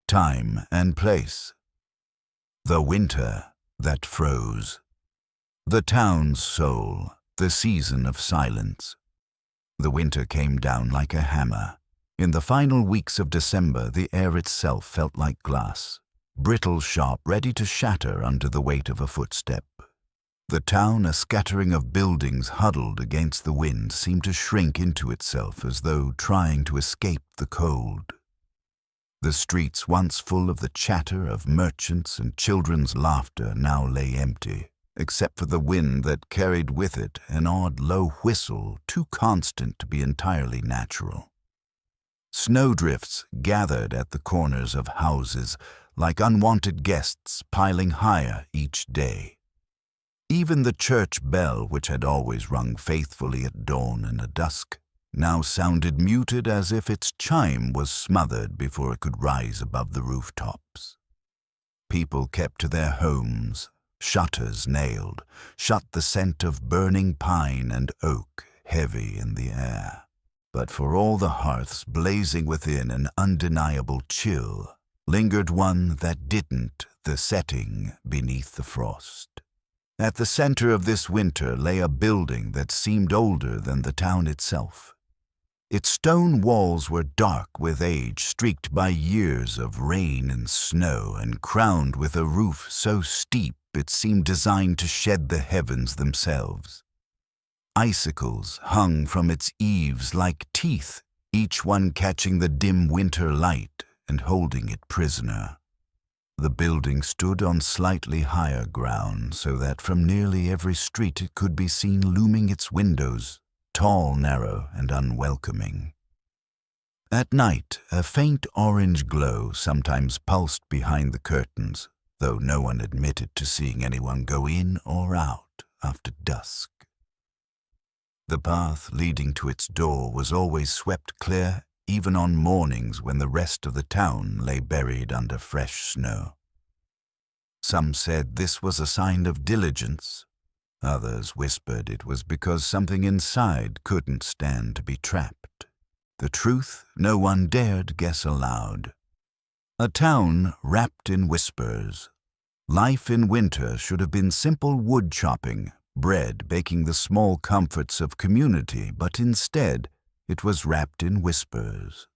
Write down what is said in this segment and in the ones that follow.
time and place. The winter that froze. The town's soul, the season of silence. The winter came down like a hammer. In the final weeks of December, the air itself felt like glass, brittle sharp, ready to shatter under the weight of a footstep. The town, a scattering of buildings huddled against the wind, seemed to shrink into itself as though trying to escape the cold. The streets, once full of the chatter of merchants and children's laughter, now lay empty, except for the wind that carried with it an odd low whistle too constant to be entirely natural. Snowdrifts gathered at the corners of houses like unwanted guests piling higher each day. Even the church bell, which had always rung faithfully at dawn and at dusk, now sounded muted as if its chime was smothered before it could rise above the rooftops. People kept to their homes, shutters nailed, shut, the scent of burning pine and oak heavy in the air. But for all the hearths blazing within an undeniable chill, lingered one that didn't, the setting beneath the frost. At the center of this winter lay a building that seemed older than the town itself. Its stone walls were dark with age, streaked by years of rain and snow, and crowned with a roof so steep it seemed designed to shed the heavens themselves. Icicles hung from its eaves like teeth, each one catching the dim winter light and holding it prisoner. The building stood on slightly higher ground, so that from nearly every street it could be seen looming its windows, tall, narrow, and unwelcoming. At night, a faint orange glow sometimes pulsed behind the curtains, though no one admitted to seeing anyone go in or out after dusk. The path leading to its door was always swept clear, even on mornings when the rest of the town lay buried under fresh snow. Some said this was a sign of diligence. Others whispered it was because something inside couldn't stand to be trapped. The truth no one dared guess aloud. A town wrapped in whispers. Life in winter should have been simple wood chopping, bread baking, the small comforts of community, but instead it was wrapped in whispers.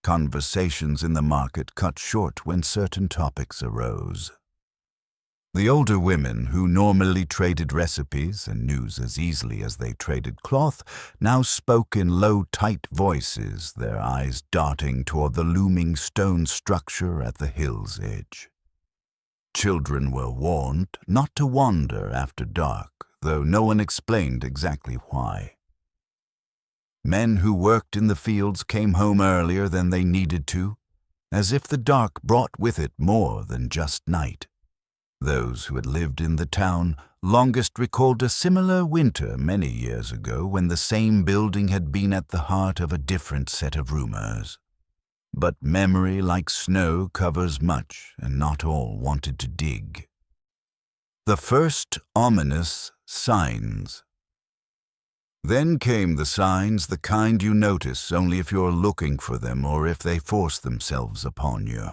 Conversations in the market cut short when certain topics arose. The older women, who normally traded recipes and news as easily as they traded cloth, now spoke in low, tight voices, their eyes darting toward the looming stone structure at the hill's edge. Children were warned not to wander after dark, though no one explained exactly why. Men who worked in the fields came home earlier than they needed to, as if the dark brought with it more than just night. Those who had lived in the town longest recalled a similar winter many years ago when the same building had been at the heart of a different set of rumors. But memory, like snow, covers much, and not all wanted to dig. The first ominous signs. Then came the signs, the kind you notice only if you're looking for them or if they force themselves upon you.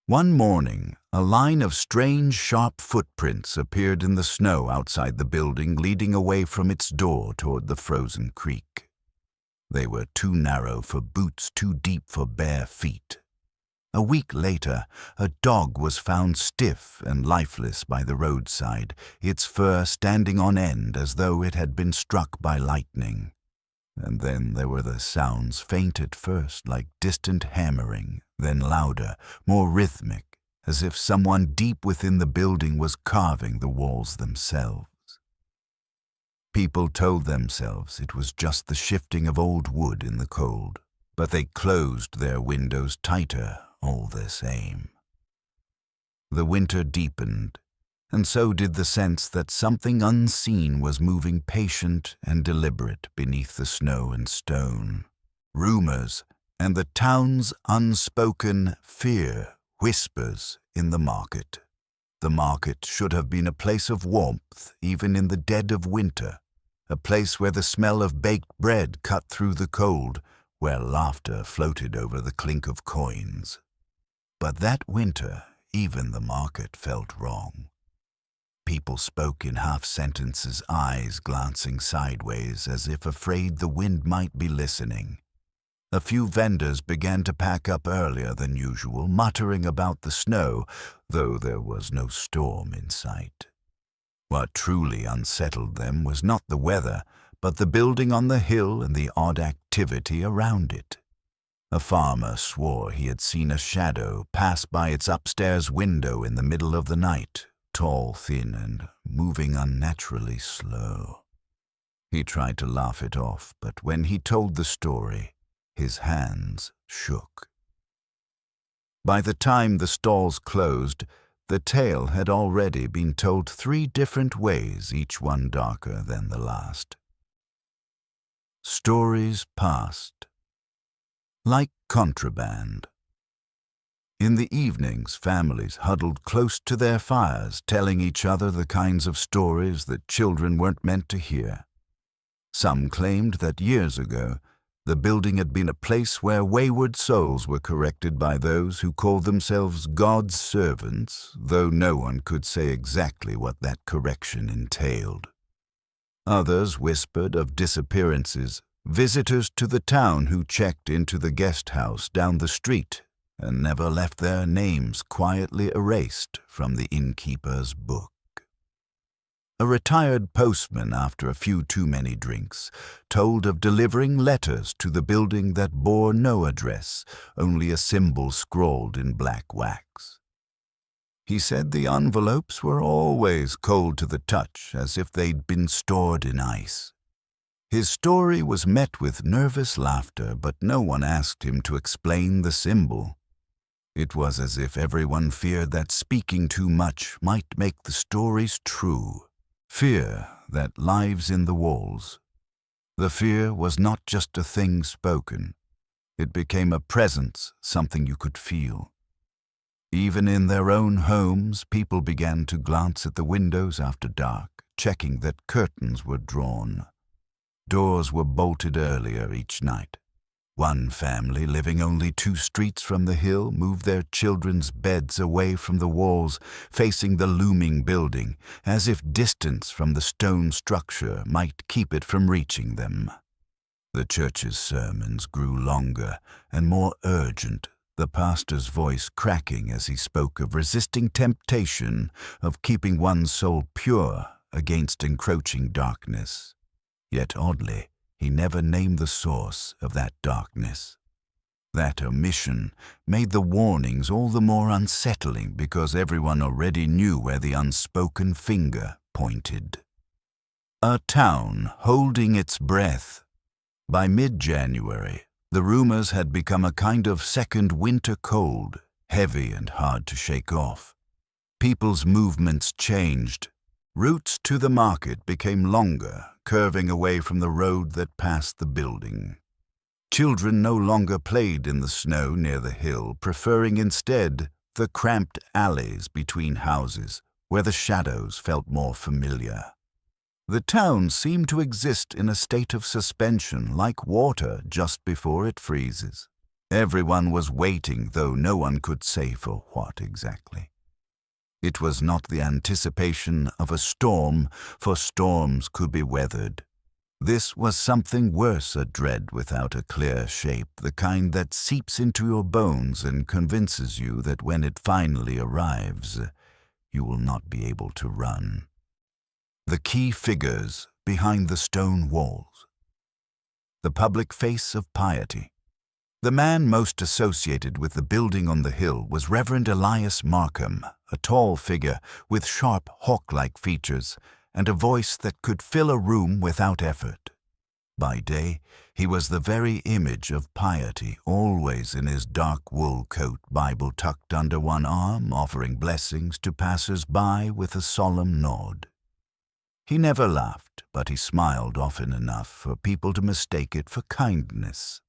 One morning, a line of strange, sharp footprints appeared in the snow outside the building, leading away from its door toward the frozen creek. They were too narrow for boots, too deep for bare feet. A week later, a dog was found stiff and lifeless by the roadside, its fur standing on end as though it had been struck by lightning. And then there were the sounds, faint at first like distant hammering, then louder, more rhythmic, as if someone deep within the building was carving the walls themselves. People told themselves it was just the shifting of old wood in the cold, but they closed their windows tighter all the same. The winter deepened, and so did the sense that something unseen was moving patient and deliberate beneath the snow and stone. Rumors and the town's unspoken fear whispers in the market. The market should have been a place of warmth even in the dead of winter, a place where the smell of baked bread cut through the cold, where laughter floated over the clink of coins. But that winter, even the market felt wrong. People spoke in half-sentences, eyes glancing sideways as if afraid the wind might be listening. A few vendors began to pack up earlier than usual, muttering about the snow, though there was no storm in sight. What truly unsettled them was not the weather, but the building on the hill and the odd activity around it. A farmer swore he had seen a shadow pass by its upstairs window in the middle of the night, tall, thin, and moving unnaturally slow. He tried to laugh it off, but when he told the story, his hands shook. By the time the stalls closed, the tale had already been told 3 different ways, each one darker than the last. Stories passed, like contraband. In the evenings, families huddled close to their fires, telling each other the kinds of stories that children weren't meant to hear. Some claimed that years ago, the building had been a place where wayward souls were corrected by those who called themselves God's servants, though no one could say exactly what that correction entailed. Others whispered of disappearances, visitors to the town who checked into the guest house down the street and never left their names quietly erased from the innkeeper's book. A retired postman, after a few too many drinks, told of delivering letters to the building that bore no address, only a symbol scrawled in black wax. He said the envelopes were always cold to the touch, as if they'd been stored in ice. His story was met with nervous laughter, but no one asked him to explain the symbol. It was as if everyone feared that speaking too much might make the stories true. Fear that lives in the walls. The fear was not just a thing spoken. It became a presence, something you could feel. Even in their own homes, people began to glance at the windows after dark, checking that curtains were drawn. Doors were bolted earlier each night. One family, living only 2 streets from the hill, moved their children's beds away from the walls, facing the looming building, as if distance from the stone structure might keep it from reaching them. The church's sermons grew longer and more urgent, the pastor's voice cracking as he spoke of resisting temptation, of keeping one's soul pure against encroaching darkness. Yet oddly, he never named the source of that darkness. That omission made the warnings all the more unsettling because everyone already knew where the unspoken finger pointed. A town holding its breath. By mid-January, the rumors had become a kind of second winter cold, heavy and hard to shake off. People's movements changed. Routes to the market became longer, curving away from the road that passed the building. Children no longer played in the snow near the hill, preferring instead the cramped alleys between houses, where the shadows felt more familiar. The town seemed to exist in a state of suspension, like water just before it freezes. Everyone was waiting, though no one could say for what exactly. It was not the anticipation of a storm, for storms could be weathered. This was something worse, a dread without a clear shape, the kind that seeps into your bones and convinces you that when it finally arrives, you will not be able to run. The key figures behind the stone walls. The public face of piety. The man most associated with the building on the hill was Reverend Elias Markham, a tall figure with sharp hawk-like features and a voice that could fill a room without effort. By day, he was the very image of piety, always in his dark wool coat, Bible tucked under one arm, offering blessings to passers-by with a solemn nod. He never laughed, but he smiled often enough for people to mistake it for kindness.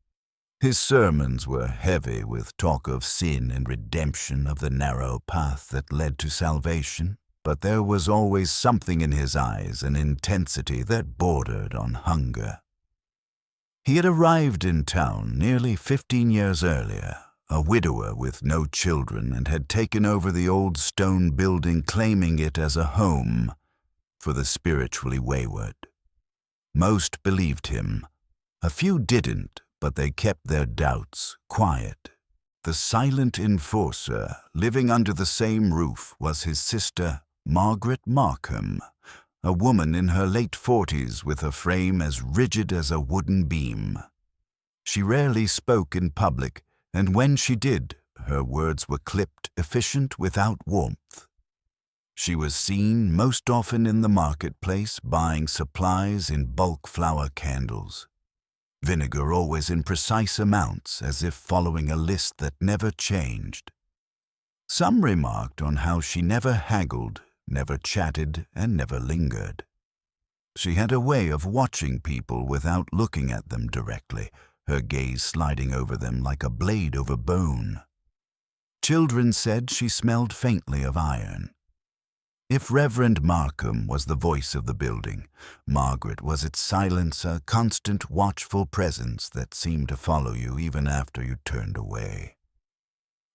His sermons were heavy with talk of sin and redemption, of the narrow path that led to salvation, but there was always something in his eyes, an intensity that bordered on hunger. He had arrived in town nearly 15 years earlier, a widower with no children, and had taken over the old stone building, claiming it as a home for the spiritually wayward. Most believed him. A few didn't, but they kept their doubts quiet. The silent enforcer, living under the same roof, was his sister, Margaret Markham, a woman in her late 40s with a frame as rigid as a wooden beam. She rarely spoke in public, and when she did, her words were clipped, efficient, without warmth. She was seen most often in the marketplace buying supplies in bulk flower candles. Vinegar always in precise amounts, as if following a list that never changed. Some remarked on how she never haggled, never chatted, and never lingered. She had a way of watching people without looking at them directly, her gaze sliding over them like a blade over bone. Children said she smelled faintly of iron. If Reverend Markham was the voice of the building, Margaret was its silence, a constant watchful presence that seemed to follow you even after you turned away.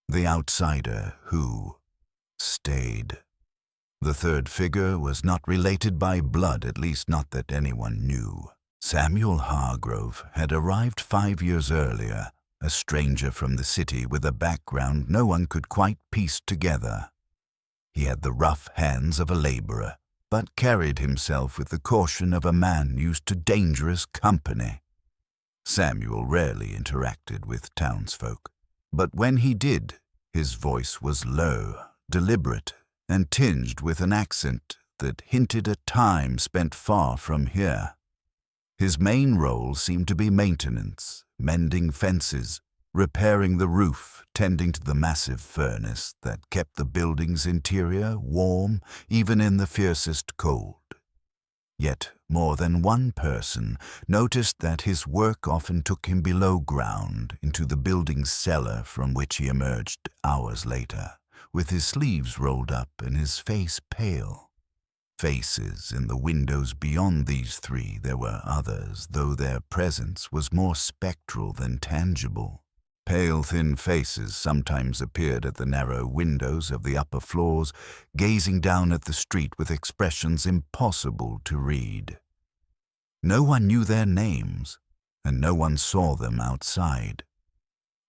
The outsider who stayed. The third figure was not related by blood, at least not that anyone knew. Samuel Hargrove had arrived 5 years earlier, a stranger from the city with a background no one could quite piece together. He had the rough hands of a laborer, but carried himself with the caution of a man used to dangerous company. Samuel rarely interacted with townsfolk, but when he did, his voice was low, deliberate, and tinged with an accent that hinted at time spent far from here. His main role seemed to be maintenance, mending fences, repairing the roof, tending to the massive furnace that kept the building's interior warm even in the fiercest cold. Yet more than one person noticed that his work often took him below ground into the building's cellar, from which he emerged hours later, with his sleeves rolled up and his face pale. Faces in the windows beyond these three, there were others, though their presence was more spectral than tangible. Pale, thin faces sometimes appeared at the narrow windows of the upper floors, gazing down at the street with expressions impossible to read. No one knew their names, and no one saw them outside.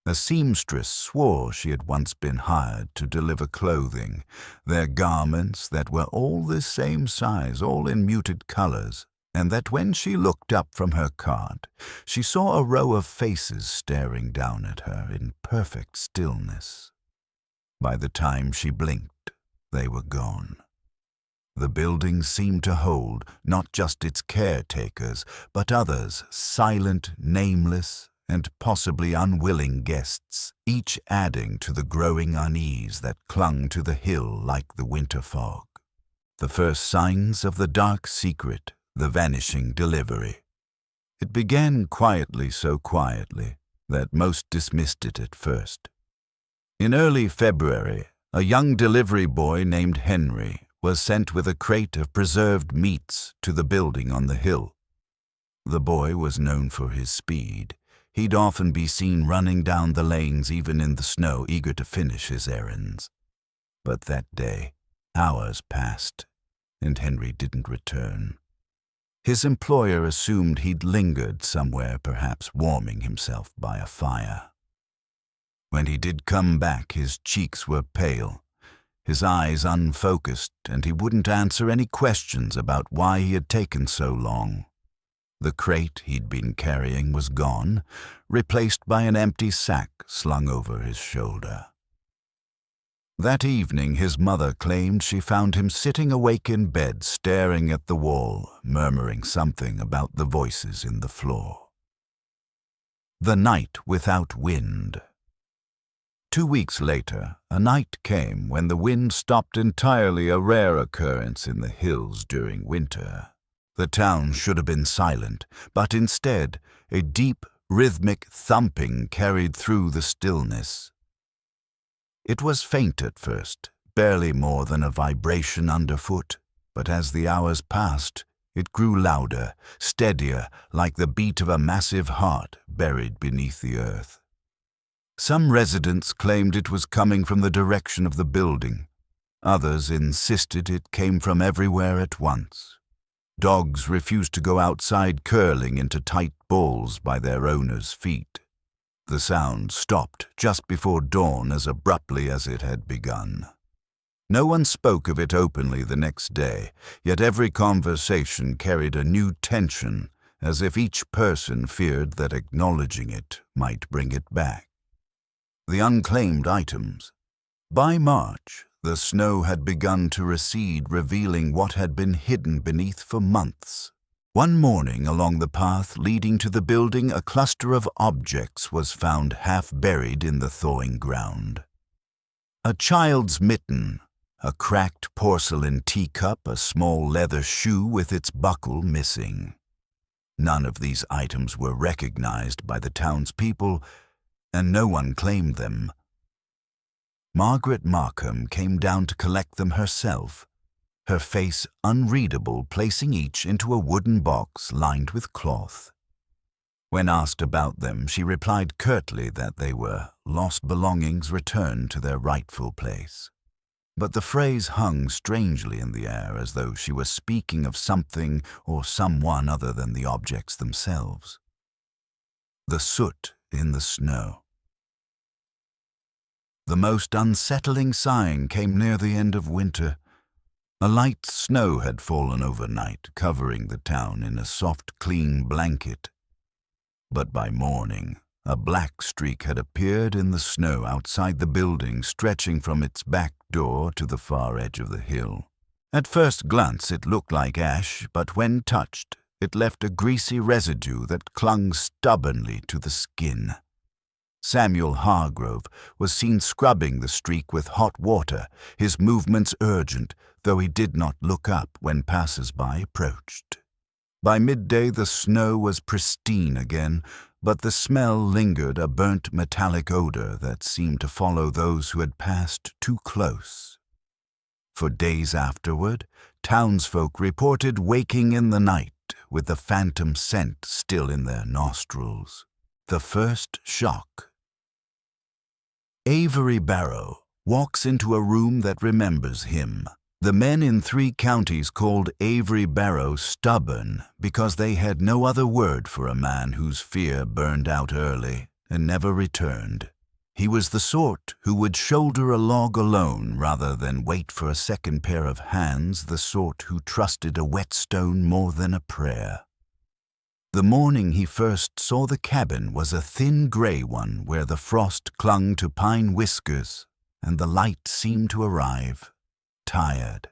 A seamstress swore she had once been hired to deliver clothing, their garments that were all the same size, all in muted colors, and that when she looked up from her cart, she saw a row of faces staring down at her in perfect stillness. By the time she blinked, they were gone. The building seemed to hold not just its caretakers, but others, silent, nameless, and possibly unwilling guests, each adding to the growing unease that clung to the hill like the winter fog. The first signs of the dark secret, the vanishing delivery. It began quietly, so quietly that most dismissed it at first. In early February, a young delivery boy named Henry was sent with a crate of preserved meats to the building on the hill. The boy was known for his speed. He'd often be seen running down the lanes even in the snow, eager to finish his errands. But that day, hours passed, and Henry didn't return. His employer assumed he'd lingered somewhere, perhaps warming himself by a fire. When he did come back, his cheeks were pale, his eyes unfocused, and he wouldn't answer any questions about why he had taken so long. The crate he'd been carrying was gone, replaced by an empty sack slung over his shoulder. That evening his mother claimed she found him sitting awake in bed, staring at the wall, murmuring something about the voices in the floor. The night without wind. 2 weeks later, a night came when the wind stopped entirely, a rare occurrence in the hills during winter. The town should have been silent, but instead, a deep, rhythmic thumping carried through the stillness. It was faint at first, barely more than a vibration underfoot, but as the hours passed, it grew louder, steadier, like the beat of a massive heart buried beneath the earth. Some residents claimed it was coming from the direction of the building. Others insisted it came from everywhere at once. Dogs refused to go outside, curling into tight balls by their owners' feet. The sound stopped just before dawn as abruptly as it had begun. No one spoke of it openly the next day, yet every conversation carried a new tension, as if each person feared that acknowledging it might bring it back. The unclaimed items. By March, the snow had begun to recede, revealing what had been hidden beneath for months. One morning, along the path leading to the building, a cluster of objects was found half buried in the thawing ground. A child's mitten, a cracked porcelain teacup, a small leather shoe with its buckle missing. None of these items were recognized by the townspeople, and no one claimed them. Margaret Markham came down to collect them herself, her face unreadable, placing each into a wooden box lined with cloth. When asked about them, she replied curtly that they were lost belongings returned to their rightful place. But the phrase hung strangely in the air, as though she were speaking of something or someone other than the objects themselves. The soot in the snow. The most unsettling sign came near the end of winter. A light snow had fallen overnight, covering the town in a soft, clean blanket. But by morning, a black streak had appeared in the snow outside the building, stretching from its back door to the far edge of the hill. At first glance it looked like ash, but when touched, it left a greasy residue that clung stubbornly to the skin. Samuel Hargrove was seen scrubbing the streak with hot water, his movements urgent, though he did not look up when passers-by approached. By midday the snow was pristine again, but the smell lingered, a burnt metallic odor that seemed to follow those who had passed too close. For days afterward, townsfolk reported waking in the night with the phantom scent still in their nostrils. The first shock. Avery Barrow walks into a room that remembers him. The men in 3 counties called Avery Barrow stubborn because they had no other word for a man whose fear burned out early and never returned. He was the sort who would shoulder a log alone rather than wait for a second pair of hands, the sort who trusted a whetstone more than a prayer. The morning he first saw the cabin was a thin gray one where the frost clung to pine whiskers and the light seemed to arrive, tired.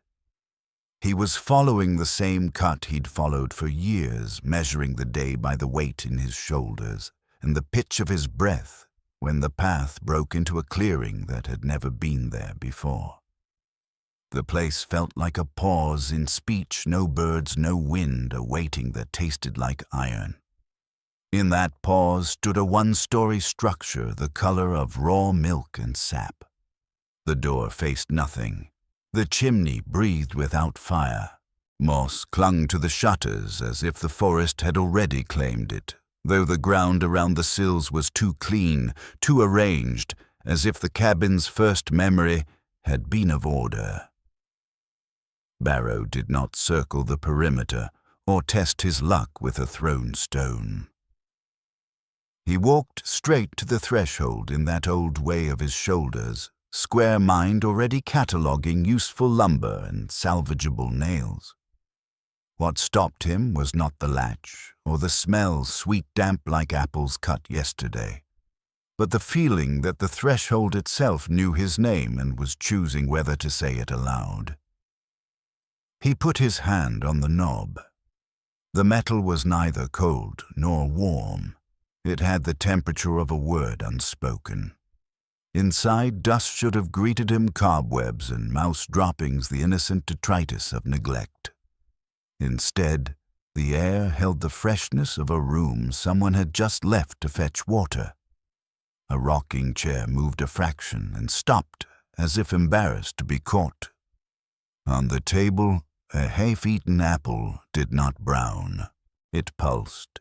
He was following the same cut he'd followed for years, measuring the day by the weight in his shoulders and the pitch of his breath when the path broke into a clearing that had never been there before. The place felt like a pause in speech, no birds, no wind, a waiting that tasted like iron. In that pause stood a 1-story structure, the color of raw milk and sap. The door faced nothing. The chimney breathed without fire. Moss clung to the shutters as if the forest had already claimed it, though the ground around the sills was too clean, too arranged, as if the cabin's first memory had been of order. Barrow did not circle the perimeter or test his luck with a thrown stone. He walked straight to the threshold in that old way of his shoulders, square mind already cataloguing useful lumber and salvageable nails. What stopped him was not the latch or the smell sweet damp like apples cut yesterday, but the feeling that the threshold itself knew his name and was choosing whether to say it aloud. He put his hand on the knob. The metal was neither cold nor warm. It had the temperature of a word unspoken. Inside, dust should have greeted him, cobwebs and mouse droppings, the innocent detritus of neglect. Instead, the air held the freshness of a room someone had just left to fetch water. A rocking chair moved a fraction and stopped, as if embarrassed to be caught. On the table, a half-eaten apple did not brown. It pulsed.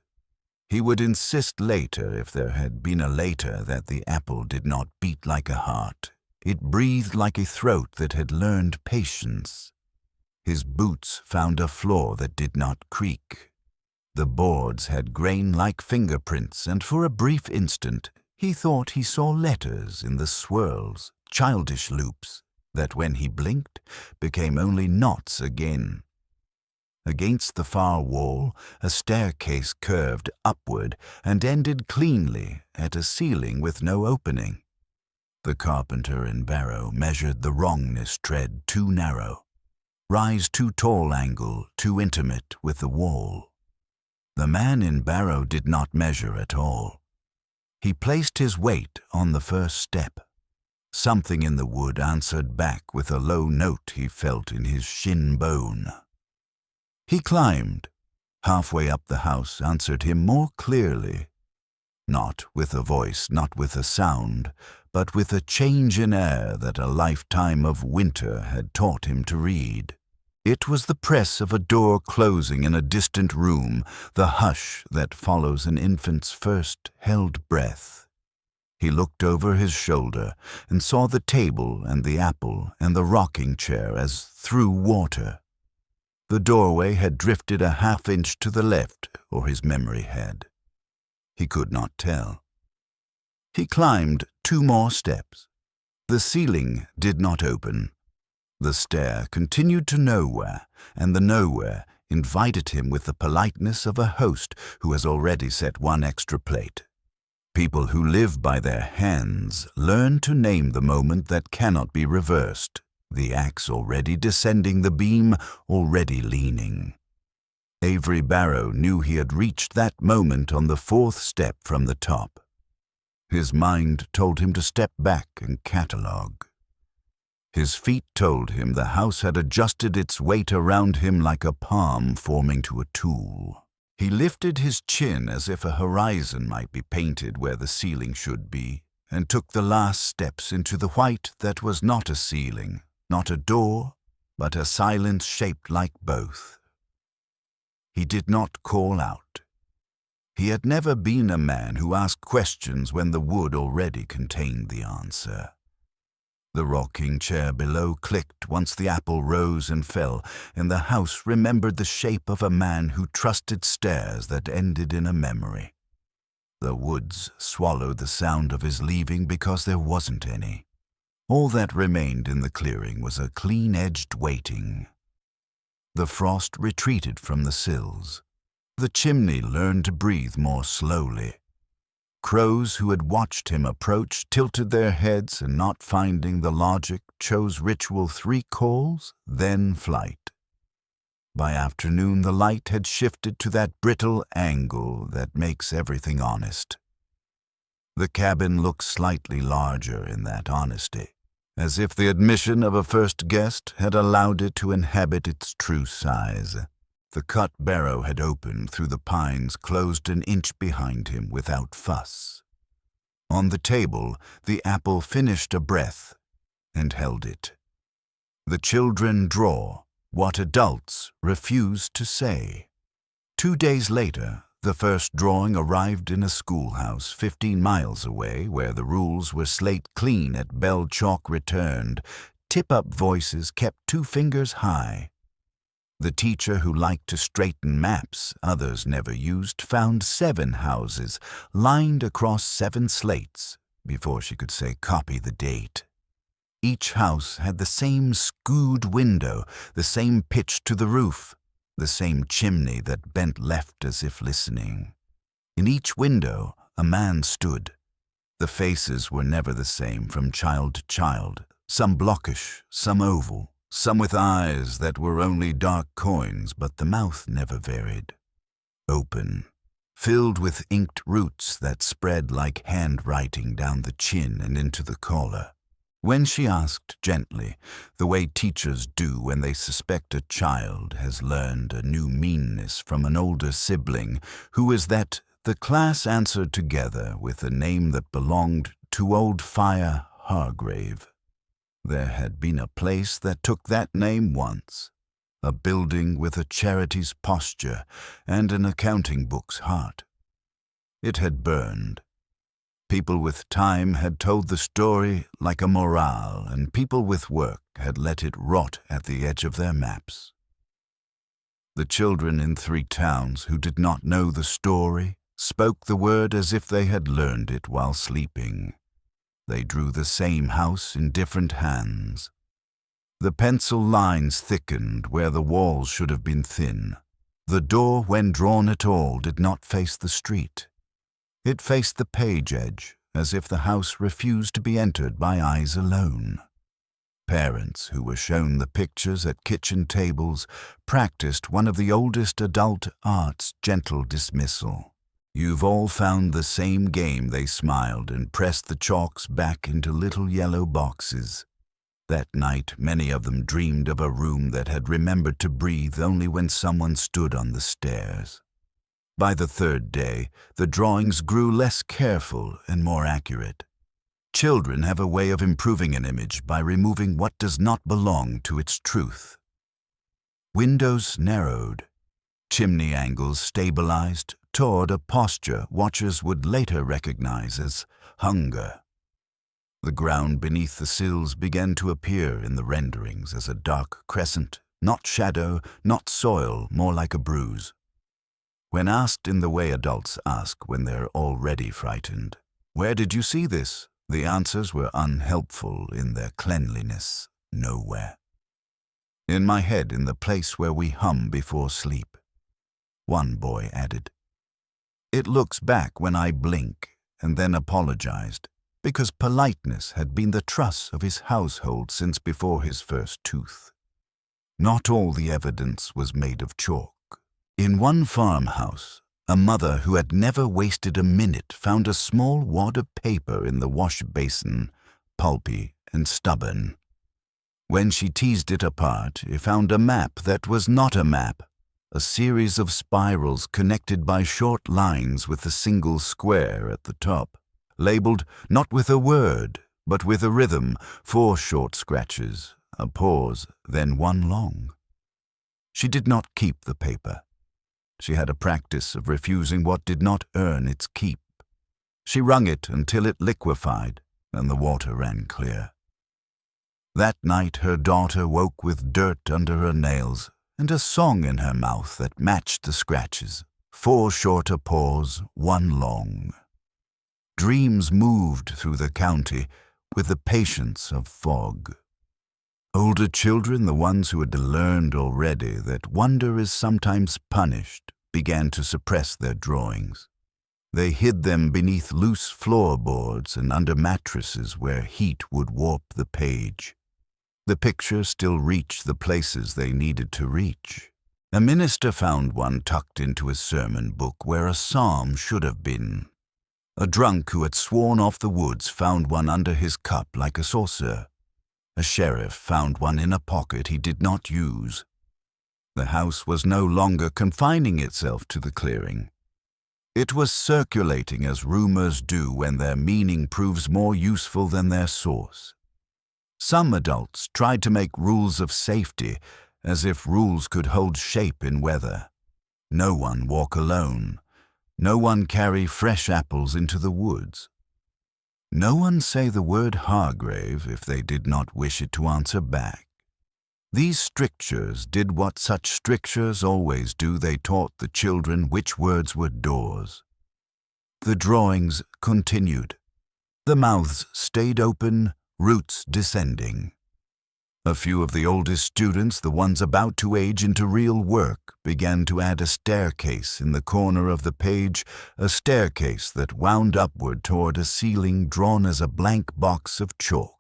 He would insist later, if there had been a later, that the apple did not beat like a heart. It breathed like a throat that had learned patience. His boots found a floor that did not creak. The boards had grain like fingerprints, and for a brief instant he thought he saw letters in the swirls, childish loops, that when he blinked became only knots again. Against the far wall, a staircase curved upward and ended cleanly at a ceiling with no opening. The carpenter in Barrow measured the wrongness tread too narrow, rise too tall angle too intimate with the wall. The man in Barrow did not measure at all. He placed his weight on the first step. Something in the wood answered back with a low note he felt in his shin bone. He climbed. Halfway up the house answered him more clearly. Not with a voice, not with a sound, but with a change in air that a lifetime of winter had taught him to read. It was the press of a door closing in a distant room, the hush that follows an infant's first held breath. He looked over his shoulder and saw the table and the apple and the rocking chair as through water. The doorway had drifted a half-inch to the left, or his memory had. He could not tell. He climbed 2 more steps. The ceiling did not open. The stair continued to nowhere, and the nowhere invited him with the politeness of a host who has already set 1 extra plate. People who live by their hands learn to name the moment that cannot be reversed. The axe already descending the beam, already leaning. Avery Barrow knew he had reached that moment on the 4th step from the top. His mind told him to step back and catalogue. His feet told him the house had adjusted its weight around him like a palm forming to a tool. He lifted his chin as if a horizon might be painted where the ceiling should be, and took the last steps into the white that was not a ceiling, not a door, but a silence shaped like both. He did not call out. He had never been a man who asked questions when the wood already contained the answer. The rocking chair below clicked once the apple rose and fell, and the house remembered the shape of a man who trusted stairs that ended in a memory. The woods swallowed the sound of his leaving because there wasn't any. All that remained in the clearing was a clean-edged waiting. The frost retreated from the sills. The chimney learned to breathe more slowly. Crows who had watched him approach tilted their heads and, not finding the logic, chose ritual 3 calls, then flight. By afternoon the light had shifted to that brittle angle that makes everything honest. The cabin looked slightly larger in that honesty, as if the admission of a first guest had allowed it to inhabit its true size. The cut barrow had opened through the pines, closed an inch behind him without fuss. On the table, the apple finished a breath and held it. The children draw what adults refuse to say. 2 days later, the first drawing arrived in a schoolhouse 15 miles away, where the rules were slate clean at bell chalk returned. Tip-up voices kept 2 fingers high. The teacher who liked to straighten maps others never used found 7 houses lined across 7 slates before she could say copy the date. Each house had the same skewed window, the same pitch to the roof, the same chimney that bent left as if listening. In each window a man stood. The faces were never the same from child to child, some blockish, some oval, some with eyes that were only dark coins, but the mouth never varied. Open, filled with inked roots that spread like handwriting down the chin and into the collar. When she asked gently, the way teachers do when they suspect a child has learned a new meanness from an older sibling, who is that, the class answered together with a name that belonged to old Fire Hargrave. There had been a place that took that name once, a building with a charity's posture and an accounting book's heart. It had burned. People with time had told the story like a morale, and people with work had let it rot at the edge of their maps. The children in 3 towns who did not know the story spoke the word as if they had learned it while sleeping. They drew the same house in different hands. The pencil lines thickened where the walls should have been thin. The door, when drawn at all, did not face the street. It faced the page edge, as if the house refused to be entered by eyes alone. Parents who were shown the pictures at kitchen tables practiced one of the oldest adult arts, gentle dismissal. "You've all found the same game," they smiled and pressed the chalks back into little yellow boxes. That night, many of them dreamed of a room that had remembered to breathe only when someone stood on the stairs. By the 3rd day, the drawings grew less careful and more accurate. Children have a way of improving an image by removing what does not belong to its truth. Windows narrowed. Chimney angles stabilized toward a posture watchers would later recognize as hunger. The ground beneath the sills began to appear in the renderings as a dark crescent, not shadow, not soil, more like a bruise. When asked in the way adults ask when they're already frightened, "Where did you see this?" the answers were unhelpful in their cleanliness. Nowhere. "In my head, in the place where we hum before sleep," one boy added. "It looks back when I blink," and then apologized, because politeness had been the truss of his household since before his first tooth. Not all the evidence was made of chalk. In one farmhouse, a mother who had never wasted a minute found a small wad of paper in the wash basin, pulpy and stubborn. When she teased it apart, she found a map that was not a map, a series of spirals connected by short lines with a single square at the top, labeled not with a word, but with a rhythm, 4 short scratches, a pause, then one long. She did not keep the paper. She had a practice of refusing what did not earn its keep. She wrung it until it liquefied, and the water ran clear. That night her daughter woke with dirt under her nails and a song in her mouth that matched the scratches. 4 short a pause, 1 long. Dreams moved through the county with the patience of fog. Older children, the ones who had learned already that wonder is sometimes punished, began to suppress their drawings. They hid them beneath loose floorboards and under mattresses where heat would warp the page. The pictures still reached the places they needed to reach. A minister found one tucked into his sermon book where a psalm should have been. A drunk who had sworn off the woods found one under his cup like a saucer. A sheriff found one in a pocket he did not use. The house was no longer confining itself to the clearing. It was circulating as rumors do when their meaning proves more useful than their source. Some adults tried to make rules of safety, as if rules could hold shape in weather. No one walk alone. No one carry fresh apples into the woods. No one say the word Hargrave if they did not wish it to answer back. These strictures did what such strictures always do. They taught the children which words were doors. The drawings continued. The mouths stayed open, roots descending. A few of the oldest students, the ones about to age into real work, began to add a staircase in the corner of the page, a staircase that wound upward toward a ceiling drawn as a blank box of chalk.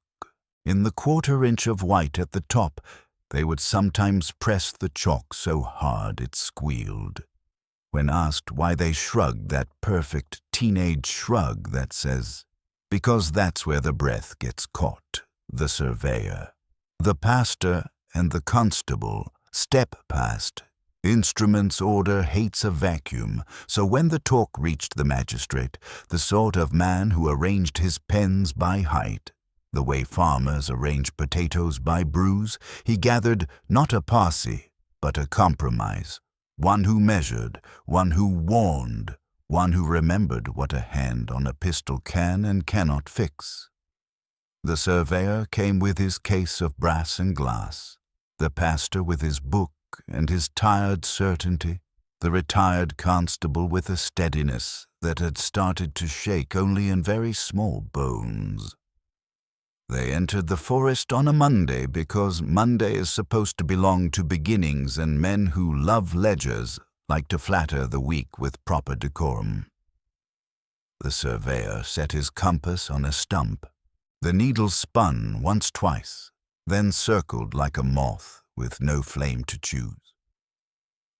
In the 1/4 inch of white at the top, they would sometimes press the chalk so hard it squealed. When asked why they shrugged that perfect teenage shrug that says, "Because that's where the breath gets caught," the surveyor, the pastor, and the constable step past. Instruments order hates a vacuum, so when the talk reached the magistrate, the sort of man who arranged his pens by height, the way farmers arrange potatoes by bruise, he gathered not a posse, but a compromise, one who measured, one who warned, one who remembered what a hand on a pistol can and cannot fix. The surveyor came with his case of brass and glass, the pastor with his book and his tired certainty, the retired constable with a steadiness that had started to shake only in very small bones. They entered the forest on a Monday because Monday is supposed to belong to beginnings, and men who love ledgers like to flatter the weak with proper decorum. The surveyor set his compass on a stump. The needle spun twice, then circled like a moth with no flame to choose.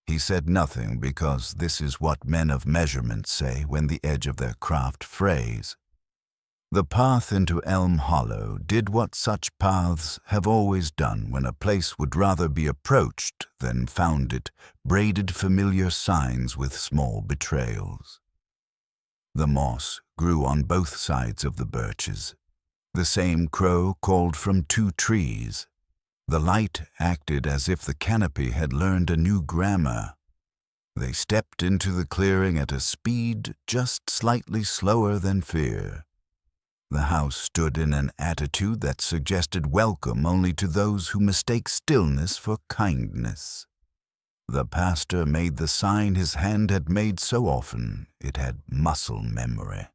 He said nothing because this is what men of measurement say when the edge of their craft frays. The path into Elm Hollow did what such paths have always done when a place would rather be approached than found it, braided familiar signs with small betrayals. The moss grew on both sides of the birches. The same crow called from 2 trees. The light acted as if the canopy had learned a new grammar. They stepped into the clearing at a speed just slightly slower than fear. The house stood in an attitude that suggested welcome only to those who mistake stillness for kindness. The pastor made the sign his hand had made so often it had muscle memory.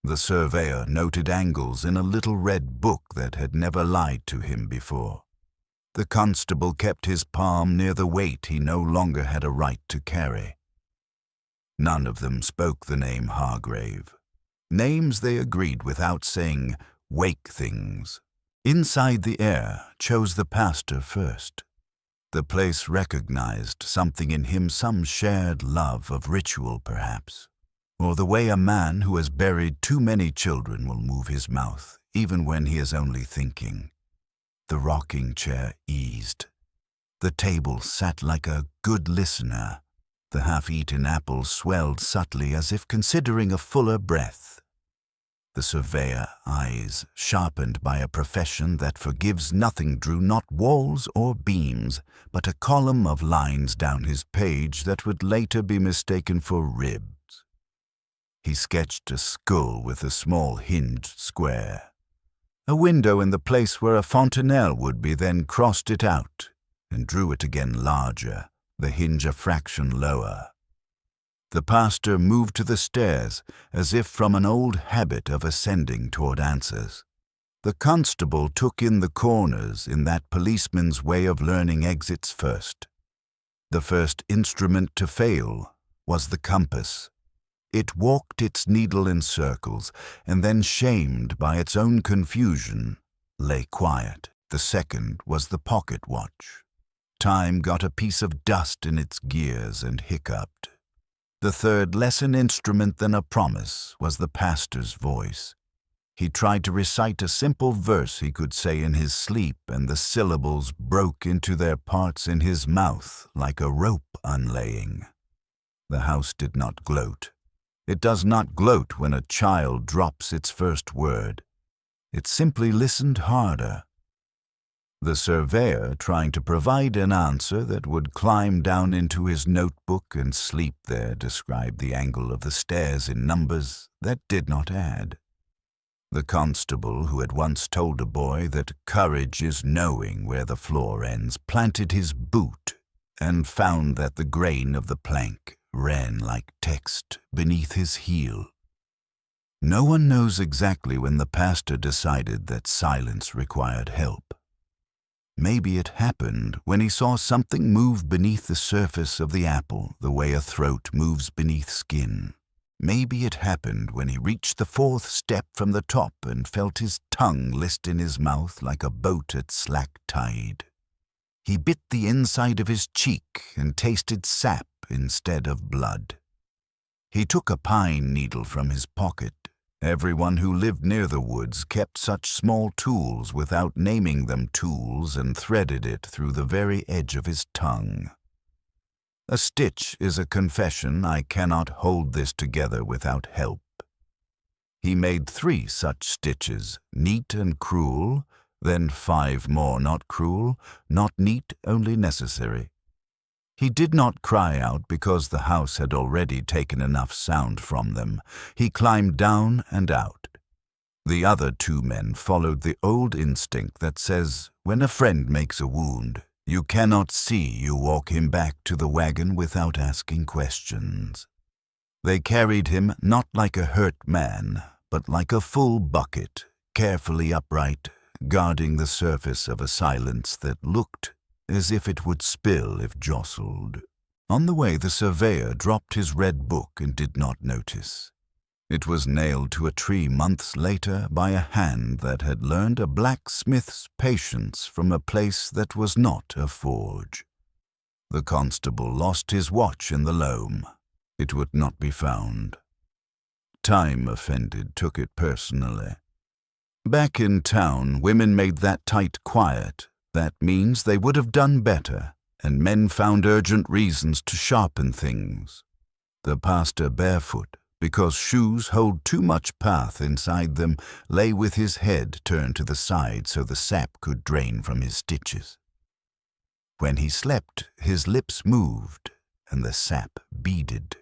The surveyor noted angles in a little red book that had never lied to him before. The constable kept his palm near the weight he no longer had a right to carry. None of them spoke the name Hargrave. Names they agreed without saying, "wake things." Inside the Air chose the pastor first. The place recognized something in him, some shared love of ritual perhaps, or the way a man who has buried too many children will move his mouth, even when he is only thinking. The rocking chair eased. The table sat like a good listener. The half-eaten apple swelled subtly as if considering a fuller breath. The surveyor, eyes sharpened by a profession that forgives nothing, drew not walls or beams, but a column of lines down his page that would later be mistaken for ribs. He sketched a skull with a small hinged square. A window in the place where a fontanelle would be, then crossed it out and drew it again larger, the hinge a fraction lower. The pastor moved to the stairs as if from an old habit of ascending toward answers. The constable took in the corners in that policeman's way of learning exits first. The first instrument to fail was the compass. It walked its needle in circles, and then, shamed by its own confusion, lay quiet. The second was the pocket watch. Time got a piece of dust in its gears and hiccuped. The third, less an instrument than a promise, was the pastor's voice. He tried to recite a simple verse he could say in his sleep, and the syllables broke into their parts in his mouth like a rope unlaying. The house did not gloat. It does not gloat when a child drops its first word. It simply listened harder. The surveyor, trying to provide an answer that would climb down into his notebook and sleep there, described the angle of the stairs in numbers that did not add. The constable, who had once told a boy that courage is knowing where the floor ends, planted his boot and found that the grain of the plank ran like text beneath his heel. No one knows exactly when the pastor decided that silence required help. Maybe it happened when he saw something move beneath the surface of the apple the way a throat moves beneath skin. Maybe it happened when he reached the 4th step from the top and felt his tongue list in his mouth like a boat at slack tide. He bit the inside of his cheek and tasted sap instead of blood. He took a pine needle from his pocket. Everyone who lived near the woods kept such small tools without naming them tools, and threaded it through the very edge of his tongue. A stitch is a confession I cannot hold this together without help. He made 3 such stitches, neat and cruel, then 5 more not cruel, not neat, only necessary. He did not cry out because the house had already taken enough sound from them. He climbed down and out. The other two men followed the old instinct that says, when a friend makes a wound, you cannot see you walk him back to the wagon without asking questions. They carried him not like a hurt man, but like a full bucket, carefully upright, guarding the surface of a silence that looked as if it would spill if jostled. On the way, the surveyor dropped his red book and did not notice. It was nailed to a tree months later by a hand that had learned a blacksmith's patience from a place that was not a forge. The constable lost his watch in the loam. It would not be found. Time offended took it personally. Back in town, women made that tight quiet. That means they would have done better, and men found urgent reasons to sharpen things. The pastor barefoot, because shoes hold too much path inside them, lay with his head turned to the side so the sap could drain from his stitches. When he slept, his lips moved, and the sap beaded.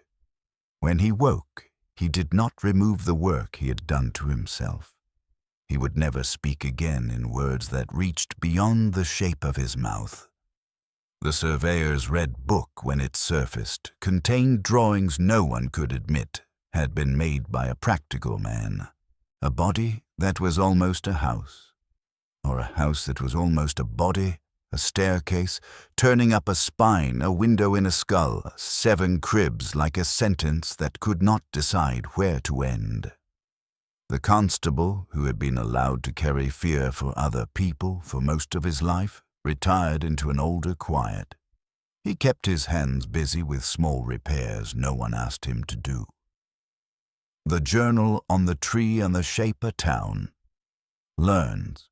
When he woke, he did not remove the work he had done to himself. He would never speak again in words that reached beyond the shape of his mouth. The surveyor's red book, when it surfaced, contained drawings no one could admit had been made by a practical man. A body that was almost a house, or a house that was almost a body, a staircase, turning up a spine, a window in a skull, 7 cribs like a sentence that could not decide where to end. The constable, who had been allowed to carry fear for other people for most of his life, retired into an older quiet. He kept his hands busy with small repairs no one asked him to do. The journal on the tree and the shape of town learns.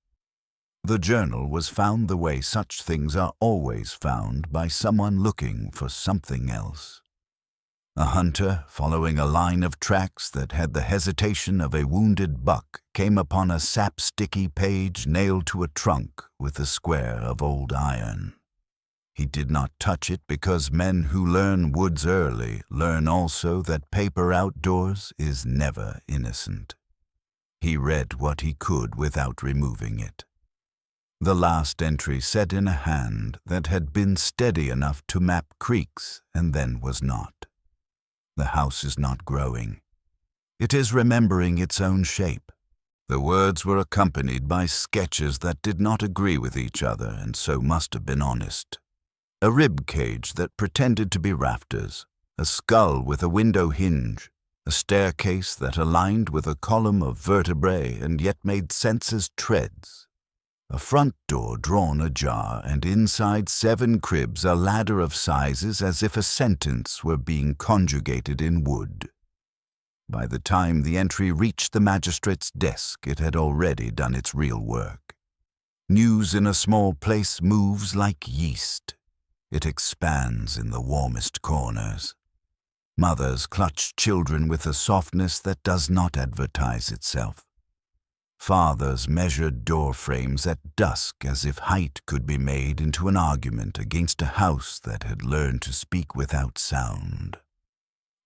The journal was found the way such things are always found, by someone looking for something else. A hunter, following a line of tracks that had the hesitation of a wounded buck, came upon a sap-sticky page nailed to a trunk with a square of old iron. He did not touch it because men who learn woods early learn also that paper outdoors is never innocent. He read what he could without removing it. The last entry said in a hand that had been steady enough to map creeks and then was not. The house is not growing. It is remembering its own shape. The words were accompanied by sketches that did not agree with each other and so must have been honest. A rib cage that pretended to be rafters, a skull with a window hinge, a staircase that aligned with a column of vertebrae and yet made sense as treads. A front door drawn ajar, and inside 7 cribs a ladder of sizes as if a sentence were being conjugated in wood. By the time the entry reached the magistrate's desk, it had already done its real work. News in a small place moves like yeast. It expands in the warmest corners. Mothers clutch children with a softness that does not advertise itself. Fathers measured door frames at dusk as if height could be made into an argument against a house that had learned to speak without sound.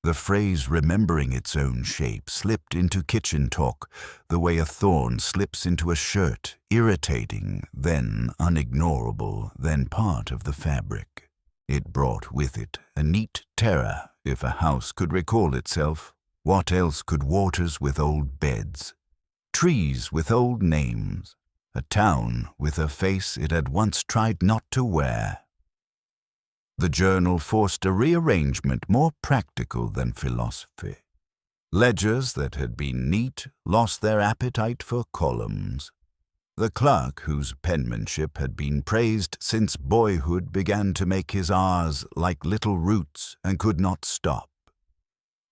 The phrase remembering its own shape slipped into kitchen talk the way a thorn slips into a shirt, irritating, then unignorable, then part of the fabric. It brought with it a neat terror. If a house could recall itself, what else could waters with old beds? Trees with old names, a town with a face it had once tried not to wear. The journal forced a rearrangement more practical than philosophy. Ledgers that had been neat lost their appetite for columns. The clerk, whose penmanship had been praised since boyhood, began to make his R's like little roots and could not stop.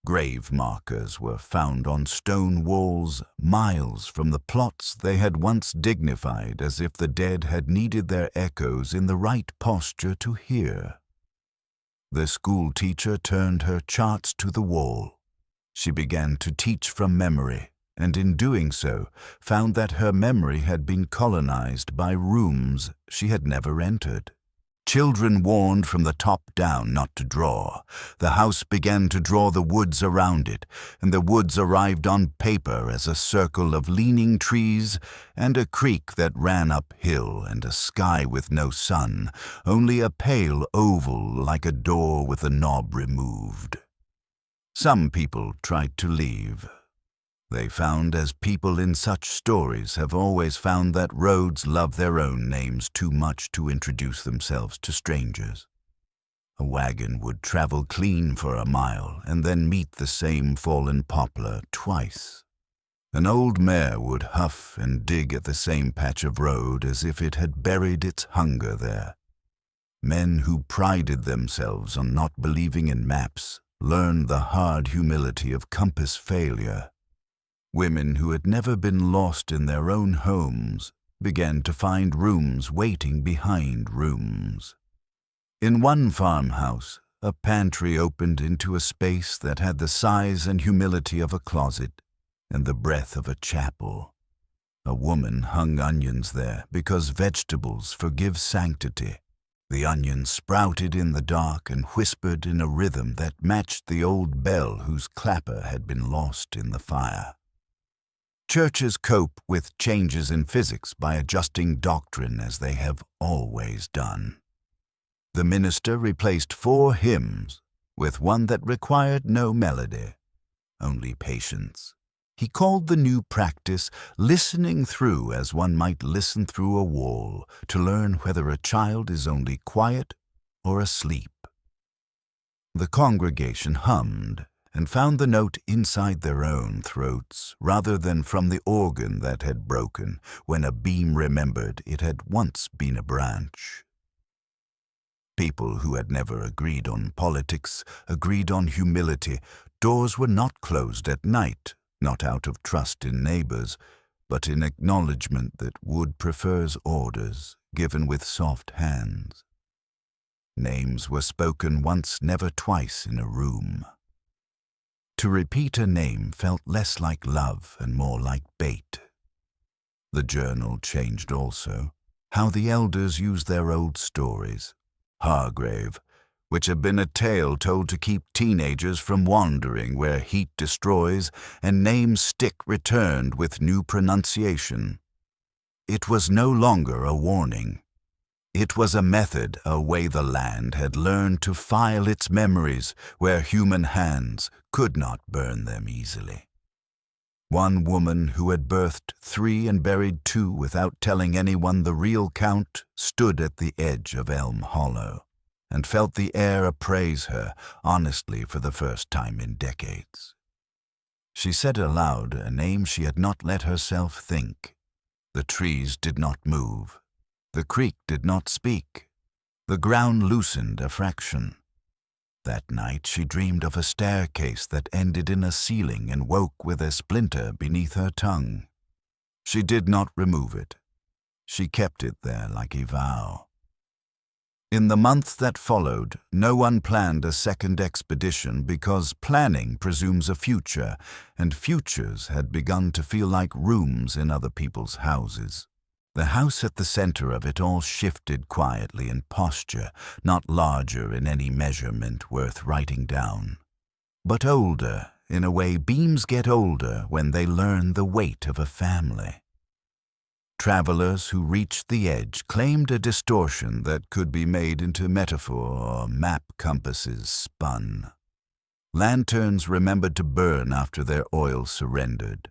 Grave markers were found on stone walls miles from the plots they had once dignified, as if the dead had needed their echoes in the right posture to hear. The school teacher turned her charts to the wall. She began to teach from memory, and in doing so found that her memory had been colonized by rooms she had never entered. Children warned from the top down not to draw. The house began to draw the woods around it, and the woods arrived on paper as a circle of leaning trees and a creek that ran uphill and a sky with no sun, only a pale oval like a door with a knob removed. Some people tried to leave. They found, as people in such stories have always found, that roads love their own names too much to introduce themselves to strangers. A wagon would travel clean for a mile and then meet the same fallen poplar twice. An old mare would huff and dig at the same patch of road as if it had buried its hunger there. Men who prided themselves on not believing in maps learned the hard humility of compass failure. Women who had never been lost in their own homes began to find rooms waiting behind rooms. In one farmhouse, a pantry opened into a space that had the size and humility of a closet and the breadth of a chapel. A woman hung onions there because vegetables forgive sanctity. The onions sprouted in the dark and whispered in a rhythm that matched the old bell whose clapper had been lost in the fire. Churches cope with changes in physics by adjusting doctrine as they have always done. The minister replaced 4 hymns with one that required no melody, only patience. He called the new practice listening through, as one might listen through a wall to learn whether a child is only quiet or asleep. The congregation hummed and found the note inside their own throats rather than from the organ that had broken when a beam remembered it had once been a branch. People who had never agreed on politics agreed on humility. Doors were not closed at night, not out of trust in neighbors, but in acknowledgement that wood prefers orders given with soft hands. Names were spoken once, never twice in a room. To repeat a name felt less like love and more like bait. The journal changed also, how the elders used their old stories. Hargrave, which had been a tale told to keep teenagers from wandering where heat destroys, and names stick returned with new pronunciation. It was no longer a warning. It was a method, a way the land had learned to file its memories where human hands could not burn them easily. One woman who had birthed 3 and buried 2 without telling anyone the real count stood at the edge of Elm Hollow and felt the air appraise her honestly for the first time in decades. She said aloud a name she had not let herself think. The trees did not move. The creek did not speak. The ground loosened a fraction. That night she dreamed of a staircase that ended in a ceiling and woke with a splinter beneath her tongue. She did not remove it. She kept it there like a vow. In the month that followed, no one planned a second expedition because planning presumes a future, and futures had begun to feel like rooms in other people's houses. The house at the center of it all shifted quietly in posture, not larger in any measurement worth writing down, but older in a way beams get older when they learn the weight of a family. Travelers who reached the edge claimed a distortion that could be made into metaphor or map compasses spun. Lanterns remembered to burn after their oil surrendered.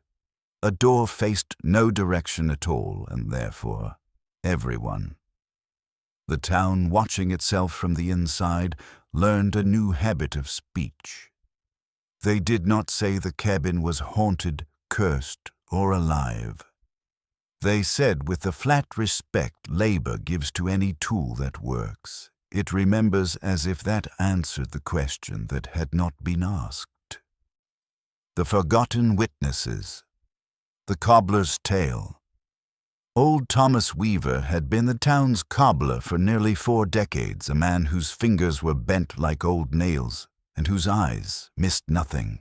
A door faced no direction at all, and therefore everyone. The town, watching itself from the inside, learned a new habit of speech. They did not say the cabin was haunted, cursed, or alive. They said with the flat respect labor gives to any tool that works. It remembers as if that answered the question that had not been asked. The forgotten witnesses. The cobbler's tale. Old Thomas Weaver had been the town's cobbler for nearly 4 decades, a man whose fingers were bent like old nails and whose eyes missed nothing.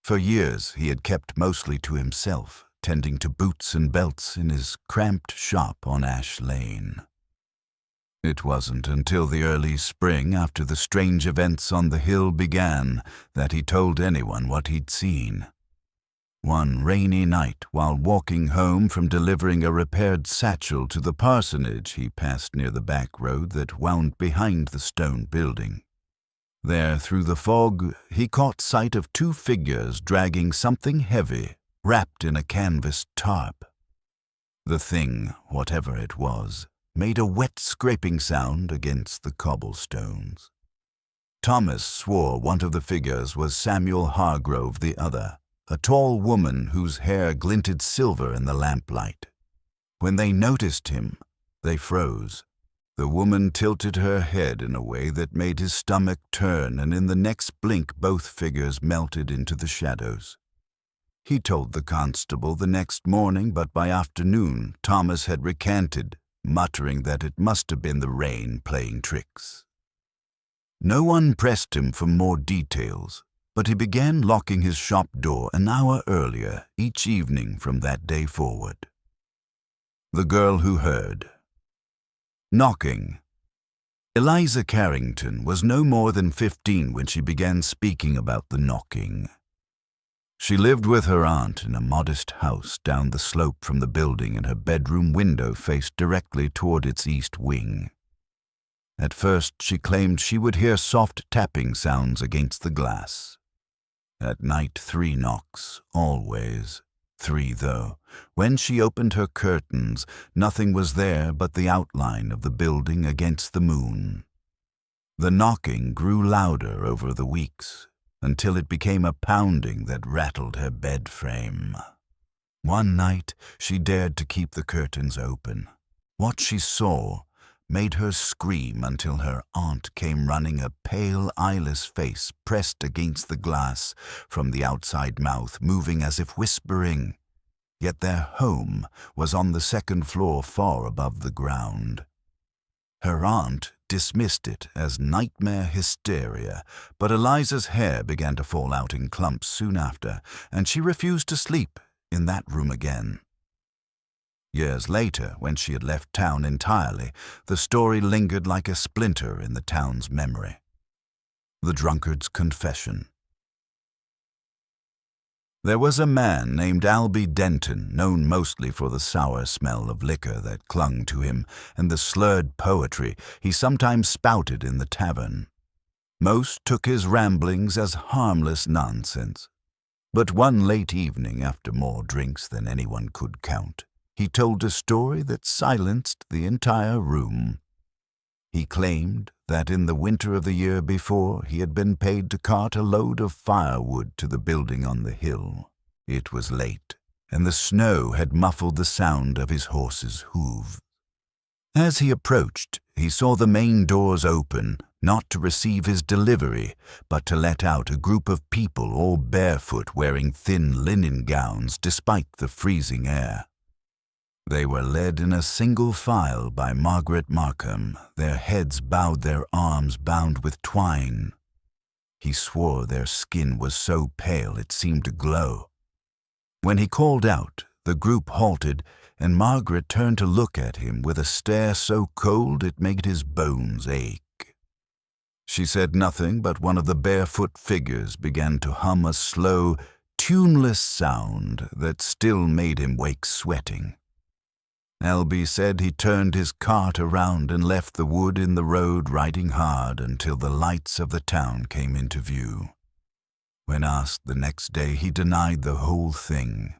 For years he had kept mostly to himself, tending to boots and belts in his cramped shop on Ash Lane. It wasn't until the early spring, after the strange events on the hill began, that he told anyone what he'd seen. One rainy night, while walking home from delivering a repaired satchel to the parsonage, he passed near the back road that wound behind the stone building. There, through the fog, he caught sight of two figures dragging something heavy, wrapped in a canvas tarp. The thing, whatever it was, made a wet scraping sound against the cobblestones. Thomas swore one of the figures was Samuel Hargrove, the other, a tall woman whose hair glinted silver in the lamplight. When they noticed him, they froze. The woman tilted her head in a way that made his stomach turn, and in the next blink both figures melted into the shadows. He told the constable the next morning, but by afternoon Thomas had recanted, muttering that it must have been the rain playing tricks. No one pressed him for more details, but he began locking his shop door an hour earlier each evening from that day forward. The girl who heard. Knocking. Eliza Carrington was no more than 15 when she began speaking about the knocking. She lived with her aunt in a modest house down the slope from the building, and her bedroom window faced directly toward its east wing. At first she claimed she would hear soft tapping sounds against the glass. At night 3 knocks, always. 3 though. When she opened her curtains, nothing was there but the outline of the building against the moon. The knocking grew louder over the weeks, until it became a pounding that rattled her bed frame. One night she dared to keep the curtains open. What she saw made her scream until her aunt came running, a pale, eyeless face pressed against the glass, from the outside mouth moving as if whispering. Yet their home was on the 2nd floor far above the ground. Her aunt dismissed it as nightmare hysteria, but Eliza's hair began to fall out in clumps soon after, and she refused to sleep in that room again. Years later, when she had left town entirely, the story lingered like a splinter in the town's memory. The drunkard's confession. There was a man named Albie Denton, known mostly for the sour smell of liquor that clung to him and the slurred poetry he sometimes spouted in the tavern. Most took his ramblings as harmless nonsense. But one late evening, after more drinks than anyone could count, he told a story that silenced the entire room. He claimed that in the winter of the year before, he had been paid to cart a load of firewood to the building on the hill. It was late, and the snow had muffled the sound of his horse's hooves. As he approached, he saw the main doors open, not to receive his delivery, but to let out a group of people all barefoot, wearing thin linen gowns despite the freezing air. They were led in a single file by Margaret Markham, their heads bowed, their arms bound with twine. He swore their skin was so pale it seemed to glow. When he called out, the group halted, and Margaret turned to look at him with a stare so cold it made his bones ache. She said nothing, but one of the barefoot figures began to hum a slow, tuneless sound that still made him wake sweating. Albie said he turned his cart around and left the wood in the road, riding hard until the lights of the town came into view. When asked the next day, he denied the whole thing.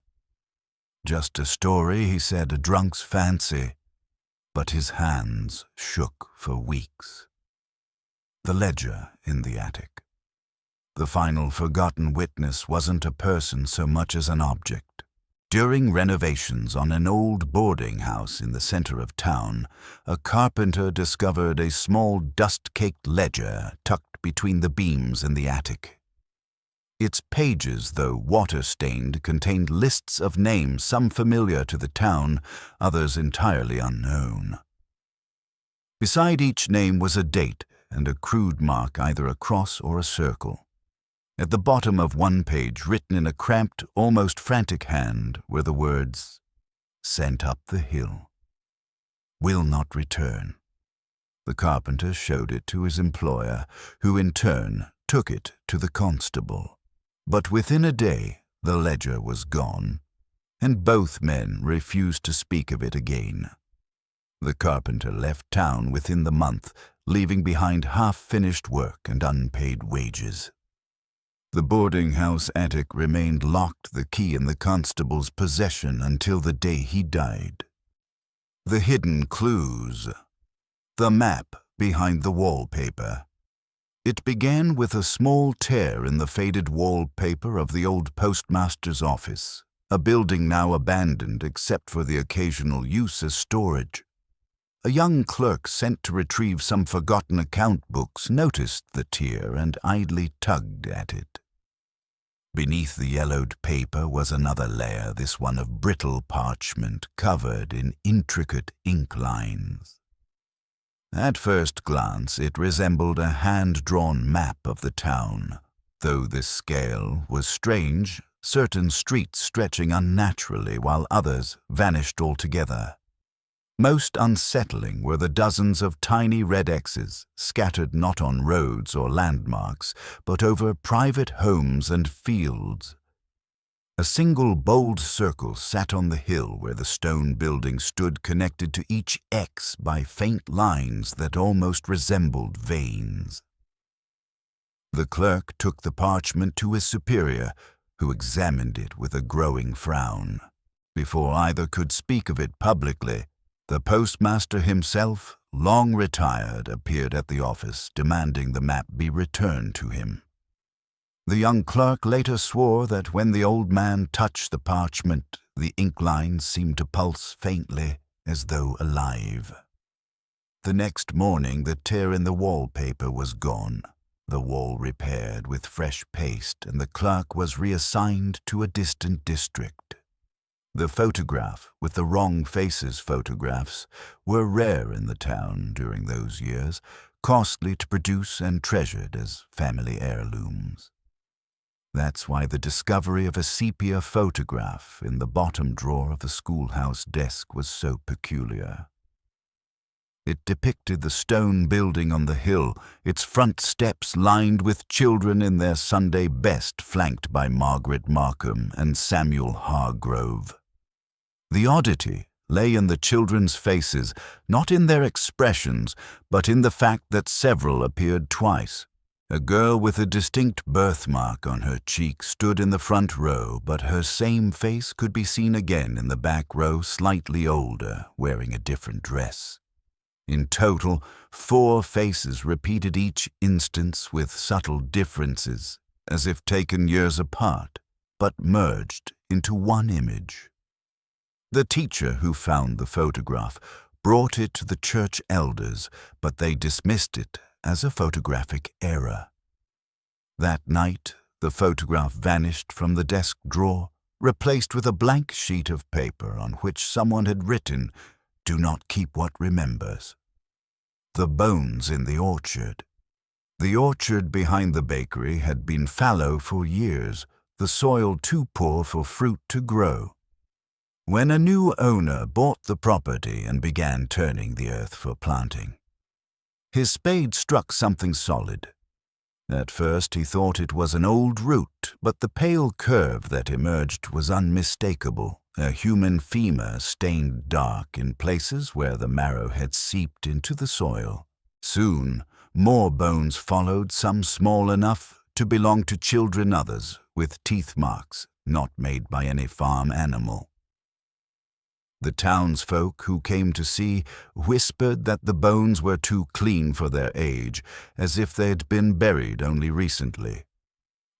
Just a story, he said, a drunk's fancy, but his hands shook for weeks. The ledger in the attic. The final forgotten witness wasn't a person so much as an object. During renovations on an old boarding house in the center of town, a carpenter discovered a small dust-caked ledger tucked between the beams in the attic. Its pages, though water-stained, contained lists of names, some familiar to the town, others entirely unknown. Beside each name was a date and a crude mark, either a cross or a circle. At the bottom of one page, written in a cramped, almost frantic hand, were the words, "Sent up the hill. Will not return. The carpenter showed it to his employer, who in turn took it to the constable. But within a day, the ledger was gone, and both men refused to speak of it again. The carpenter left town within the month, leaving behind half-finished work and unpaid wages. The boarding-house attic remained locked, the key in the constable's possession until the day he died. The hidden clues. The map behind the wallpaper. It began with a small tear in the faded wallpaper of the old postmaster's office, a building now abandoned except for the occasional use as storage. A young clerk sent to retrieve some forgotten account books noticed the tear and idly tugged at it. Beneath the yellowed paper was another layer, this one of brittle parchment covered in intricate ink lines. At first glance, it resembled a hand-drawn map of the town. Though this scale was strange, certain streets stretching unnaturally while others vanished altogether. Most unsettling were the dozens of tiny red X's scattered not on roads or landmarks, but over private homes and fields. A single bold circle sat on the hill where the stone building stood, connected to each X by faint lines that almost resembled veins. The clerk took the parchment to his superior, who examined it with a growing frown. Before either could speak of it publicly, the postmaster himself, long retired, appeared at the office, demanding the map be returned to him. The young clerk later swore that when the old man touched the parchment, the ink lines seemed to pulse faintly, as though alive. The next morning, the tear in the wallpaper was gone, the wall repaired with fresh paste, and the clerk was reassigned to a distant district. The photograph, with the wrong faces photographs, were rare in the town during those years, costly to produce and treasured as family heirlooms. That's why the discovery of a sepia photograph in the bottom drawer of the schoolhouse desk was so peculiar. It depicted the stone building on the hill, its front steps lined with children in their Sunday best, flanked by Margaret Markham and Samuel Hargrove. The oddity lay in the children's faces, not in their expressions, but in the fact that several appeared twice. A girl with a distinct birthmark on her cheek stood in the front row, but her same face could be seen again in the back row, slightly older, wearing a different dress. In total, 4 faces repeated each instance with subtle differences, as if taken years apart, but merged into one image. The teacher who found the photograph brought it to the church elders, but they dismissed it as a photographic error. That night, the photograph vanished from the desk drawer, replaced with a blank sheet of paper on which someone had written, "Do not keep what remembers." The bones in the orchard. The orchard behind the bakery had been fallow for years, the soil too poor for fruit to grow. When a new owner bought the property and began turning the earth for planting, his spade struck something solid. At first he thought it was an old root, but the pale curve that emerged was unmistakable, a human femur stained dark in places where the marrow had seeped into the soil. Soon, more bones followed, some small enough to belong to children, others with teeth marks not made by any farm animal. The townsfolk who came to see whispered that the bones were too clean for their age, as if they had been buried only recently.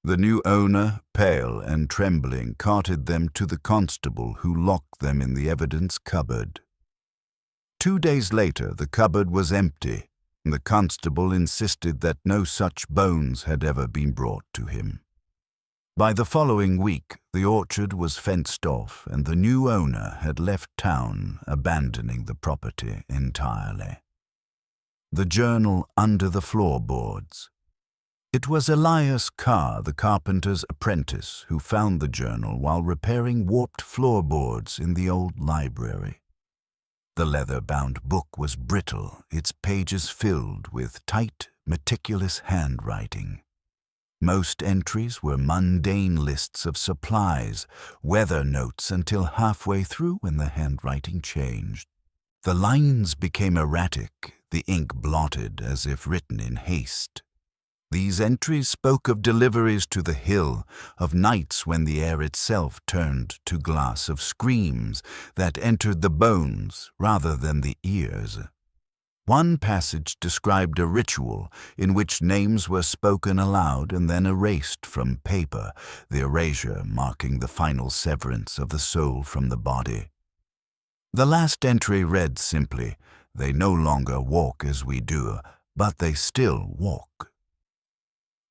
The new owner, pale and trembling, carted them to the constable, who locked them in the evidence cupboard. 2 days later, the cupboard was empty, and the constable insisted that no such bones had ever been brought to him. By the following week, the orchard was fenced off, and the new owner had left town, abandoning the property entirely. The journal under the floorboards. It was Elias Carr, the carpenter's apprentice, who found the journal while repairing warped floorboards in the old library. The leather-bound book was brittle, its pages filled with tight, meticulous handwriting. Most entries were mundane lists of supplies, weather notes until halfway through when the handwriting changed. The lines became erratic, the ink blotted as if written in haste. These entries spoke of deliveries to the hill, of nights when the air itself turned to glass, of screams that entered the bones rather than the ears. One passage described a ritual in which names were spoken aloud and then erased from paper, the erasure marking the final severance of the soul from the body. The last entry read simply, "They no longer walk as we do, but they still walk."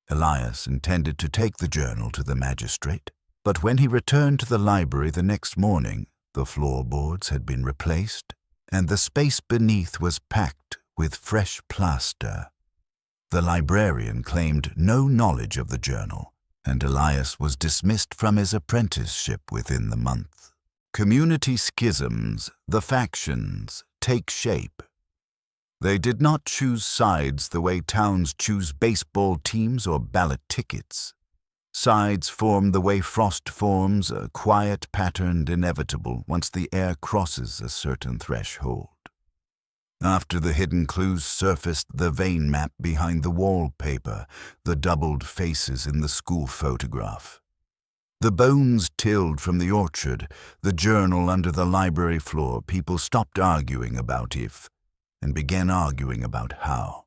Elias intended to take the journal to the magistrate, but when he returned to the library the next morning, the floorboards had been replaced, and the space beneath was packed with fresh plaster. The librarian claimed no knowledge of the journal, and Elias was dismissed from his apprenticeship within the month. Community schisms, the factions, take shape. They did not choose sides the way towns choose baseball teams or ballot tickets. Sides form the way frost forms, a quiet pattern inevitable once the air crosses a certain threshold. After the hidden clues surfaced the vein map behind the wallpaper, the doubled faces in the school photograph. The bones tilled from the orchard, the journal under the library floor, people stopped arguing about if, and began arguing about how.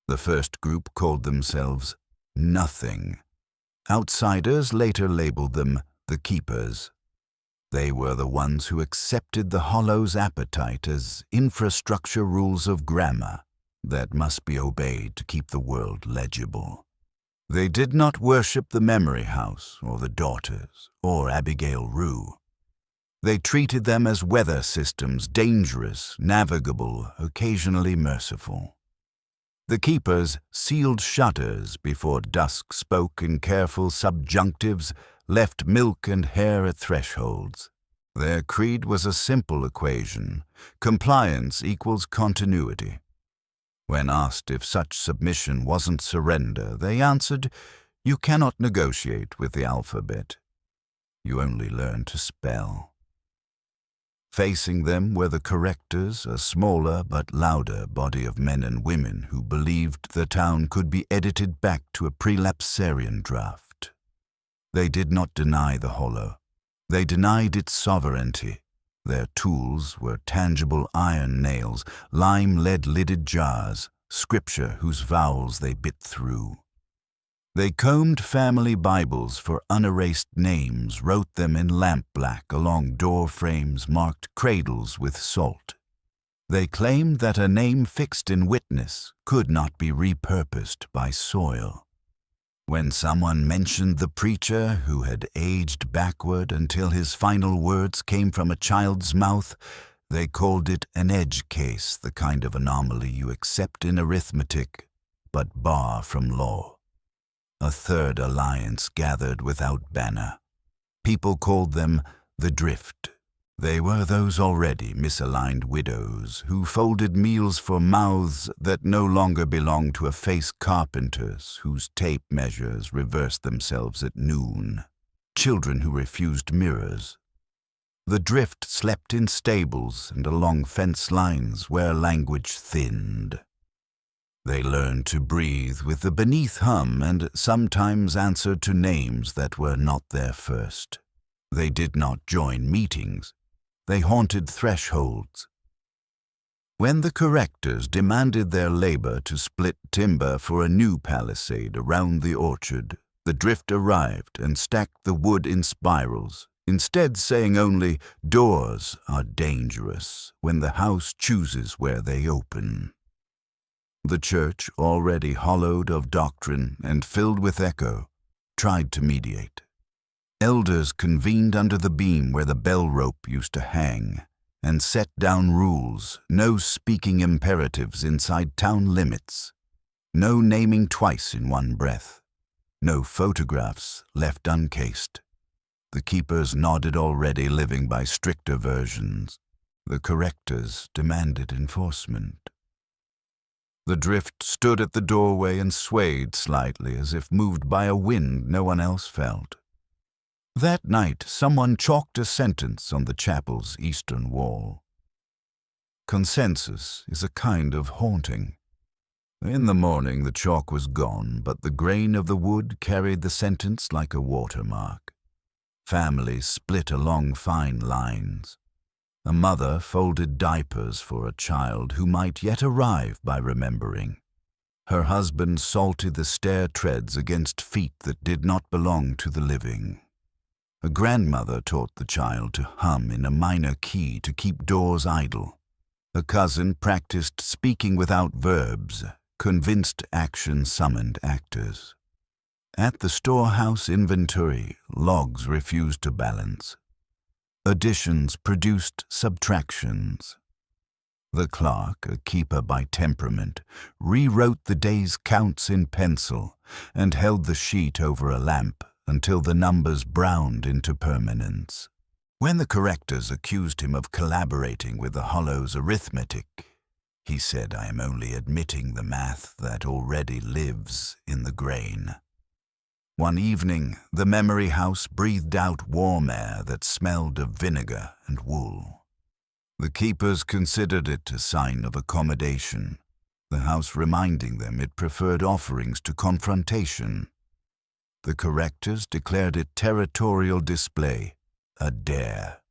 The first group called themselves Nothing. Outsiders later labeled them the Keepers. They were the ones who accepted the Hollow's appetite as infrastructure rules of grammar that must be obeyed to keep the world legible. They did not worship the Memory House or the Daughters or Abigail Rue. They treated them as weather systems, dangerous, navigable, occasionally merciful. The Keepers sealed shutters before dusk, spoke in careful subjunctives, left milk and hair at thresholds. Their creed was a simple equation: compliance equals continuity. When asked if such submission wasn't surrender, they answered, "You cannot negotiate with the alphabet. You only learn to spell." Facing them were the correctors, a smaller but louder body of men and women who believed the town could be edited back to a prelapsarian draft. They did not deny the Hollow. They denied its sovereignty. Their tools were tangible iron nails, lime-lead-lidded jars, scripture whose vowels they bit through. They combed family Bibles for unerased names, wrote them in lampblack along door frames, marked cradles with salt. They claimed that a name fixed in witness could not be repurposed by soil. When someone mentioned the preacher who had aged backward until his final words came from a child's mouth, they called it an edge case, the kind of anomaly you accept in arithmetic but bar from law. A third alliance gathered without banner. People called them the Drift. They were those already misaligned widows who folded meals for mouths that no longer belonged to a face carpenters whose tape measures reversed themselves at noon. Children who refused mirrors. The Drift slept in stables and along fence lines where language thinned. They learned to breathe with the beneath hum and sometimes answered to names that were not their first. They did not join meetings. They haunted thresholds. When the correctors demanded their labor to split timber for a new palisade around the orchard, the Drift arrived and stacked the wood in spirals, instead saying only, "Doors are dangerous when the house chooses where they open." The church, already hollowed of doctrine and filled with echo, tried to mediate. Elders convened under the beam where the bell rope used to hang and set down rules: no speaking imperatives inside town limits, no naming twice in one breath, no photographs left uncased. The Keepers nodded, already living by stricter versions. The correctors demanded enforcement. The drift stood at the doorway and swayed slightly as if moved by a wind no one else felt. That night, someone chalked a sentence on the chapel's eastern wall. Consensus is a kind of haunting. In the morning, the chalk was gone, but the grain of the wood carried the sentence like a watermark. Families split along fine lines. A mother folded diapers for a child who might yet arrive by remembering. Her husband salted the stair treads against feet that did not belong to the living. A grandmother taught the child to hum in a minor key to keep doors idle. A cousin practiced speaking without verbs, convinced action summoned actors. At the storehouse inventory, logs refused to balance. Additions produced subtractions. The clerk, a keeper by temperament, rewrote the day's counts in pencil and held the sheet over a lamp until the numbers browned into permanence. When the correctors accused him of collaborating with the hollow's arithmetic, he said, "I am only admitting the math that already lives in the grain." One evening, the memory house breathed out warm air that smelled of vinegar and wool. The keepers considered it a sign of accommodation, the house reminding them it preferred offerings to confrontation. The correctors declared it territorial display, a dare.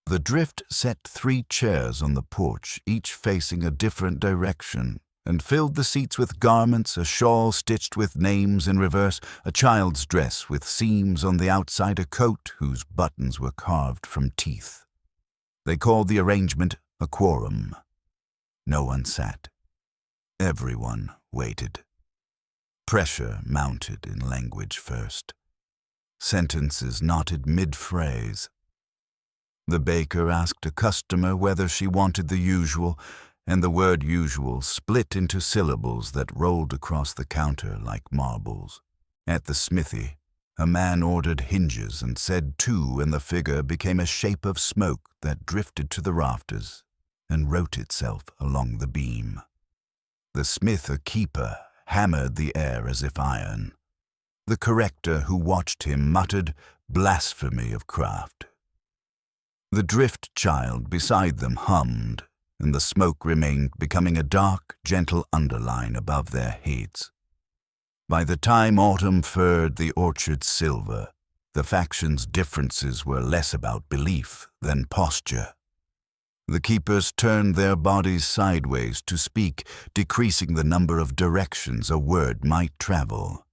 The drift set 3 chairs on the porch, each facing a different direction, and filled the seats with garments, a shawl stitched with names in reverse, a child's dress with seams on the outside, a coat whose buttons were carved from teeth. They called the arrangement a quorum. No one sat. Everyone waited. Pressure mounted in language first. Sentences knotted mid-phrase. The baker asked a customer whether she wanted the usual, and the word usual split into syllables that rolled across the counter like marbles. At the smithy, a man ordered hinges and said 2, and the figure became a shape of smoke that drifted to the rafters and wrote itself along the beam. The smith, a keeper, hammered the air as if iron. The corrector who watched him muttered blasphemy of craft. The drift child beside them hummed, and the smoke remained, becoming a dark, gentle underline above their heads. By the time autumn furred the orchard's silver, the factions' differences were less about belief than posture. The keepers turned their bodies sideways to speak, decreasing the number of directions a word might travel.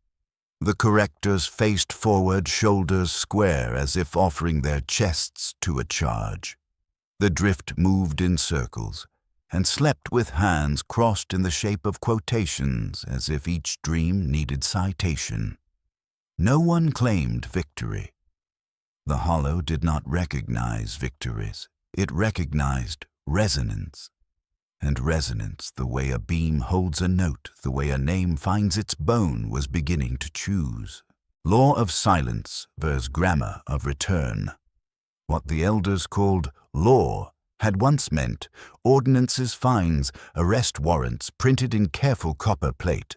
The correctors faced forward, shoulders square, as if offering their chests to a charge. The drift moved in circles and slept with hands crossed in the shape of quotations, as if each dream needed citation. No one claimed victory. The hollow did not recognize victories. It recognized resonance. And resonance, the way a beam holds a note, the way a name finds its bone, was beginning to choose. Law of silence versus grammar of return. What the elders called law had once meant ordinances, fines, arrest warrants printed in careful copper plate.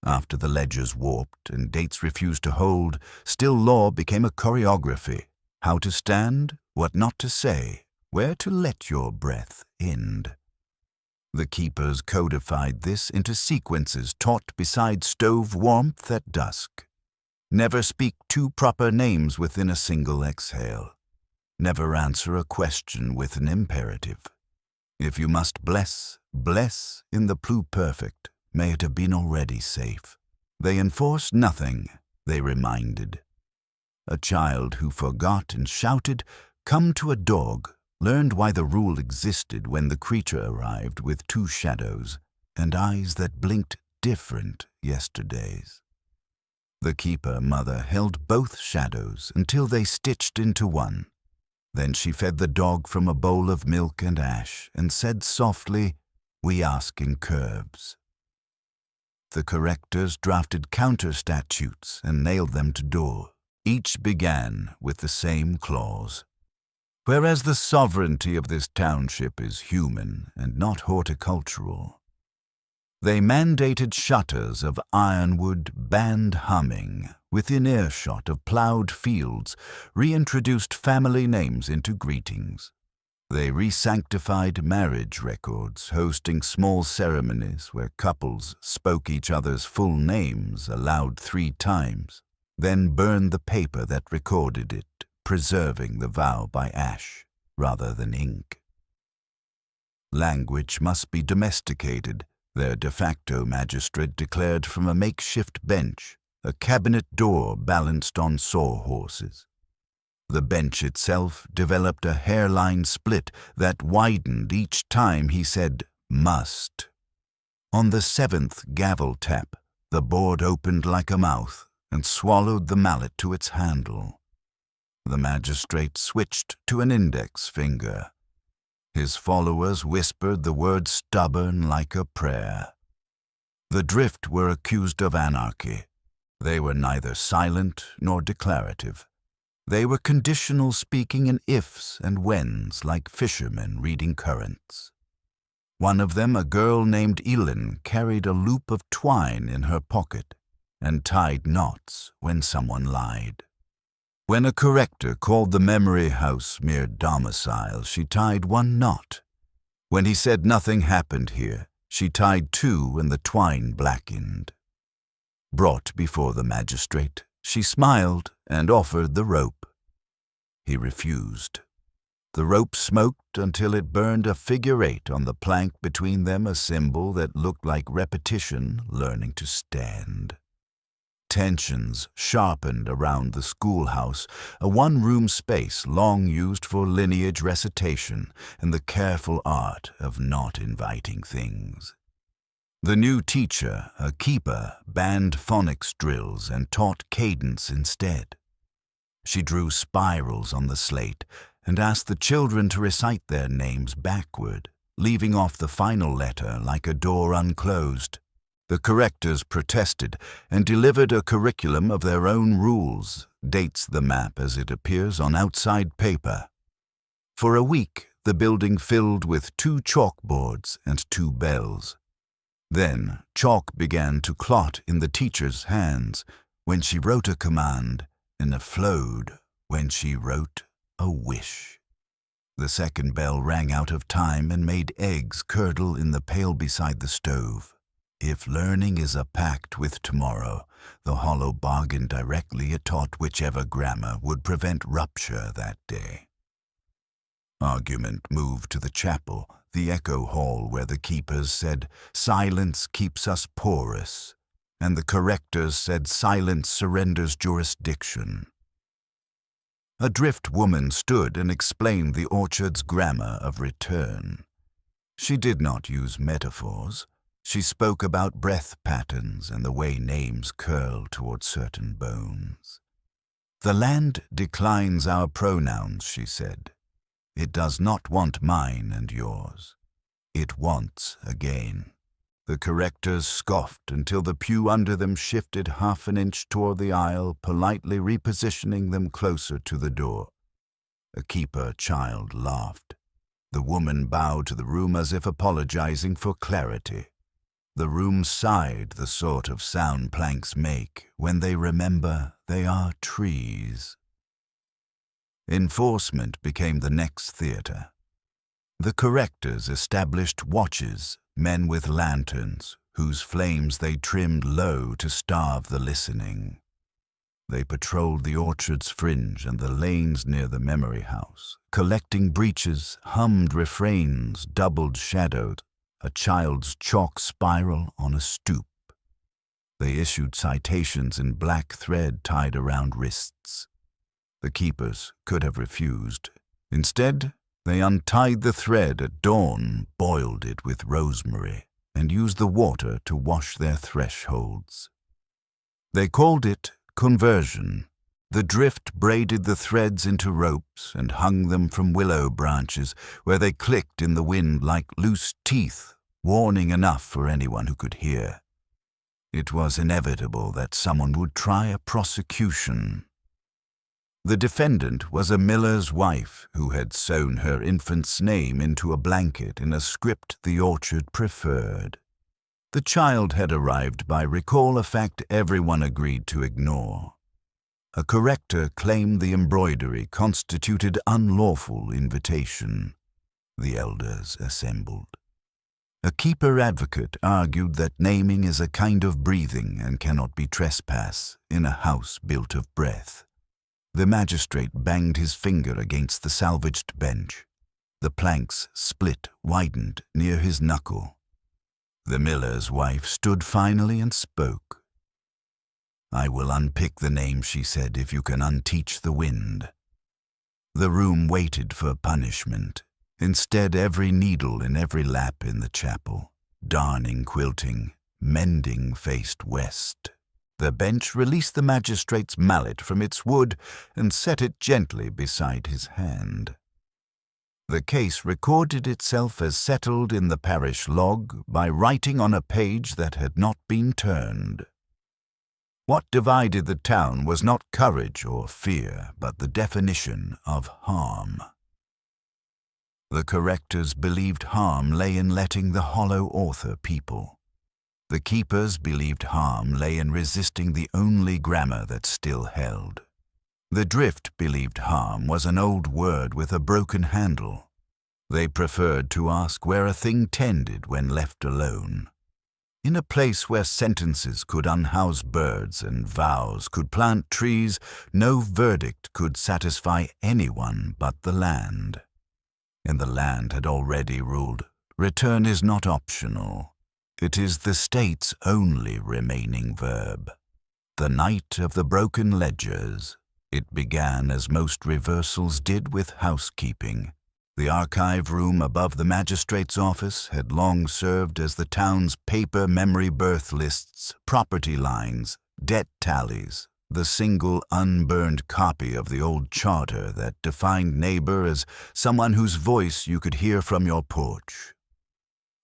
After the ledgers warped and dates refused to hold, still law became a choreography. How to stand, what not to say, where to let your breath end. The keepers codified this into sequences taught beside stove warmth at dusk. Never speak 2 proper names within a single exhale. Never answer a question with an imperative. If you must bless, bless in the pluperfect. May it have been already safe. They enforced nothing, they reminded. A child who forgot and shouted, "Come to a dog," learned why the rule existed when the creature arrived with 2 shadows and eyes that blinked different yesterdays. The keeper mother held both shadows until they stitched into one. Then she fed the dog from a bowl of milk and ash and said softly, "We ask in curves." The correctors drafted counter-statutes and nailed them to door. Each began with the same clause. whereas the sovereignty of this township is human and not horticultural. They mandated shutters of ironwood band humming within earshot of ploughed fields, reintroduced family names into greetings. They re-sanctified marriage records, hosting small ceremonies where couples spoke each other's full names aloud 3 times, then burned the paper that recorded it, preserving the vow by ash rather than ink. Language must be domesticated, their de facto magistrate declared from a makeshift bench, a cabinet door balanced on sawhorses. The bench itself developed a hairline split that widened each time he said must. On the 7th gavel tap, the board opened like a mouth and swallowed the mallet to its handle. The magistrate switched to an index finger. His followers whispered the word stubborn like a prayer. The drift were accused of anarchy. They were neither silent nor declarative. They were conditional, speaking in ifs and whens like fishermen reading currents. One of them, a girl named Elin, carried a loop of twine in her pocket and tied knots when someone lied. When a corrector called the memory house mere domicile, she tied 1 knot. When he said nothing happened here, she tied 2 when the twine blackened. Brought before the magistrate, she smiled and offered the rope. He refused. The rope smoked until it burned a figure 8 on the plank between them, a symbol that looked like repetition learning to stand. Tensions sharpened around the schoolhouse, a 1-room space long used for lineage recitation and the careful art of not inviting things. The new teacher, a keeper, banned phonics drills and taught cadence instead. She drew spirals on the slate and asked the children to recite their names backward, leaving off the final letter like a door unclosed. The correctors protested and delivered a curriculum of their own rules, dates the map as it appears on outside paper. For a week, the building filled with 2 chalkboards and 2 bells. Then chalk began to clot in the teacher's hands when she wrote a command, and it flowed when she wrote a wish. The 2nd bell rang out of time and made eggs curdle in the pail beside the stove. If learning is a pact with tomorrow, the hollow bargain directly it taught whichever grammar would prevent rupture that day. Argument moved to the chapel, the echo hall where the keepers said, "Silence keeps us porous," and the correctors said, "Silence surrenders jurisdiction." A drift woman stood and explained the orchard's grammar of return. She did not use metaphors. She spoke about breath patterns and the way names curl toward certain bones. "The land declines our pronouns," she said. "It does not want mine and yours. It wants again." The correctors scoffed until the pew under them shifted half an inch toward the aisle, politely repositioning them closer to the door. A keeper child laughed. The woman bowed to the room as if apologizing for clarity. The room sighed, the sort of sound planks make when they remember they are trees. Enforcement became the next theater. The correctors established watches, men with lanterns, whose flames they trimmed low to starve the listening. They patrolled the orchard's fringe and the lanes near the memory house, collecting breaches, hummed refrains, doubled shadowed, a child's chalk spiral on a stoop. They issued citations in black thread tied around wrists. The keepers could have refused. Instead, they untied the thread at dawn, boiled it with rosemary, and used the water to wash their thresholds. They called it conversion. The drift braided the threads into ropes and hung them from willow branches, where they clicked in the wind like loose teeth, warning enough for anyone who could hear. It was inevitable that someone would try a prosecution. The defendant was a miller's wife who had sewn her infant's name into a blanket in a script the orchard preferred. The child had arrived by recall, a fact everyone agreed to ignore. A corrector claimed the embroidery constituted unlawful invitation. The elders assembled. A keeper advocate argued that naming is a kind of breathing and cannot be trespass in a house built of breath. The magistrate banged his finger against the salvaged bench. The planks split, widened near his knuckle. The miller's wife stood finally and spoke. "I will unpick the name," she said, "if you can unteach the wind." The room waited for punishment. Instead, every needle in every lap in the chapel, darning, quilting, mending, faced west. The bench released the magistrate's mallet from its wood and set it gently beside his hand. The case recorded itself as settled in the parish log by writing on a page that had not been turned. What divided the town was not courage or fear, but the definition of harm. The correctors believed harm lay in letting the hollow author people. The keepers believed harm lay in resisting the only grammar that still held. The drift believed harm was an old word with a broken handle. They preferred to ask where a thing tended when left alone. In a place where sentences could unhouse birds and vows could plant trees, no verdict could satisfy anyone but the land. And the land had already ruled, return is not optional. It is the state's only remaining verb. The night of the broken ledgers. It began as most reversals did, with housekeeping. The archive room above the magistrate's office had long served as the town's paper memory birth lists, property lines, debt tallies, the single unburned copy of the old charter that defined neighbor as someone whose voice you could hear from your porch.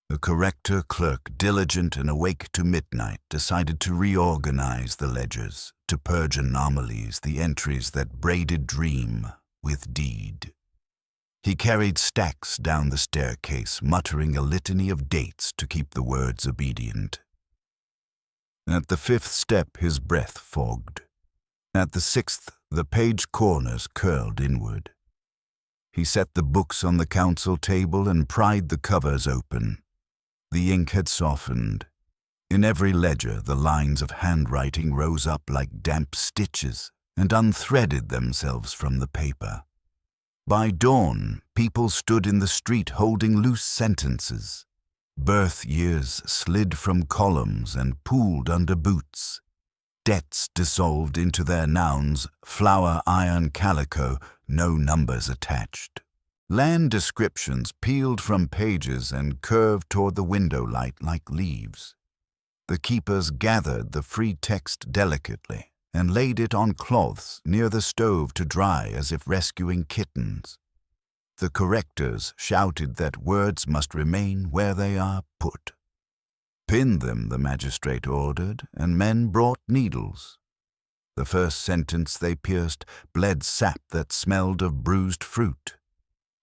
The corrector clerk, diligent and awake to midnight, decided to reorganize the ledgers, to purge anomalies, the entries that braided dream with deed. He carried stacks down the staircase, muttering a litany of dates to keep the words obedient. At the fifth step, his breath fogged. At the sixth, the page corners curled inward. He set the books on the council table and pried the covers open. The ink had softened. In every ledger, the lines of handwriting rose up like damp stitches and unthreaded themselves from the paper. By dawn, people stood in the street holding loose sentences. Birth years slid from columns and pooled under boots. Debts dissolved into their nouns, flour, iron, calico, no numbers attached. Land descriptions peeled from pages and curved toward the window light like leaves. The keepers gathered the free text delicately and laid it on cloths near the stove to dry as if rescuing kittens. The correctors shouted that words must remain where they are put. Pin them, the magistrate ordered, and men brought needles. The first sentence they pierced bled sap that smelled of bruised fruit.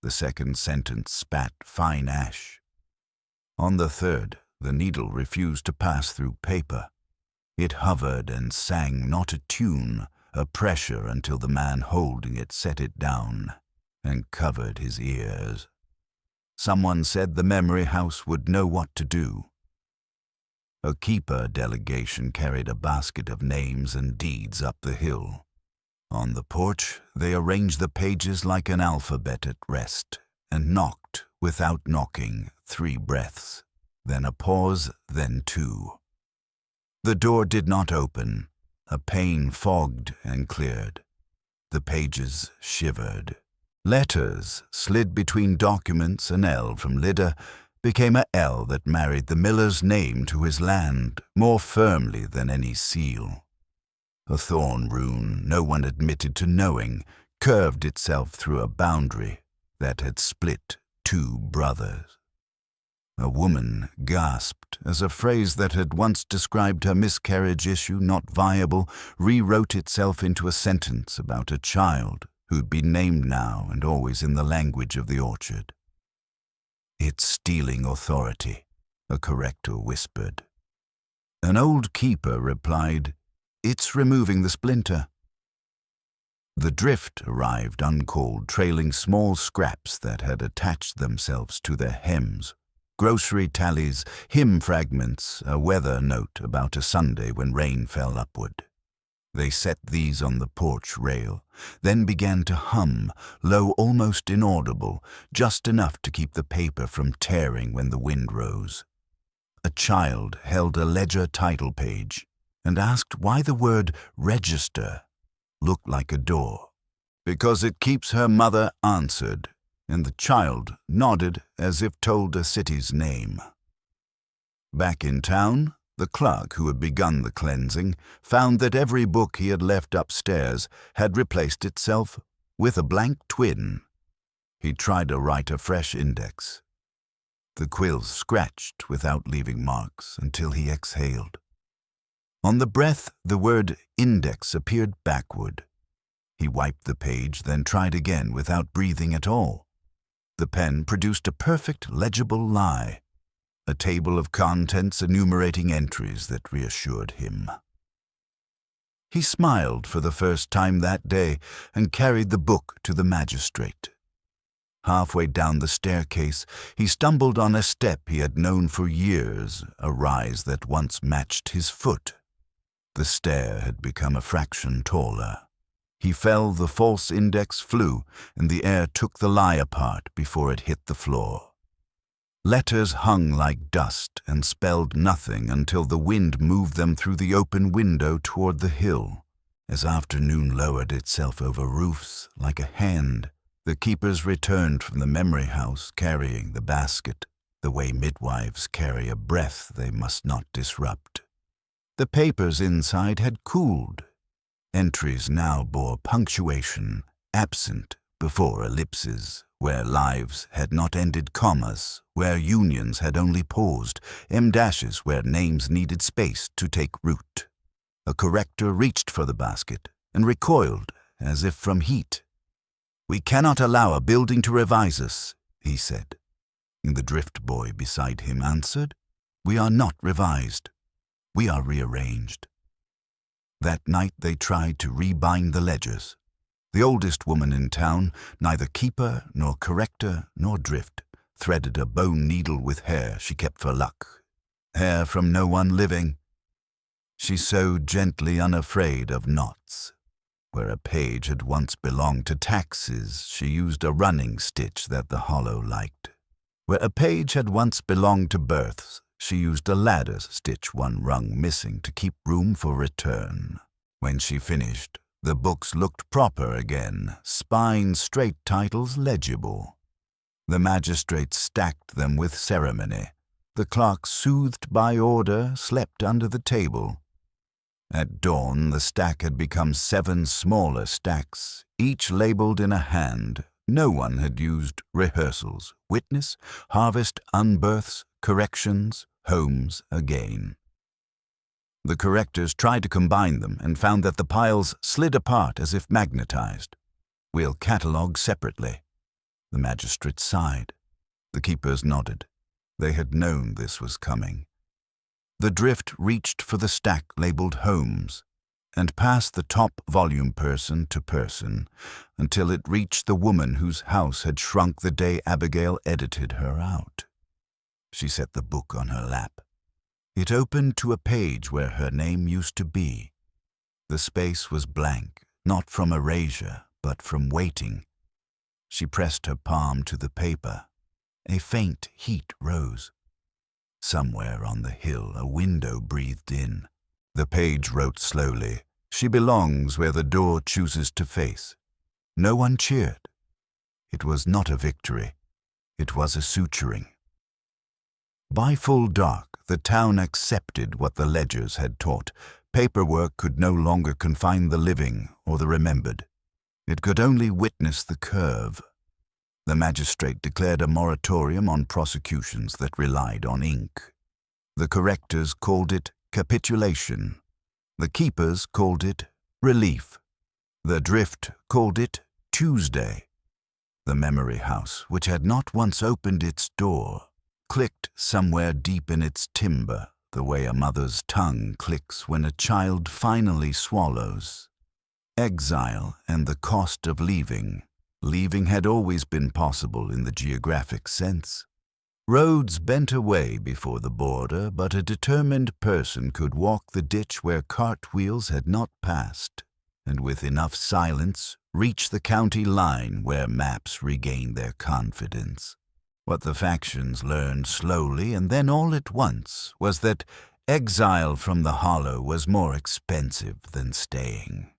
The second sentence spat fine ash. On the third, the needle refused to pass through paper. It hovered and sang not a tune, a pressure, until the man holding it set it down and covered his ears. Someone said the memory house would know what to do. A keeper delegation carried a basket of names and deeds up the hill. On the porch, they arranged the pages like an alphabet at rest and knocked, without knocking, 3 breaths, then a pause, then 2. The door did not open. A pane fogged and cleared. The pages shivered. Letters slid between documents. An L from Lydda became a L that married the miller's name to his land more firmly than any seal. A thorn rune no one admitted to knowing curved itself through a boundary that had split 2 brothers. A woman gasped as a phrase that had once described her miscarriage issue not viable rewrote itself into a sentence about a child who'd be named now and always in the language of the orchard. "It's stealing authority," a corrector whispered. An old keeper replied, "It's removing the splinter." The drift arrived uncalled, trailing small scraps that had attached themselves to their hems. Grocery tallies, hymn fragments, a weather note about a Sunday when rain fell upward. They set these on the porch rail, then began to hum, low, almost inaudible, just enough to keep the paper from tearing when the wind rose. A child held a ledger title page and asked why the word register looked like a door. "Because it keeps her mother answered," and the child nodded as if told a city's name. Back in town, the clerk who had begun the cleansing found that every book he had left upstairs had replaced itself with a blank twin. He tried to write a fresh index. The quills scratched without leaving marks until he exhaled. On the breath, the word index appeared backward. He wiped the page, then tried again without breathing at all. The pen produced a perfect, legible lie, a table of contents enumerating entries that reassured him. He smiled for the first time that day and carried the book to the magistrate. Halfway down the staircase, he stumbled on a step he had known for years, a rise that once matched his foot. The stair had become a fraction taller. He fell, the false index flew, and the air took the lie apart before it hit the floor. Letters hung like dust and spelled nothing until the wind moved them through the open window toward the hill. As afternoon lowered itself over roofs like a hand, the keepers returned from the memory house carrying the basket, the way midwives carry a breath they must not disrupt. The papers inside had cooled. Entries now bore punctuation, absent before ellipses, where lives had not ended commas, where unions had only paused, em-dashes where names needed space to take root. A corrector reached for the basket and recoiled as if from heat. "We cannot allow a building to revise us," he said. The drift boy beside him answered, "We are not revised. We are rearranged." That night they tried to rebind the ledgers. The oldest woman in town, neither keeper nor corrector nor drift, threaded a bone needle with hair she kept for luck. Hair from no one living. She sewed gently, unafraid of knots. Where a page had once belonged to taxes, she used a running stitch that the hollow liked. Where a page had once belonged to births, she used a ladder stitch one rung missing to keep room for return. When she finished, the books looked proper again, spine straight, titles legible. The magistrate stacked them with ceremony. The clerk, soothed by order, slept under the table. At dawn, the stack had become 7 smaller stacks, each labeled in a hand. No one had used rehearsals, witness, harvest, unbirths, corrections, homes again. The correctors tried to combine them and found that the piles slid apart as if magnetized. "We'll catalogue separately." The magistrate sighed. The keepers nodded. They had known this was coming. The drift reached for the stack labeled homes and passed the top volume person to person until it reached the woman whose house had shrunk the day Abigail edited her out. She set the book on her lap. It opened to a page where her name used to be. The space was blank, not from erasure, but from waiting. She pressed her palm to the paper. A faint heat rose. Somewhere on the hill, a window breathed in. The page wrote slowly, "She belongs where the door chooses to face." No one cheered. It was not a victory. It was a suturing. By full dark, the town accepted what the ledgers had taught. Paperwork could no longer confine the living or the remembered. It could only witness the curve. The magistrate declared a moratorium on prosecutions that relied on ink. The correctors called it capitulation. The keepers called it relief. The drift called it Tuesday. The memory house, which had not once opened its door, clicked somewhere deep in its timber, the way a mother's tongue clicks when a child finally swallows. Exile and the cost of leaving. Leaving had always been possible in the geographic sense. Roads bent away before the border, but a determined person could walk the ditch where cartwheels had not passed, and with enough silence reach the county line where maps regained their confidence. What the factions learned slowly and then all at once was that exile from the hollow was more expensive than staying.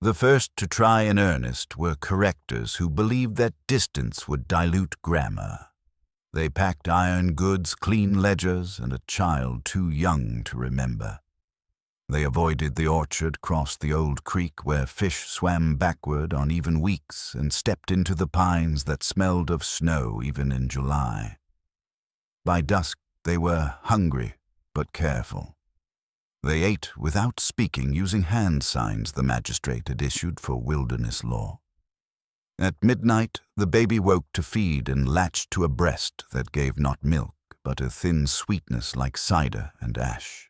The first to try in earnest were correctors who believed that distance would dilute grammar. They packed iron goods, clean ledgers, and a child too young to remember. They avoided the orchard, crossed the old creek where fish swam backward on even weeks, and stepped into the pines that smelled of snow even in July. By dusk they were hungry but careful. They ate without speaking, using hand signs the magistrate had issued for wilderness law. At midnight the baby woke to feed and latched to a breast that gave not milk but a thin sweetness like cider and ash.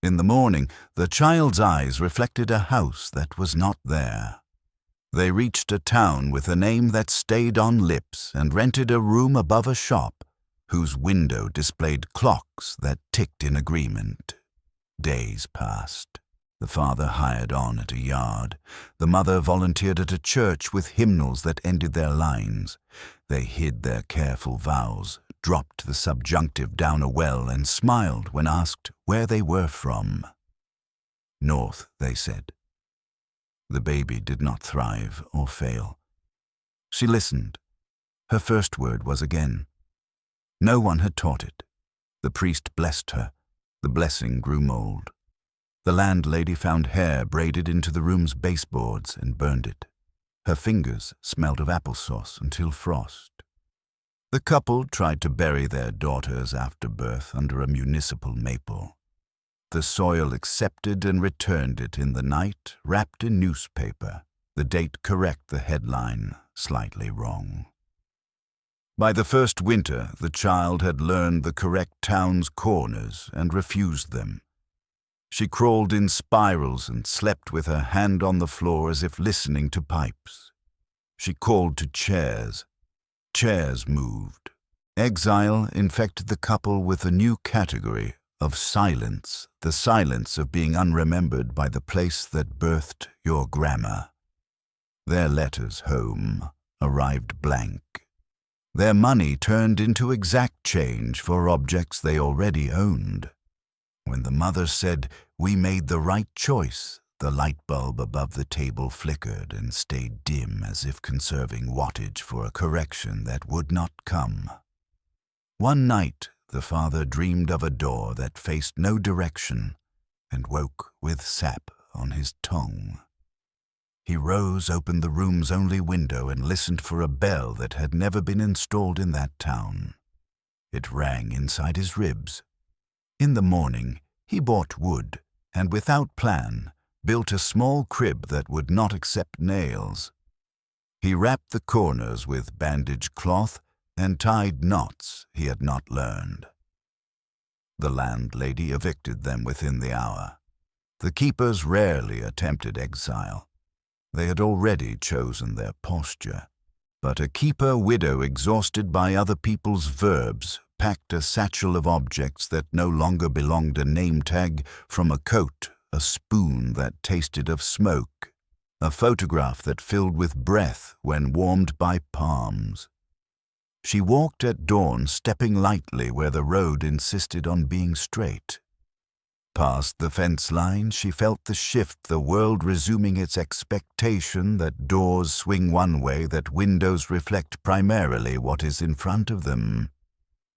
In the morning, the child's eyes reflected a house that was not there. They reached a town with a name that stayed on lips and rented a room above a shop whose window displayed clocks that ticked in agreement. Days passed. The father hired on at a yard. The mother volunteered at a church with hymnals that ended their lines. They hid their careful vows, dropped the subjunctive down a well, and smiled when asked where they were from. North, they said. The baby did not thrive or fail. She listened. Her first word was again. No one had taught it. The priest blessed her. The blessing grew mold. The landlady found hair braided into the room's baseboards and burned it. Her fingers smelled of applesauce until frost. The couple tried to bury their daughters after birth under a municipal maple. The soil accepted and returned it in the night, wrapped in newspaper, the date correct, the headline slightly wrong. By the first winter, the child had learned the correct town's corners and refused them. She crawled in spirals and slept with her hand on the floor as if listening to pipes. She called to chairs. Chairs moved. Exile infected the couple with a new category of silence, the silence of being unremembered by the place that birthed your grammar. Their letters home arrived blank. Their money turned into exact change for objects they already owned. When the mother said, "We made the right choice," the light bulb above the table flickered and stayed dim as if conserving wattage for a correction that would not come. One night, the father dreamed of a door that faced no direction and woke with sap on his tongue. He rose, opened the room's only window, and listened for a bell that had never been installed in that town. It rang inside his ribs. In the morning, he bought wood, and without plan, built a small crib that would not accept nails. He wrapped the corners with bandage cloth and tied knots he had not learned. The landlady evicted them within the hour. The keepers rarely attempted exile. They had already chosen their posture. But a keeper widow exhausted by other people's verbs packed a satchel of objects that no longer belonged, a name tag from a coat, a spoon that tasted of smoke, a photograph that filled with breath when warmed by palms. She walked at dawn, stepping lightly where the road insisted on being straight. Past the fence line, she felt the shift, the world resuming its expectation that doors swing one way, that windows reflect primarily what is in front of them.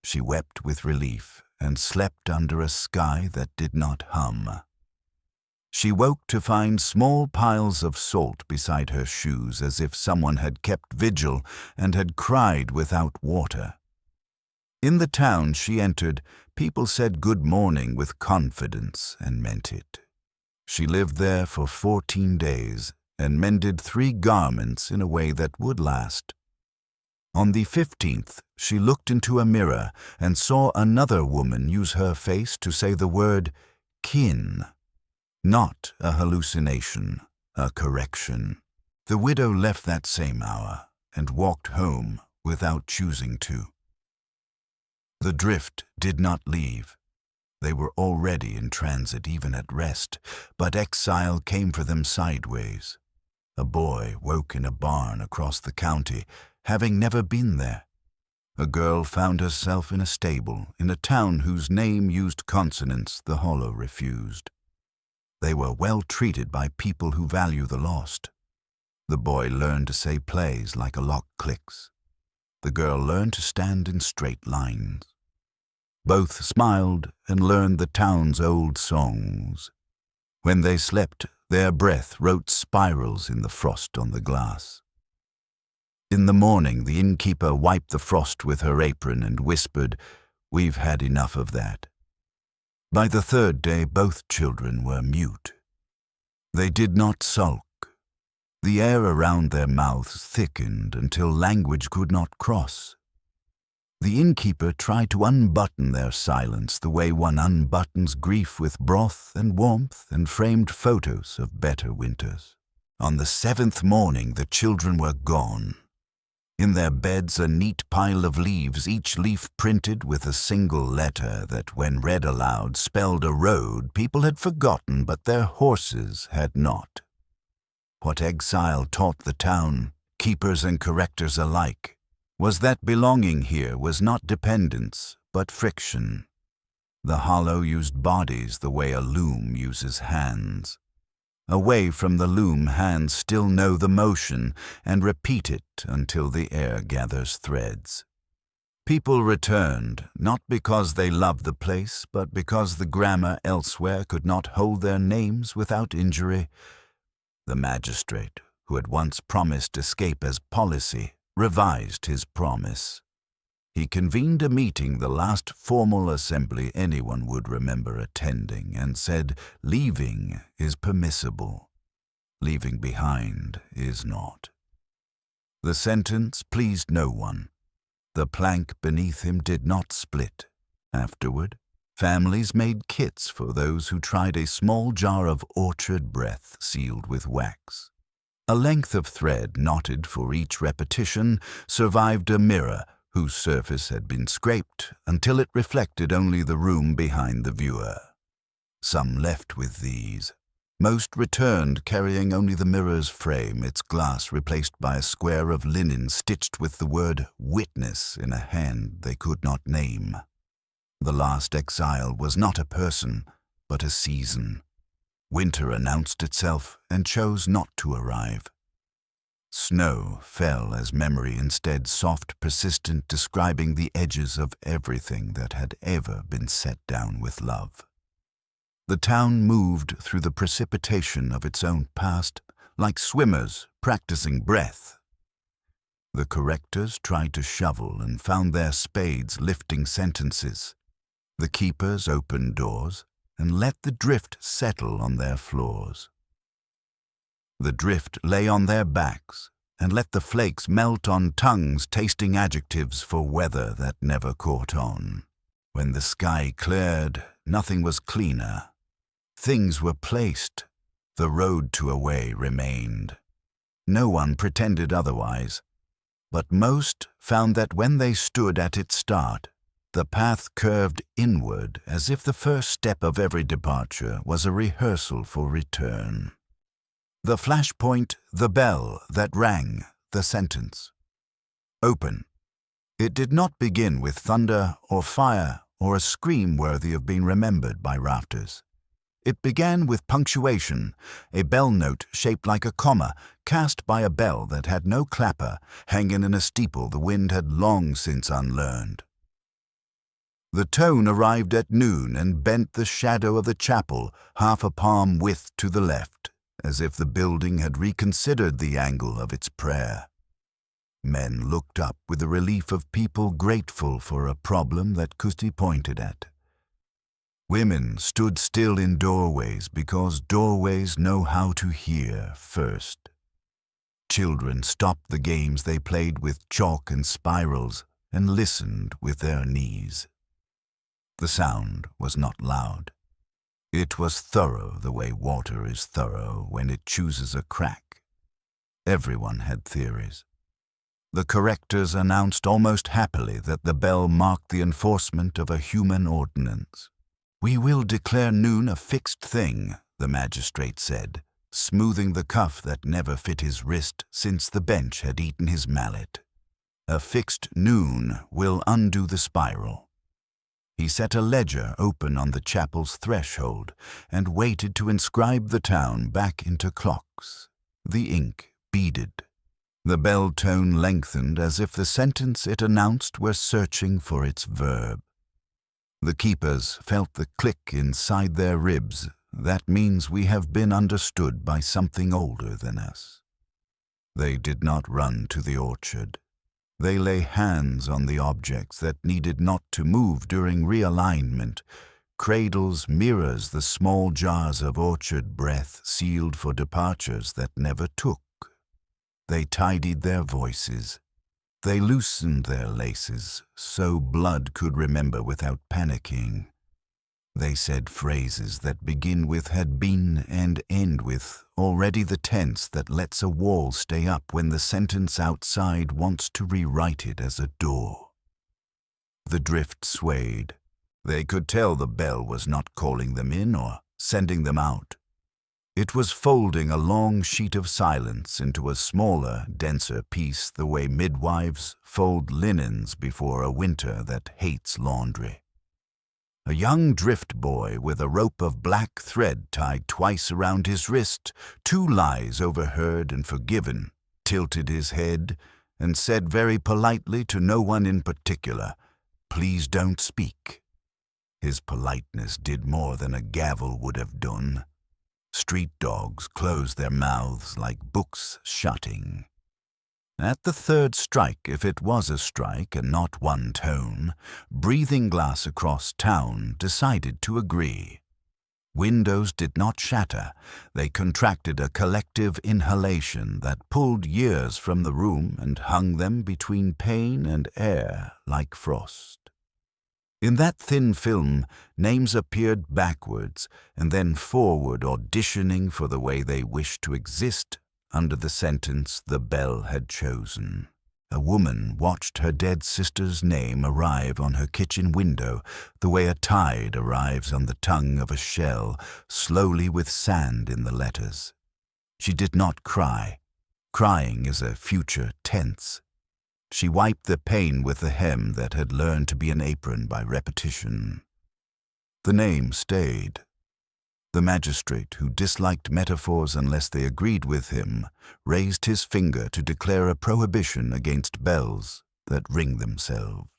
She wept with relief and slept under a sky that did not hum. She woke to find small piles of salt beside her shoes, as if someone had kept vigil and had cried without water. In the town she entered, people said good morning with confidence and meant it. She lived there for 14 days and mended 3 garments in a way that would last. On the 15th, she looked into a mirror and saw another woman use her face to say the word kin. Not a hallucination, a correction. The widow left that same hour and walked home without choosing to. The drift did not leave. They were already in transit, even at rest, but exile came for them sideways. A boy woke in a barn across the county, having never been there. A girl found herself in a stable, in a town whose name used consonants the hollow refused. They were well treated by people who value the lost. The boy learned to say plays like a lock clicks. The girl learned to stand in straight lines. Both smiled and learned the town's old songs. When they slept, their breath wrote spirals in the frost on the glass. In the morning, the innkeeper wiped the frost with her apron and whispered, "We've had enough of that." By the 3rd day, both children were mute. They did not sulk. The air around their mouths thickened until language could not cross. The innkeeper tried to unbutton their silence the way one unbuttons grief with broth and warmth and framed photos of better winters. On the 7th morning, the children were gone. In their beds, a neat pile of leaves, each leaf printed with a single letter that, when read aloud, spelled a road people had forgotten, but their horses had not. What exile taught the town, keepers and correctors alike, was that belonging here was not dependence, but friction. The hollow used bodies the way a loom uses hands. Away from the loom, hands still know the motion and repeat it until the air gathers threads. People returned, not because they loved the place, but because the grammar elsewhere could not hold their names without injury. The magistrate, who had once promised escape as policy, revised his promise. He convened a meeting, the last formal assembly anyone would remember attending, and said, "Leaving is permissible. Leaving behind is not." The sentence pleased no one. The plank beneath him did not split. Afterward, families made kits for those who tried a small jar of orchard breath sealed with wax. A length of thread, knotted for each repetition, survived a mirror whose surface had been scraped until it reflected only the room behind the viewer. Some left with these. Most returned carrying only the mirror's frame, its glass replaced by a square of linen stitched with the word "witness" in a hand they could not name. The last exile was not a person, but a season. Winter announced itself and chose not to arrive. Snow fell as memory instead, soft, persistent, describing the edges of everything that had ever been set down with love. The town moved through the precipitation of its own past, like swimmers practicing breath. The correctors tried to shovel and found their spades lifting sentences. The keepers opened doors and let the drift settle on their floors. The drift lay on their backs and let the flakes melt on tongues tasting adjectives for weather that never caught on. When the sky cleared, nothing was cleaner. Things were placed. The road to a way remained. No one pretended otherwise, but most found that when they stood at its start, the path curved inward as if the first step of every departure was a rehearsal for return. The flashpoint, the bell that rang, the sentence. Open. It did not begin with thunder or fire or a scream worthy of being remembered by rafters. It began with punctuation, a bell note shaped like a comma, cast by a bell that had no clapper, hanging in a steeple the wind had long since unlearned. The tone arrived at noon and bent the shadow of the chapel half a palm width to the left, as if the building had reconsidered the angle of its prayer. Men looked up with the relief of people grateful for a problem that Kusti pointed at. Women stood still in doorways because doorways know how to hear first. Children stopped the games they played with chalk and spirals and listened with their knees. The sound was not loud. It was thorough the way water is thorough when it chooses a crack. Everyone had theories. The correctors announced almost happily that the bell marked the enforcement of a human ordinance. "We will declare noon a fixed thing," the magistrate said, smoothing the cuff that never fit his wrist since the bench had eaten his mallet. "A fixed noon will undo the spiral." He set a ledger open on the chapel's threshold and waited to inscribe the town back into clocks. The ink beaded. The bell tone lengthened as if the sentence it announced were searching for its verb. The keepers felt the click inside their ribs. That means we have been understood by something older than us. They did not run to the orchard. They lay hands on the objects that needed not to move during realignment, cradles, mirrors, the small jars of orchard breath sealed for departures that never took. They tidied their voices. They loosened their laces so blood could remember without panicking. They said phrases that begin with had been and end with already the tense that lets a wall stay up when the sentence outside wants to rewrite it as a door. The drift swayed. They could tell the bell was not calling them in or sending them out. It was folding a long sheet of silence into a smaller, denser piece the way midwives fold linens before a winter that hates laundry. A young drift boy with a rope of black thread tied twice around his wrist, 2 lies overheard and forgiven, tilted his head and said very politely to no one in particular, "Please don't speak." His politeness did more than a gavel would have done. Street dogs closed their mouths like books shutting. At the third strike, if it was a strike and not one tone, Breathing Glass across town decided to agree. Windows did not shatter. They contracted a collective inhalation that pulled years from the room and hung them between pane and air like frost. In that thin film, names appeared backwards and then forward, auditioning for the way they wished to exist under the sentence the bell had chosen. A woman watched her dead sister's name arrive on her kitchen window the way a tide arrives on the tongue of a shell, slowly with sand in the letters. She did not cry. Crying is a future tense. She wiped the pain with the hem that had learned to be an apron by repetition. The name stayed. The magistrate, who disliked metaphors unless they agreed with him, raised his finger to declare a prohibition against bells that ring themselves.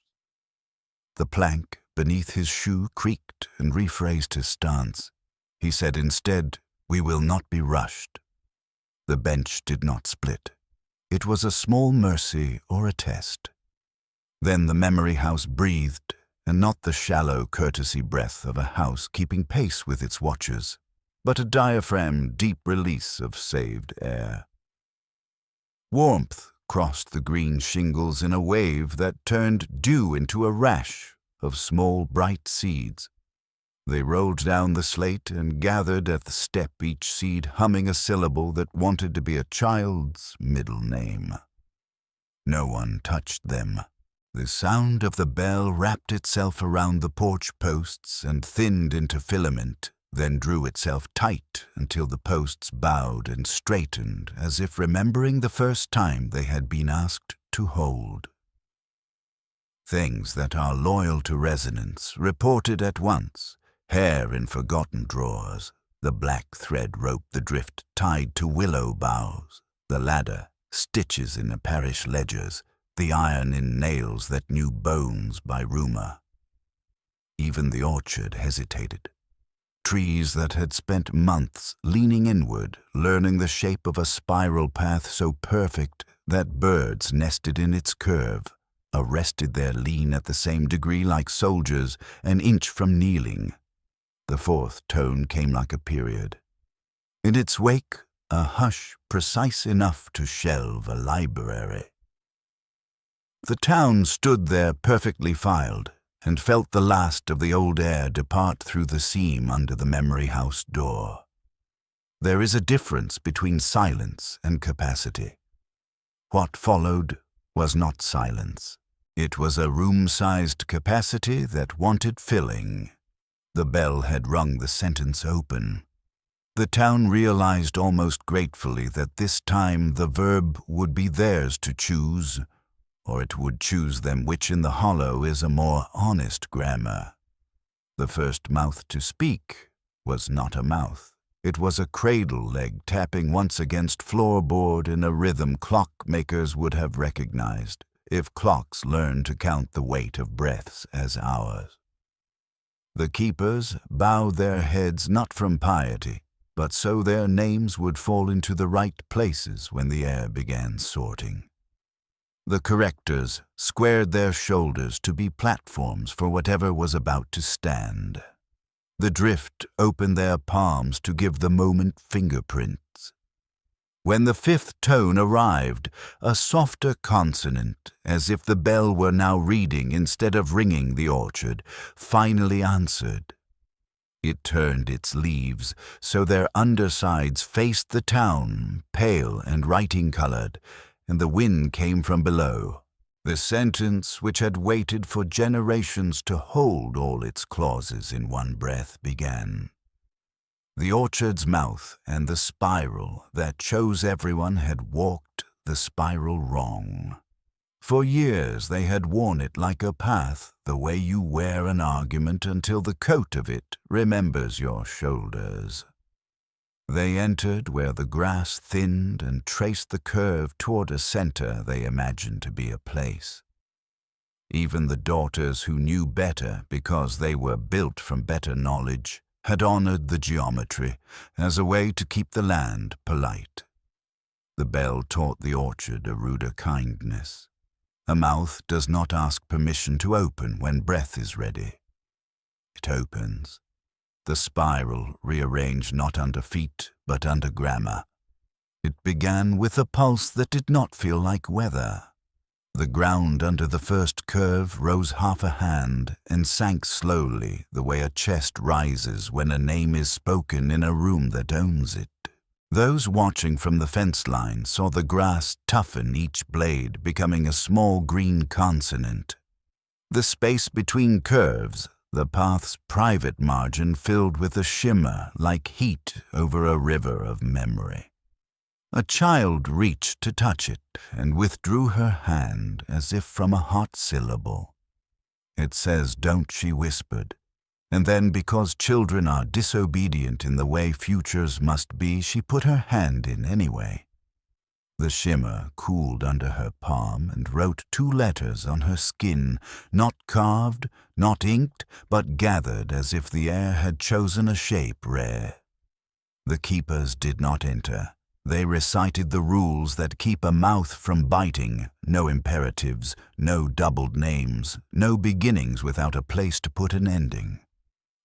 The plank beneath his shoe creaked and rephrased his stance. He said instead, "We will not be rushed." The bench did not split. It was a small mercy or a test. Then the memory house breathed, and not the shallow courtesy breath of a house keeping pace with its watchers, but a diaphragm deep release of saved air. Warmth crossed the green shingles in a wave that turned dew into a rash of small bright seeds. They rolled down the slate and gathered at the step, each seed humming a syllable that wanted to be a child's middle name. No one touched them. The sound of the bell wrapped itself around the porch posts and thinned into filament, then drew itself tight until the posts bowed and straightened as if remembering the first time they had been asked to hold. Things that are loyal to resonance reported at once. Hair in forgotten drawers, the black thread rope the drift tied to willow boughs, the ladder, stitches in the parish ledgers, the iron in nails that knew bones by rumor. Even the orchard hesitated. Trees that had spent months leaning inward, learning the shape of a spiral path so perfect that birds nested in its curve, arrested their lean at the same degree like soldiers, an inch from kneeling. The fourth tone came like a period. In its wake, a hush precise enough to shelve a library. The town stood there perfectly filed, and felt the last of the old air depart through the seam under the memory house door. There is a difference between silence and capacity. What followed was not silence. It was a room-sized capacity that wanted filling. The bell had rung the sentence open. The town realized almost gratefully that this time the verb would be theirs to choose, or it would choose them, which in the hollow is a more honest grammar. The first mouth to speak was not a mouth. It was a cradle leg tapping once against floorboard in a rhythm clockmakers would have recognized, if clocks learned to count the weight of breaths as hours. The keepers bowed their heads not from piety, but so their names would fall into the right places when the air began sorting. The correctors squared their shoulders to be platforms for whatever was about to stand. The drift opened their palms to give the moment fingerprints. When the fifth tone arrived, a softer consonant, as if the bell were now reading instead of ringing the orchard, finally answered. It turned its leaves so their undersides faced the town, pale and writing-colored, and the wind came from below. The sentence, which had waited for generations to hold all its clauses in one breath, began. The orchard's mouth and the spiral that chose everyone had walked the spiral wrong. For years they had worn it like a path, the way you wear an argument until the coat of it remembers your shoulders. They entered where the grass thinned and traced the curve toward a center they imagined to be a place. Even the daughters who knew better because they were built from better knowledge had honored the geometry as a way to keep the land polite. The bell taught the orchard a ruder kindness. A mouth does not ask permission to open when breath is ready. It opens. The spiral rearranged not under feet, but under grammar. It began with a pulse that did not feel like weather. The ground under the first curve rose half a hand and sank slowly the way a chest rises when a name is spoken in a room that owns it. Those watching from the fence line saw the grass toughen each blade, becoming a small green consonant. The space between curves, the path's private margin, filled with a shimmer like heat over a river of memory. A child reached to touch it and withdrew her hand as if from a hot syllable. "It says don't," she whispered, and then, because children are disobedient in the way futures must be, she put her hand in anyway. The shimmer cooled under her palm and wrote 2 letters on her skin, not carved, not inked, but gathered as if the air had chosen a shape rare. The keepers did not enter. They recited the rules that keep a mouth from biting, no imperatives, no doubled names, no beginnings without a place to put an ending.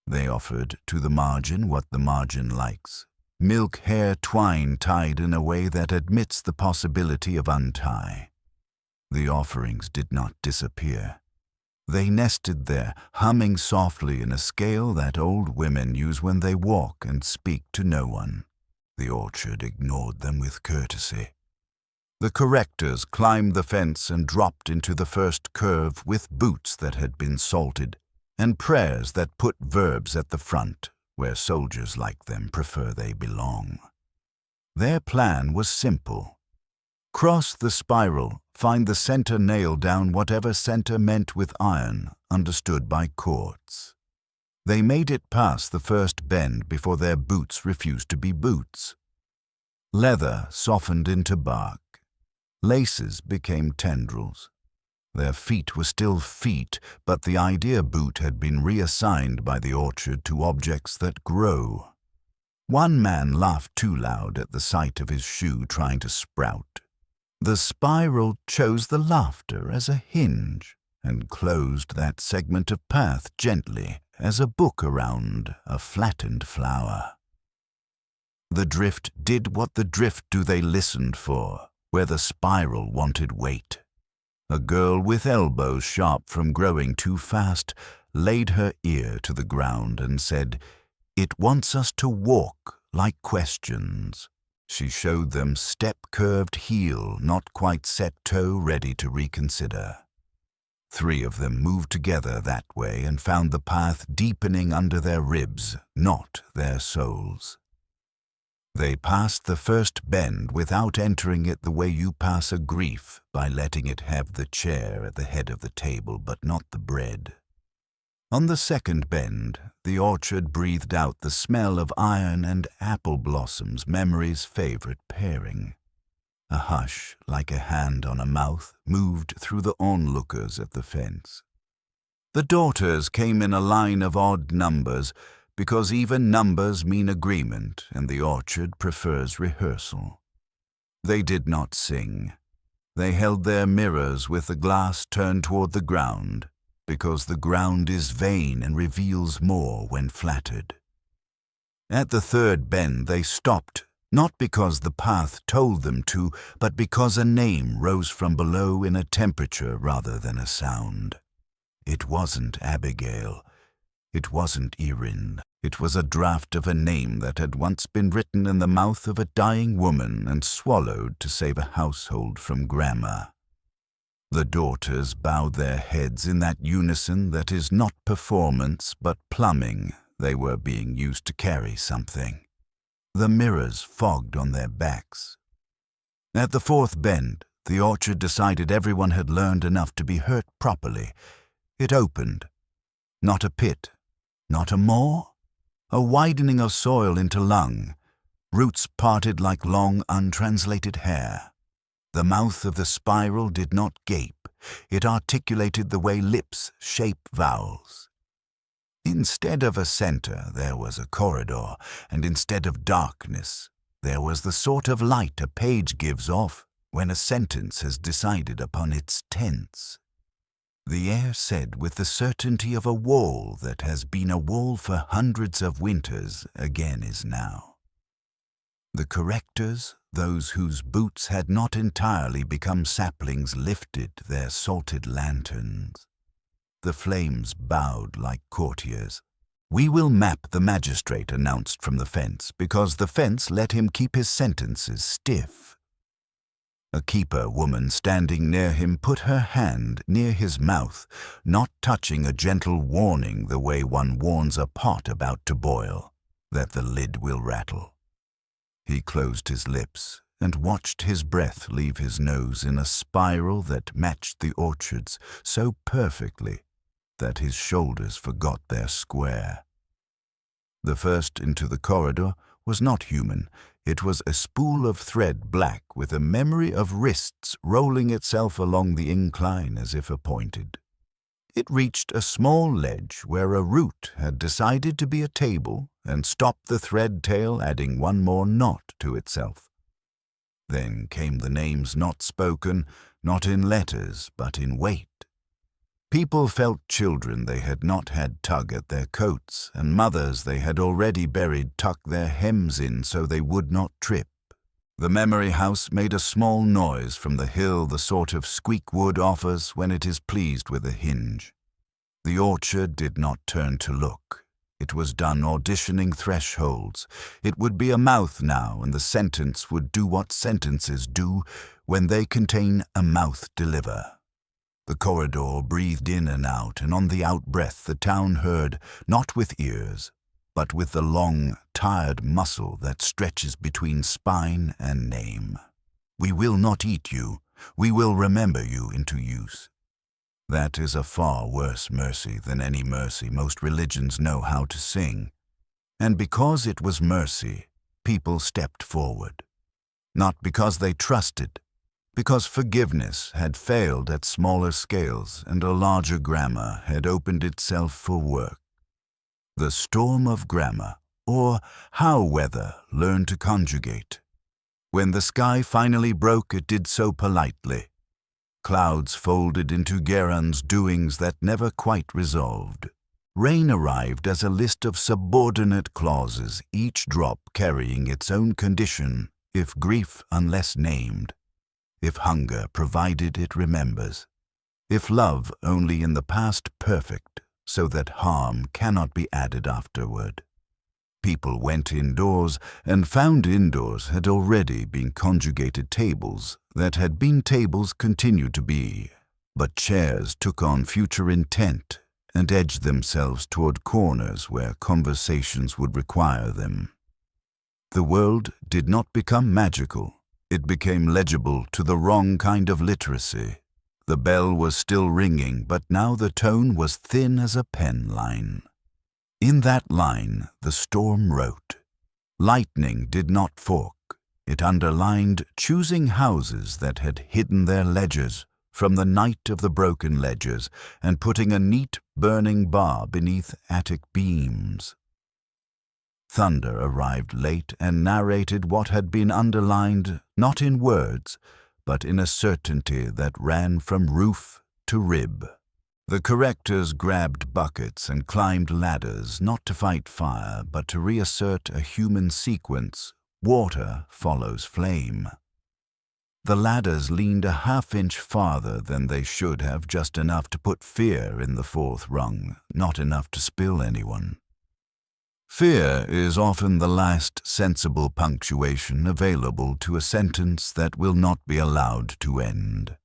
They offered to the margin what the margin likes. Milk hair twine tied in a way that admits the possibility of untie. The offerings did not disappear. They nested there, humming softly in a scale that old women use when they walk and speak to no one. The orchard ignored them with courtesy. The correctors climbed the fence and dropped into the first curve with boots that had been salted and prayers that put verbs at the front, where soldiers like them prefer they belong. Their plan was simple. Cross the spiral, find the center nail down whatever center meant with iron, understood by courts. They made it past the first bend before their boots refused to be boots. Leather softened into bark. Laces became tendrils. Their feet were still feet, but the idea boot had been reassigned by the orchard to objects that grow. One man laughed too loud at the sight of his shoe trying to sprout. The spiral chose the laughter as a hinge and closed that segment of path gently as a book around a flattened flower. The drift did what the drift do they listened for, where the spiral wanted weight. A girl with elbows sharp from growing too fast laid her ear to the ground and said, "It wants us to walk like questions." She showed them step-curved heel, not quite set toe, ready to reconsider. 3 of them moved together that way and found the path deepening under their ribs, not their souls. They passed the first bend without entering it the way you pass a grief, by letting it have the chair at the head of the table but not the bread. On the second bend, the orchard breathed out the smell of iron and apple blossoms, memory's favorite pairing. A hush, like a hand on a mouth, moved through the onlookers at the fence. The daughters came in a line of odd numbers, because even numbers mean agreement, and the orchard prefers rehearsal. They did not sing. They held their mirrors with the glass turned toward the ground, because the ground is vain and reveals more when flattered. At the third bend they stopped, not because the path told them to, but because a name rose from below in a temperature rather than a sound. It wasn't Abigail. It wasn't Erin. It was a draft of a name that had once been written in the mouth of a dying woman and swallowed to save a household from grammar. The daughters bowed their heads in that unison that is not performance but plumbing. They were being used to carry something. The mirrors fogged on their backs. At the fourth bend, the orchard decided everyone had learned enough to be hurt properly. It opened. Not a pit, not a maw, a widening of soil into lung, roots parted like long untranslated hair. The mouth of the spiral did not gape. It articulated the way lips shape vowels. Instead of a center, there was a corridor, and instead of darkness, there was the sort of light a page gives off when a sentence has decided upon its tense. The air said with the certainty of a wall that has been a wall for hundreds of winters, again is now. The correctors, those whose boots had not entirely become saplings, lifted their salted lanterns. The flames bowed like courtiers. "We will map the magistrate," announced from the fence, because the fence let him keep his sentences stiff. A keeper woman standing near him put her hand near his mouth, not touching a gentle warning the way one warns a pot about to boil, that the lid will rattle. He closed his lips and watched his breath leave his nose in a spiral that matched the orchard's so perfectly that his shoulders forgot their square. The first into the corridor was not human. It was a spool of thread black with a memory of wrists rolling itself along the incline as if appointed. It reached a small ledge where a root had decided to be a table and stopped the thread tail, adding one more knot to itself. Then came the names not spoken, not in letters, but in weight. People felt children they had not had tug at their coats, and mothers they had already buried tuck their hems in so they would not trip. The memory house made a small noise from the hill, the sort of squeak wood offers when it is pleased with a hinge. The orchard did not turn to look. It was done auditioning thresholds. It would be a mouth now, and the sentence would do what sentences do when they contain a mouth deliver. The corridor breathed in and out, and on the out-breath the town heard, not with ears, but with the long, tired muscle that stretches between spine and name. "We will not eat you. We will remember you into use." That is a far worse mercy than any mercy most religions know how to sing. And because it was mercy, people stepped forward. Not because they trusted, because forgiveness had failed at smaller scales and a larger grammar had opened itself for work. The storm of grammar, or how weather learned to conjugate. When the sky finally broke, it did so politely. Clouds folded into Geron's doings that never quite resolved. Rain arrived as a list of subordinate clauses, each drop carrying its own condition, if grief unless named, if hunger provided it remembers, if love only in the past perfect, so that harm cannot be added afterward. People went indoors and found indoors had already been conjugated tables that had been tables continued to be, but chairs took on future intent and edged themselves toward corners where conversations would require them. The world did not become magical. It became legible to the wrong kind of literacy. The bell was still ringing, but now the tone was thin as a pen line. In that line, the storm wrote. Lightning did not fork. It underlined choosing houses that had hidden their ledgers from the night of the broken ledgers and putting a neat burning bar beneath attic beams. Thunder arrived late and narrated what had been underlined not in words, but in a certainty that ran from roof to rib. The correctors grabbed buckets and climbed ladders, not to fight fire, but to reassert a human sequence. Water follows flame. The ladders leaned a half-inch farther than they should have, just enough to put fear in the fourth rung, not enough to spill anyone. Fear is often the last sensible punctuation available to a sentence that will not be allowed to end.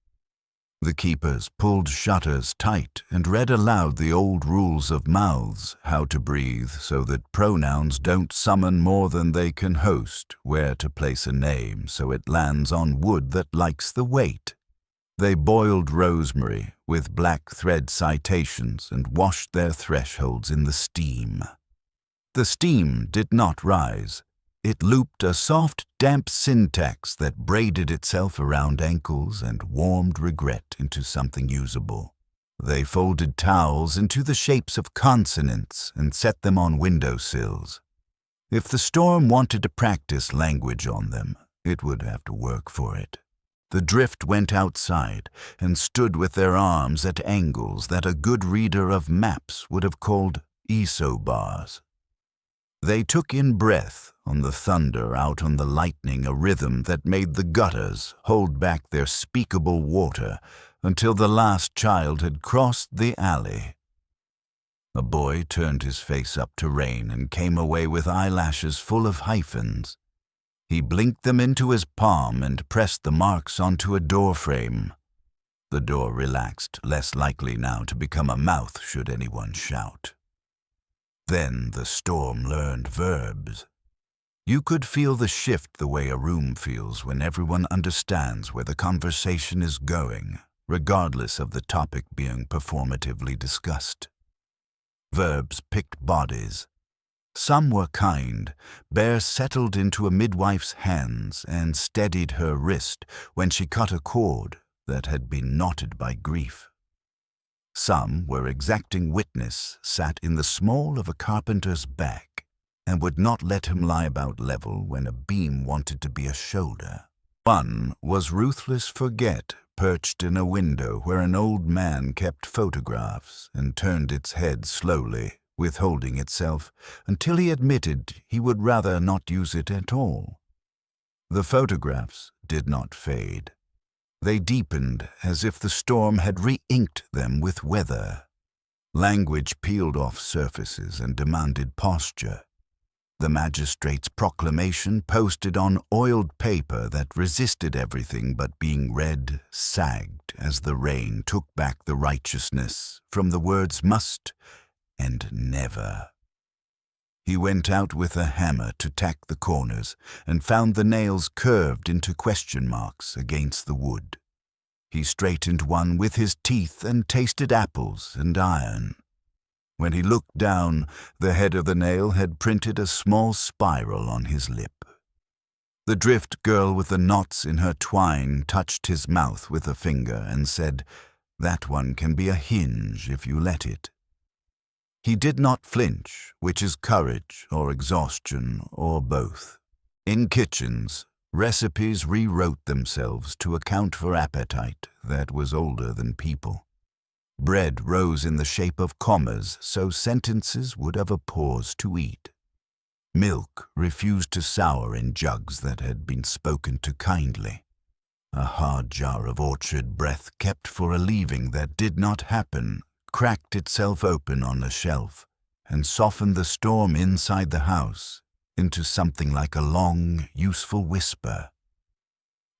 The keepers pulled shutters tight and read aloud the old rules of mouths, how to breathe so that pronouns don't summon more than they can host, where to place a name so it lands on wood that likes the weight. They boiled rosemary with black thread citations and washed their thresholds in the steam. The steam did not rise. It looped a soft, damp syntax that braided itself around ankles and warmed regret into something usable. They folded towels into the shapes of consonants and set them on windowsills. If the storm wanted to practice language on them, it would have to work for it. The drift went outside and stood with their arms at angles that a good reader of maps would have called isobars. They took in breath on the thunder, out on the lightning, a rhythm that made the gutters hold back their speakable water until the last child had crossed the alley. A boy turned his face up to rain and came away with eyelashes full of hyphens. He blinked them into his palm and pressed the marks onto a door frame. The door relaxed, less likely now to become a mouth should anyone shout. Then the storm learned verbs. You could feel the shift the way a room feels when everyone understands where the conversation is going, regardless of the topic being performatively discussed. Verbs picked bodies. Some were kind. Bear settled into a midwife's hands and steadied her wrist when she cut a cord that had been knotted by grief. Some, where exacting witness sat in the small of a carpenter's back and would not let him lie about level when a beam wanted to be a shoulder. One was ruthless forget, perched in a window where an old man kept photographs and turned its head slowly, withholding itself, until he admitted he would rather not use it at all. The photographs did not fade. They deepened as if the storm had re-inked them with weather. Language peeled off surfaces and demanded posture. The magistrate's proclamation, posted on oiled paper that resisted everything but being read, sagged as the rain took back the righteousness from the words must and never. He went out with a hammer to tack the corners and found the nails curved into question marks against the wood. He straightened one with his teeth and tasted apples and iron. When he looked down, the head of the nail had printed a small spiral on his lip. The drift girl with the knots in her twine touched his mouth with a finger and said, "That one can be a hinge if you let it." He did not flinch, which is courage or exhaustion or both. In kitchens, recipes rewrote themselves to account for appetite that was older than people. Bread rose in the shape of commas, so sentences would have a pause to eat. Milk refused to sour in jugs that had been spoken to kindly. A hard jar of orchard breath kept for a leaving that did not happen cracked itself open on a shelf and softened the storm inside the house into something like a long, useful whisper.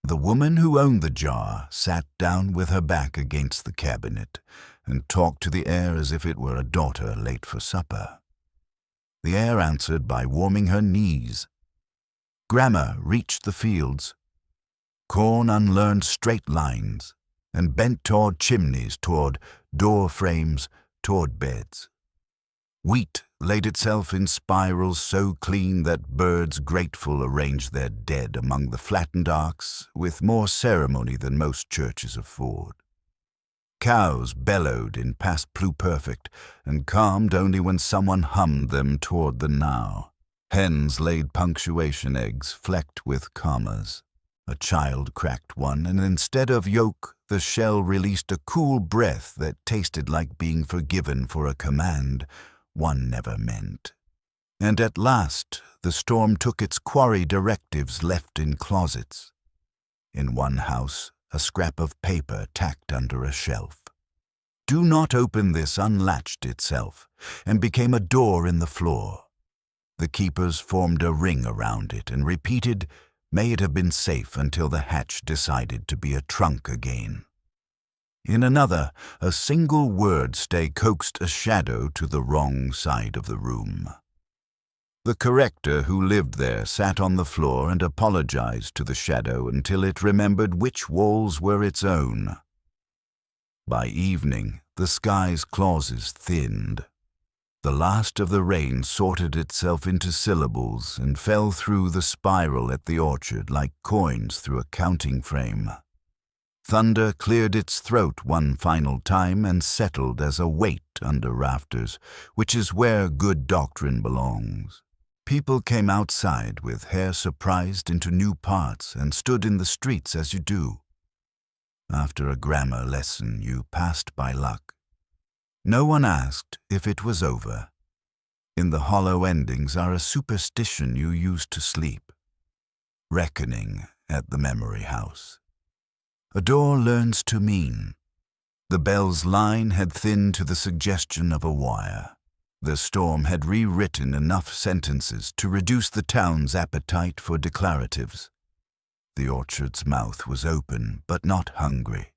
The woman who owned the jar sat down with her back against the cabinet and talked to the air as if it were a daughter late for supper. The air answered by warming her knees. Grammar reached the fields. Corn unlearned straight lines and bent toward chimneys, toward door frames, toward beds. Wheat laid itself in spirals so clean that birds grateful arranged their dead among the flattened arcs with more ceremony than most churches afford. Cows bellowed in past pluperfect and calmed only when someone hummed them toward the now. Hens laid punctuation eggs flecked with commas. A child cracked one, and instead of yolk, the shell released a cool breath that tasted like being forgiven for a command one never meant. And at last, the storm took its quarry directives left in closets. In one house, a scrap of paper tacked under a shelf. "Do not open this," unlatched itself, and became a door in the floor. The keepers formed a ring around it and repeated, "May it have been safe," until the hatch decided to be a trunk again. In another, a single word stay coaxed a shadow to the wrong side of the room. The corrector who lived there sat on the floor and apologized to the shadow until it remembered which walls were its own. By evening, the sky's clauses thinned. The last of the rain sorted itself into syllables and fell through the spiral at the orchard like coins through a counting frame. Thunder cleared its throat one final time and settled as a weight under rafters, which is where good doctrine belongs. People came outside with hair surprised into new parts and stood in the streets as you do. After a grammar lesson, you passed by luck. No one asked if it was over. In the hollow endings are a superstition you used to sleep. Reckoning at the memory house. A door learns to mean. The bell's line had thinned to the suggestion of a wire. The storm had rewritten enough sentences to reduce the town's appetite for declaratives. The orchard's mouth was open, but not hungry.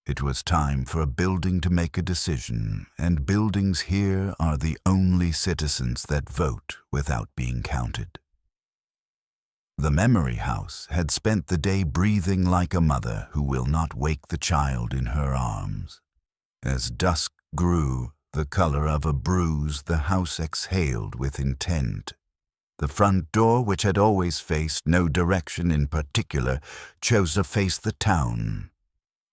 It was time for a building to make a decision, and buildings here are the only citizens that vote without being counted. The memory house had spent the day breathing like a mother who will not wake the child in her arms. As dusk grew, the color of a bruise, the house exhaled with intent. The front door, which had always faced no direction in particular, chose to face the town.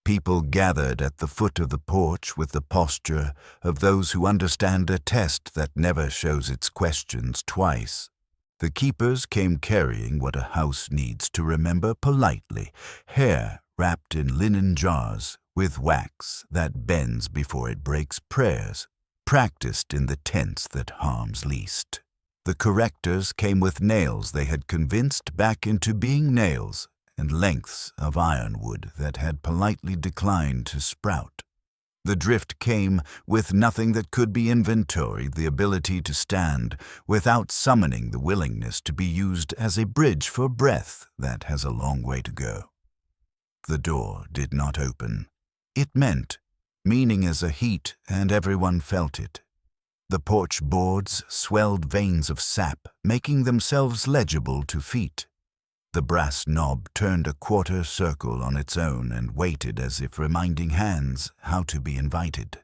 People gathered at the foot of the porch with the posture of those who understand a test that never shows its questions twice. The keepers came carrying what a house needs to remember politely, hair wrapped in linen jars with wax that bends before it breaks prayers, practiced in the tense that harms least. The correctors came with nails they had convinced back into being nails, and lengths of ironwood that had politely declined to sprout. The drift came with nothing that could be inventoried, the ability to stand without summoning the willingness to be used as a bridge for breath that has a long way to go. The door did not open. It meant, meaning as a heat, and everyone felt it. The porch boards swelled veins of sap, making themselves legible to feet. The brass knob turned a quarter circle on its own and waited as if reminding hands how to be invited.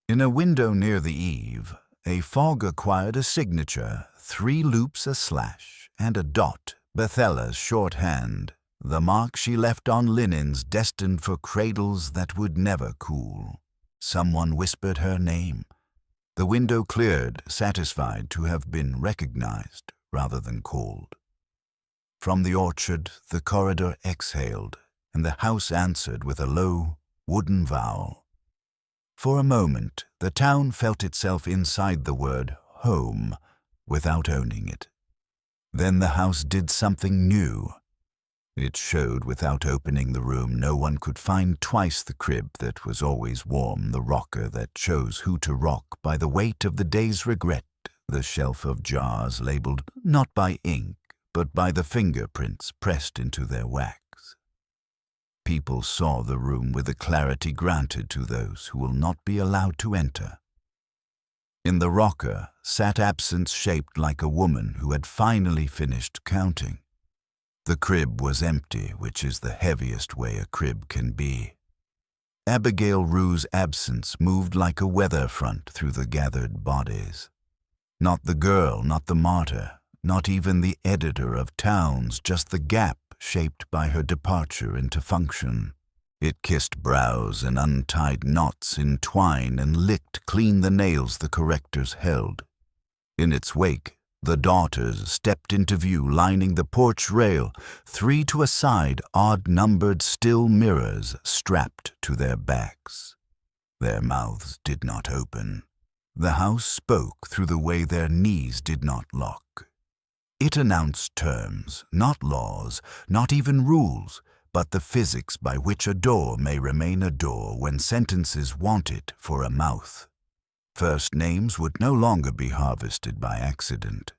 In a window near the eave, a fog acquired a signature, 3 loops a slash, and a dot Bethella's short hand, the mark she left on linens destined for cradles that would never cool. Someone whispered her name. The window cleared, satisfied to have been recognized rather than called. From the orchard, the corridor exhaled, and the house answered with a low, wooden vowel. For a moment, the town felt itself inside the word home without owning it. Then the house did something new. It showed without opening the room no one could find twice the crib that was always warm, the rocker that chose who to rock by the weight of the day's regret, the shelf of jars labeled not by ink but by the fingerprints pressed into their wax. People saw the room with the clarity granted to those who will not be allowed to enter. In the rocker sat absence shaped like a woman who had finally finished counting. The crib was empty, which is the heaviest way a crib can be. Abigail Rue's absence moved like a weather front through the gathered bodies. Not the girl, not the martyr, not even the editor of Towns, just the gap shaped by her departure into function. It kissed brows and untied knots in twine and licked clean the nails the correctors held. In its wake, the daughters stepped into view, lining the porch rail, 3 to a side, odd-numbered still mirrors strapped to their backs. Their mouths did not open. The house spoke through the way their knees did not lock. It announced terms, not laws, not even rules, but the physics by which a door may remain a door when sentences want it for a mouth. First names would no longer be harvested by accident.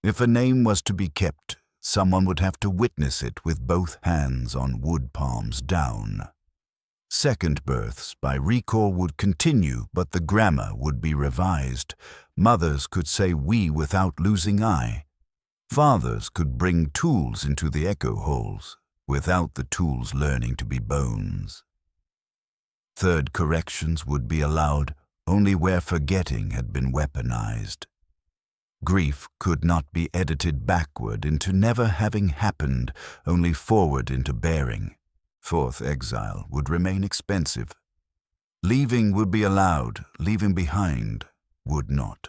If a name was to be kept, someone would have to witness it with both hands on wood palms down. Second births by recall would continue, but the grammar would be revised. Mothers could say we without losing I. Fathers could bring tools into the echo holes, without the tools learning to be bones. Third corrections would be allowed only where forgetting had been weaponized. Grief could not be edited backward into never having happened, only forward into bearing. Fourth exile would remain expensive. Leaving would be allowed, leaving behind would not.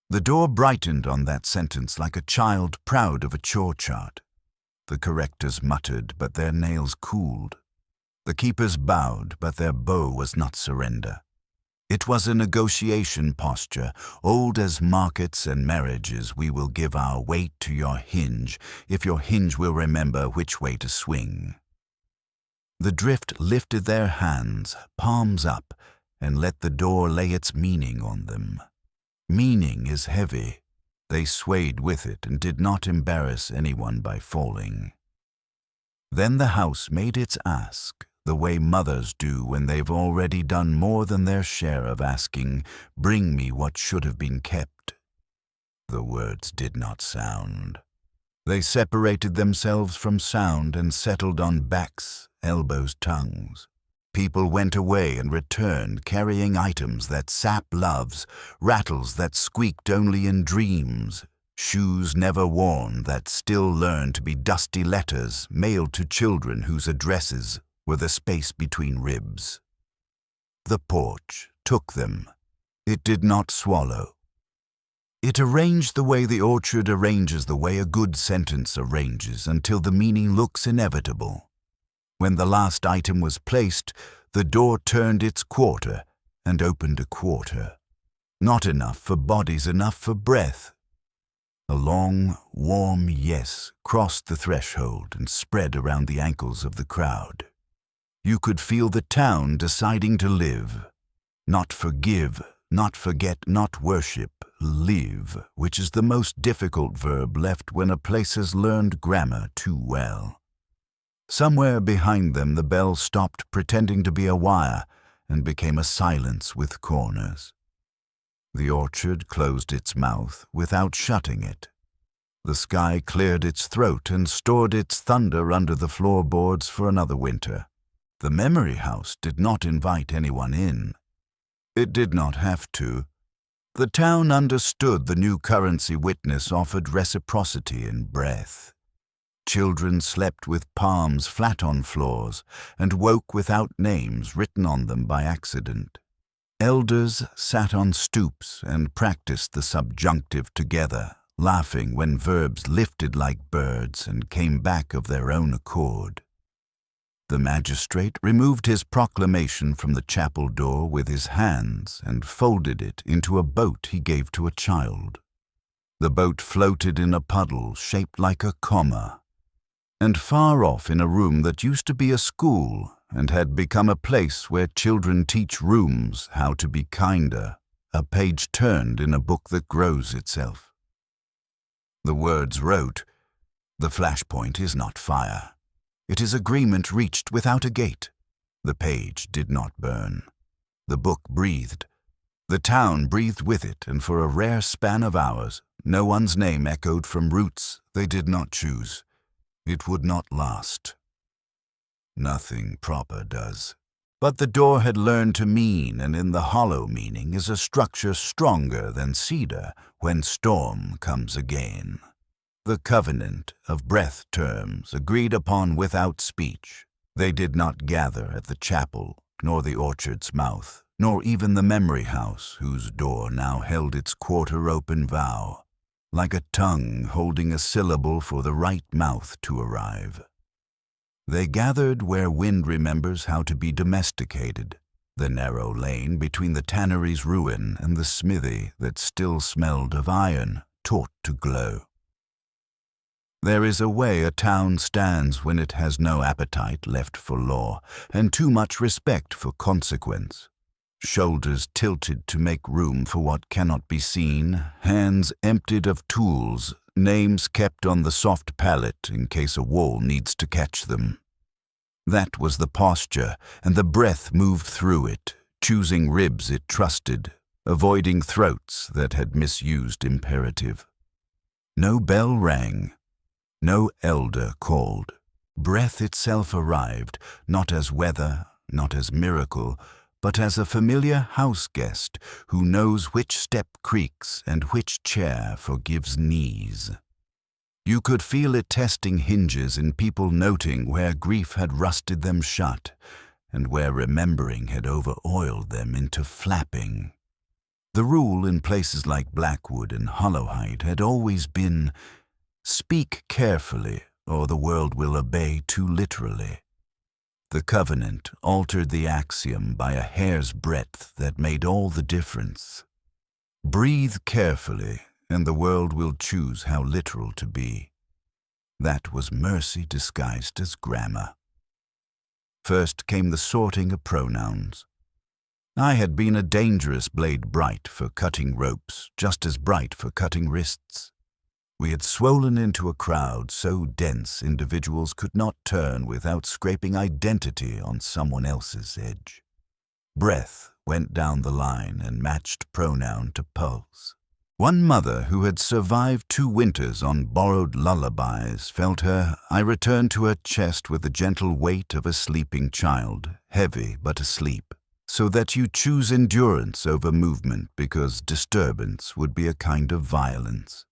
The door brightened on that sentence like a child proud of a chore chart. The correctors muttered, but their nails cooled. The keepers bowed, but their bow was not surrender. It was a negotiation posture, old as markets and marriages. We will give our weight to your hinge, if your hinge will remember which way to swing. The drift lifted their hands, palms up, and let the door lay its meaning on them. Meaning is heavy. They swayed with it and did not embarrass anyone by falling. Then the house made its ask, the way mothers do when they've already done more than their share of asking, bring me what should have been kept. The words did not sound. They separated themselves from sound and settled on backs, elbows, tongues. People went away and returned carrying items that sap loves, rattles that squeaked only in dreams, shoes never worn that still learned to be dusty letters mailed to children whose addresses were the space between ribs. The porch took them. It did not swallow. It arranged the way the orchard arranges the way a good sentence arranges until the meaning looks inevitable. When the last item was placed, the door turned its quarter and opened a quarter. Not enough for bodies, enough for breath. A long, warm yes crossed the threshold and spread around the ankles of the crowd. You could feel the town deciding to live. Not forgive, not forget, not worship, live, which is the most difficult verb left when a place has learned grammar too well. Somewhere behind them the bell stopped pretending to be a wire and became a silence with corners. The orchard closed its mouth without shutting it. The sky cleared its throat and stored its thunder under the floorboards for another winter. The memory house did not invite anyone in. It did not have to. The town understood the new currency witness offered reciprocity in breath. Children slept with palms flat on floors and woke without names written on them by accident. Elders sat on stoops and practiced the subjunctive together, laughing when verbs lifted like birds and came back of their own accord. The magistrate removed his proclamation from the chapel door with his hands and folded it into a boat he gave to a child. The boat floated in a puddle shaped like a comma, and far off in a room that used to be a school and had become a place where children teach rooms how to be kinder, a page turned in a book that grows itself. The words wrote, "The flashpoint is not fire. It is agreement reached without a gate." The page did not burn. The book breathed. The town breathed with it, and for a rare span of hours, no one's name echoed from roots they did not choose. It would not last. Nothing proper does. But the door had learned to mean, and in the hollow meaning is a structure stronger than cedar when storm comes again. The covenant of breath terms agreed upon without speech. They did not gather at the chapel, nor the orchard's mouth, nor even the memory house whose door now held its quarter-open vow, like a tongue holding a syllable for the right mouth to arrive. They gathered where wind remembers how to be domesticated, the narrow lane between the tannery's ruin and the smithy that still smelled of iron, taught to glow. There is a way a town stands when it has no appetite left for law and too much respect for consequence. Shoulders tilted to make room for what cannot be seen, hands emptied of tools, names kept on the soft palate in case a wall needs to catch them. That was the posture, and the breath moved through it, choosing ribs it trusted, avoiding throats that had misused imperative. No bell rang. No elder called. Breath itself arrived, not as weather, not as miracle, but as a familiar house guest who knows which step creaks and which chair forgives knees. You could feel it testing hinges in people noting where grief had rusted them shut and where remembering had over-oiled them into flapping. The rule in places like Blackwood and Hollowhide had always been, speak carefully or the world will obey too literally. The covenant altered the axiom by a hair's breadth that made all the difference. Breathe carefully, and the world will choose how literal to be. That was mercy disguised as grammar. First came the sorting of pronouns. I had been a dangerous blade bright for cutting ropes, just as bright for cutting wrists. We had swollen into a crowd so dense individuals could not turn without scraping identity on someone else's edge. Breath went down the line and matched pronoun to pulse. One mother who had survived 2 winters on borrowed lullabies felt her I returned to her chest with the gentle weight of a sleeping child, heavy but asleep, so that you choose endurance over movement because disturbance would be a kind of violence.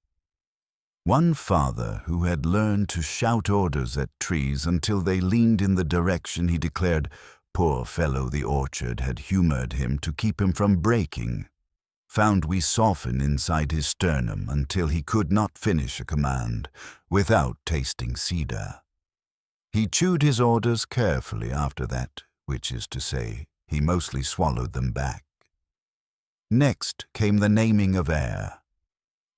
One father who had learned to shout orders at trees until they leaned in the direction he declared poor fellow the orchard had humored him to keep him from breaking, found we soften inside his sternum until he could not finish a command without tasting cedar. He chewed his orders carefully after that, which is to say, he mostly swallowed them back. Next came the naming of air.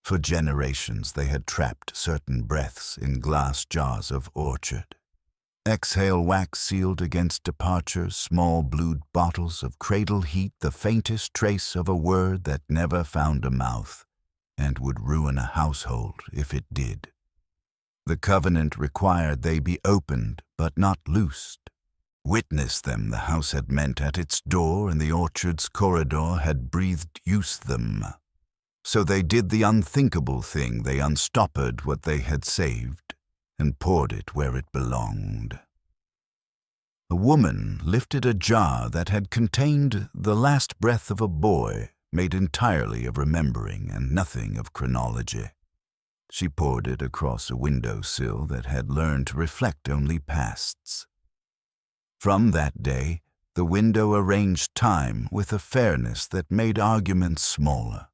For generations they had trapped certain breaths in glass jars of orchard. Exhale wax sealed against departure, small blued bottles of cradle heat the faintest trace of a word that never found a mouth, and would ruin a household if it did. The covenant required they be opened, but not loosed. Witness them the house had meant at its door, and the orchard's corridor had breathed use them. So they did the unthinkable thing, they unstoppered what they had saved, and poured it where it belonged. A woman lifted a jar that had contained the last breath of a boy made entirely of remembering and nothing of chronology. She poured it across a window-sill that had learned to reflect only pasts. From that day, the window arranged time with a fairness that made arguments smaller.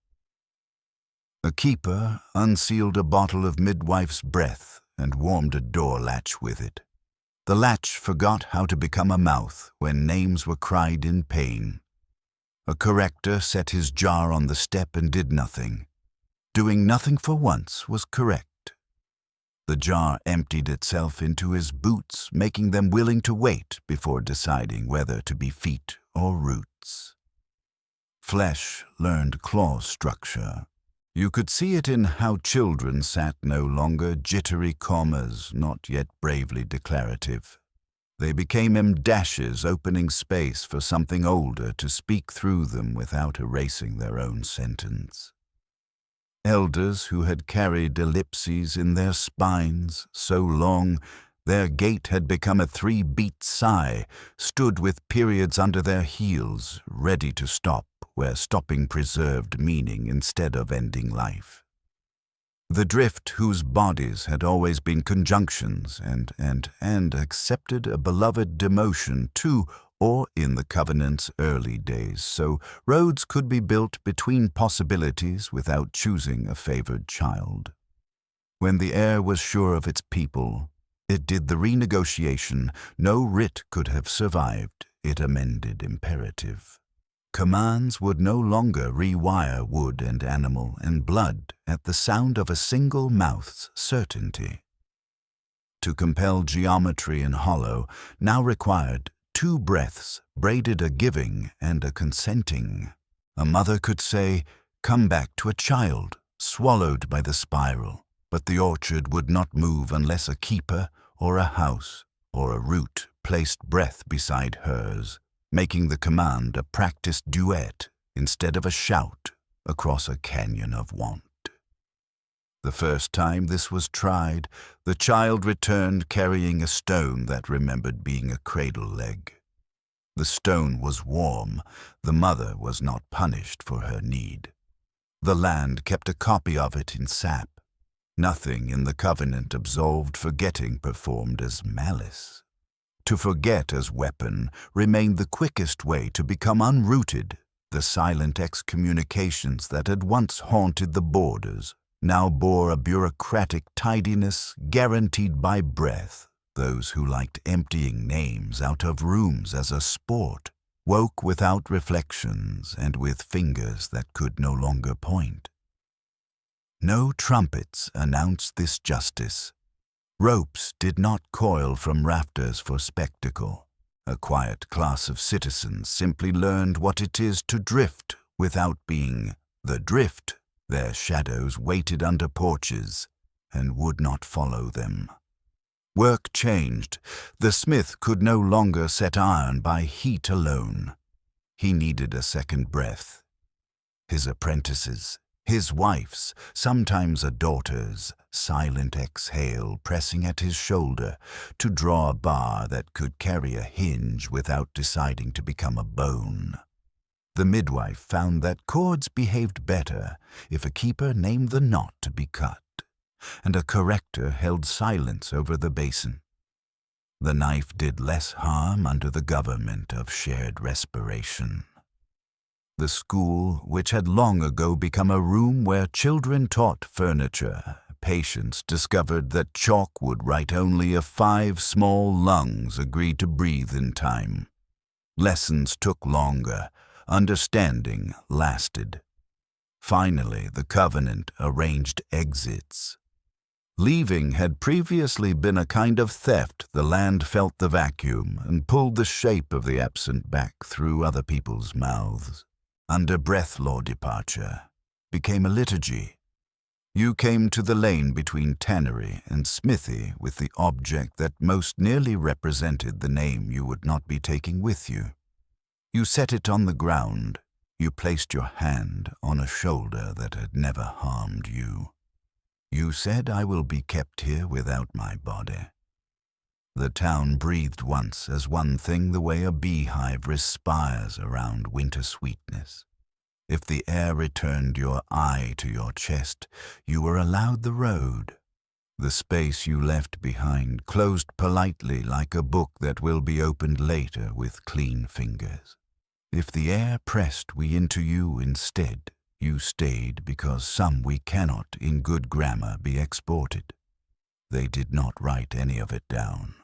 A keeper unsealed a bottle of midwife's breath and warmed a door latch with it. The latch forgot how to become a mouth when names were cried in pain. A corrector set his jar on the step and did nothing. Doing nothing for once was correct. The jar emptied itself into his boots, making them willing to wait before deciding whether to be feet or roots. Flesh learned claw structure. You could see it in how children sat no longer jittery commas, not yet bravely declarative. They became dashes opening space for something older to speak through them without erasing their own sentence. Elders who had carried ellipses in their spines so long their gait had become a 3-beat sigh, stood with periods under their heels, ready to stop where stopping preserved meaning instead of ending life. The drift whose bodies had always been conjunctions and accepted a beloved demotion to or in the Covenant's early days, so roads could be built between possibilities without choosing a favored child. When the air was sure of its people, it did the renegotiation no writ could have survived, it amended imperative. Commands would no longer rewire wood and animal and blood at the sound of a single mouth's certainty. To compel geometry in hollow now required 2 breaths braided a giving and a consenting. A mother could say, "Come back to a child," swallowed by the spiral, but the orchard would not move unless a keeper or a house or a root placed breath beside hers, making the command a practiced duet instead of a shout across a canyon of want. The first time this was tried, the child returned carrying a stone that remembered being a cradle leg. The stone was warm. The mother was not punished for her need. The land kept a copy of it in sap. Nothing in the covenant absolved forgetting performed as malice. To forget as weapon remained the quickest way to become unrooted. The silent excommunications that had once haunted the borders now bore a bureaucratic tidiness guaranteed by breath. Those who liked emptying names out of rooms as a sport woke without reflections and with fingers that could no longer point. No trumpets announced this justice. Ropes did not coil from rafters for spectacle. A quiet class of citizens simply learned what it is to drift without being the drift. Their shadows waited under porches and would not follow them. Work changed. The smith could no longer set iron by heat alone. He needed a second breath. His apprentices, his wife's, sometimes a daughter's, silent exhale pressing at his shoulder to draw a bar that could carry a hinge without deciding to become a bone. The midwife found that cords behaved better if a keeper named the knot to be cut, and a corrector held silence over the basin. The knife did less harm under the government of shared respiration. The school, which had long ago become a room where children taught furniture, Patience discovered that chalk would write only if 5 small lungs agreed to breathe in time. Lessons took longer. Understanding lasted. Finally, the covenant arranged exits. Leaving had previously been a kind of theft. The land felt the vacuum and pulled the shape of the absent back through other people's mouths. Under breath law departure became a liturgy. You came to the lane between tannery and smithy with the object that most nearly represented the name you would not be taking with you. You set it on the ground. You placed your hand on a shoulder that had never harmed you. You said, "I will be kept here without my body." The town breathed once as one thing the way a beehive respires around winter sweetness. If the air returned your eye to your chest, you were allowed the road. The space you left behind closed politely like a book that will be opened later with clean fingers. If the air pressed we into you instead, you stayed because some we cannot in good grammar be exported. They did not write any of it down.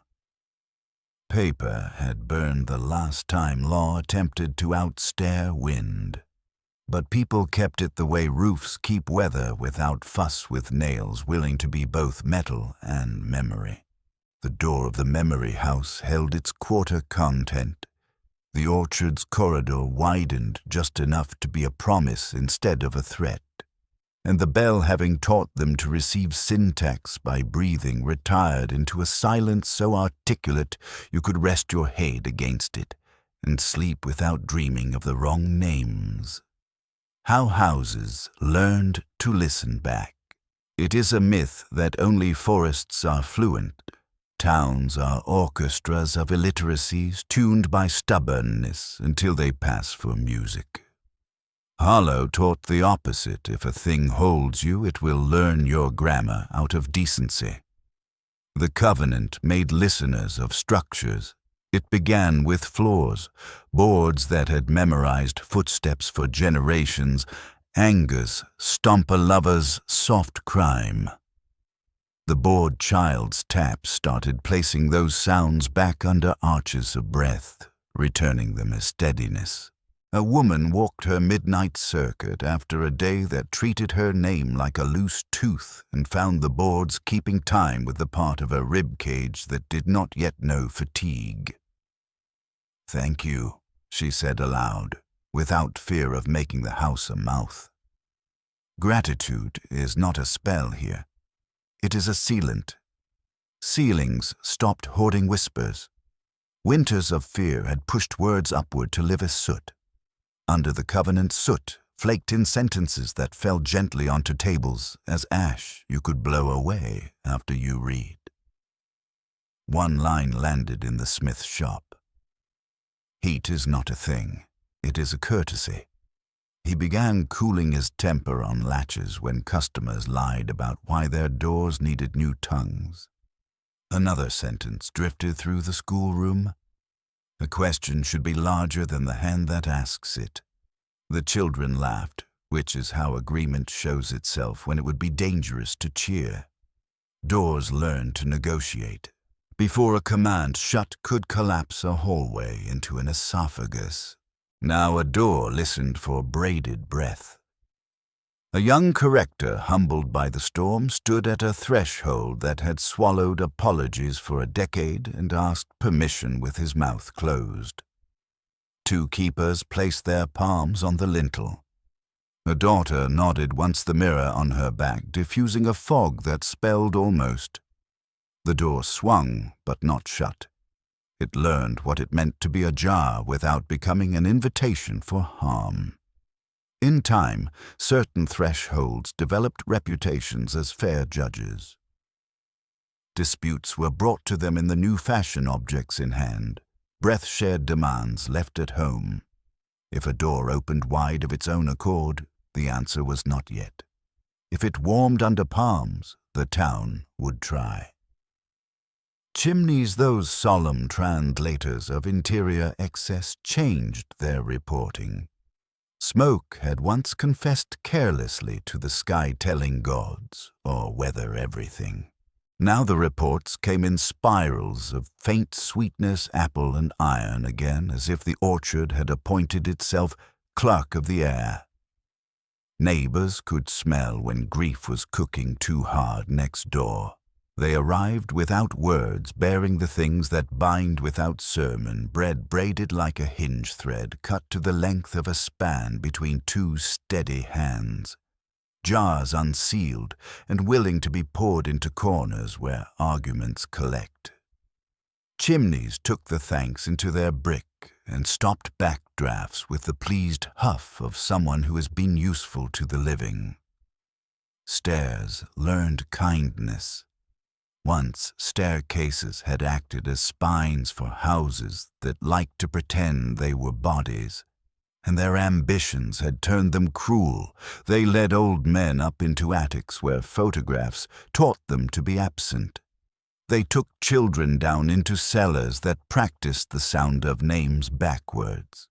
Paper had burned the last time law attempted to outstare wind. But people kept it the way roofs keep weather, without fuss with nails, willing to be both metal and memory. The door of the memory house held its quarter content. The orchard's corridor widened just enough to be a promise instead of a threat. And the bell, having taught them to receive syntax by breathing, retired into a silence so articulate you could rest your head against it and sleep without dreaming of the wrong names. How houses learned to listen back. It is a myth that only forests are fluent. Towns are orchestras of illiteracies tuned by stubbornness until they pass for music. Harlow taught the opposite. If a thing holds you, it will learn your grammar out of decency. The Covenant made listeners of structures. It began with floors, boards that had memorized footsteps for generations, Angus, stomp a lover's soft crime. The bored child's tap started placing those sounds back under arches of breath, returning them as steadiness. A woman walked her midnight circuit after a day that treated her name like a loose tooth and found the boards keeping time with the part of her rib cage that did not yet know fatigue. "Thank you," she said aloud, without fear of making the house a mouth. Gratitude is not a spell here. It is a sealant. Ceilings stopped hoarding whispers. Winters of fear had pushed words upward to live as soot. Under the Covenant, soot flaked in sentences that fell gently onto tables as ash you could blow away after you read. One line landed in the smith's shop. "Heat is not a thing. It is a courtesy." He began cooling his temper on latches when customers lied about why their doors needed new tongues. Another sentence drifted through the schoolroom. "A question should be larger than the hand that asks it." The children laughed, which is how agreement shows itself when it would be dangerous to cheer. Doors learned to negotiate. Before a command shut could collapse a hallway into an esophagus. Now a door listened for braided breath. A young corrector, humbled by the storm, stood at a threshold that had swallowed apologies for a decade and asked permission with his mouth closed. Two keepers placed their palms on the lintel. A daughter nodded once the mirror on her back, diffusing a fog that spelled almost. The door swung, but not shut. It learned what it meant to be ajar without becoming an invitation for harm. In time, certain thresholds developed reputations as fair judges. Disputes were brought to them in the new fashion objects in hand, breath-shared demands left at home. If a door opened wide of its own accord, the answer was not yet. If it warmed under palms, the town would try. Chimneys, those solemn translators of interior excess, changed their reporting. Smoke had once confessed carelessly to the sky-telling gods, or weather everything. Now the reports came in spirals of faint sweetness, apple and iron again, as if the orchard had appointed itself clerk of the air. Neighbors could smell when grief was cooking too hard next door. They arrived without words, bearing the things that bind without sermon, bread braided like a hinge thread, cut to the length of a span between two steady hands. Jars unsealed and willing to be poured into corners where arguments collect. Chimneys took the thanks into their brick and stopped backdrafts with the pleased huff of someone who has been useful to the living. Stairs learned kindness. Once staircases had acted as spines for houses that liked to pretend they were bodies. and their ambitions had turned them cruel. They led old men up into attics where photographs taught them to be absent. They took children down into cellars that practiced the sound of names backwards.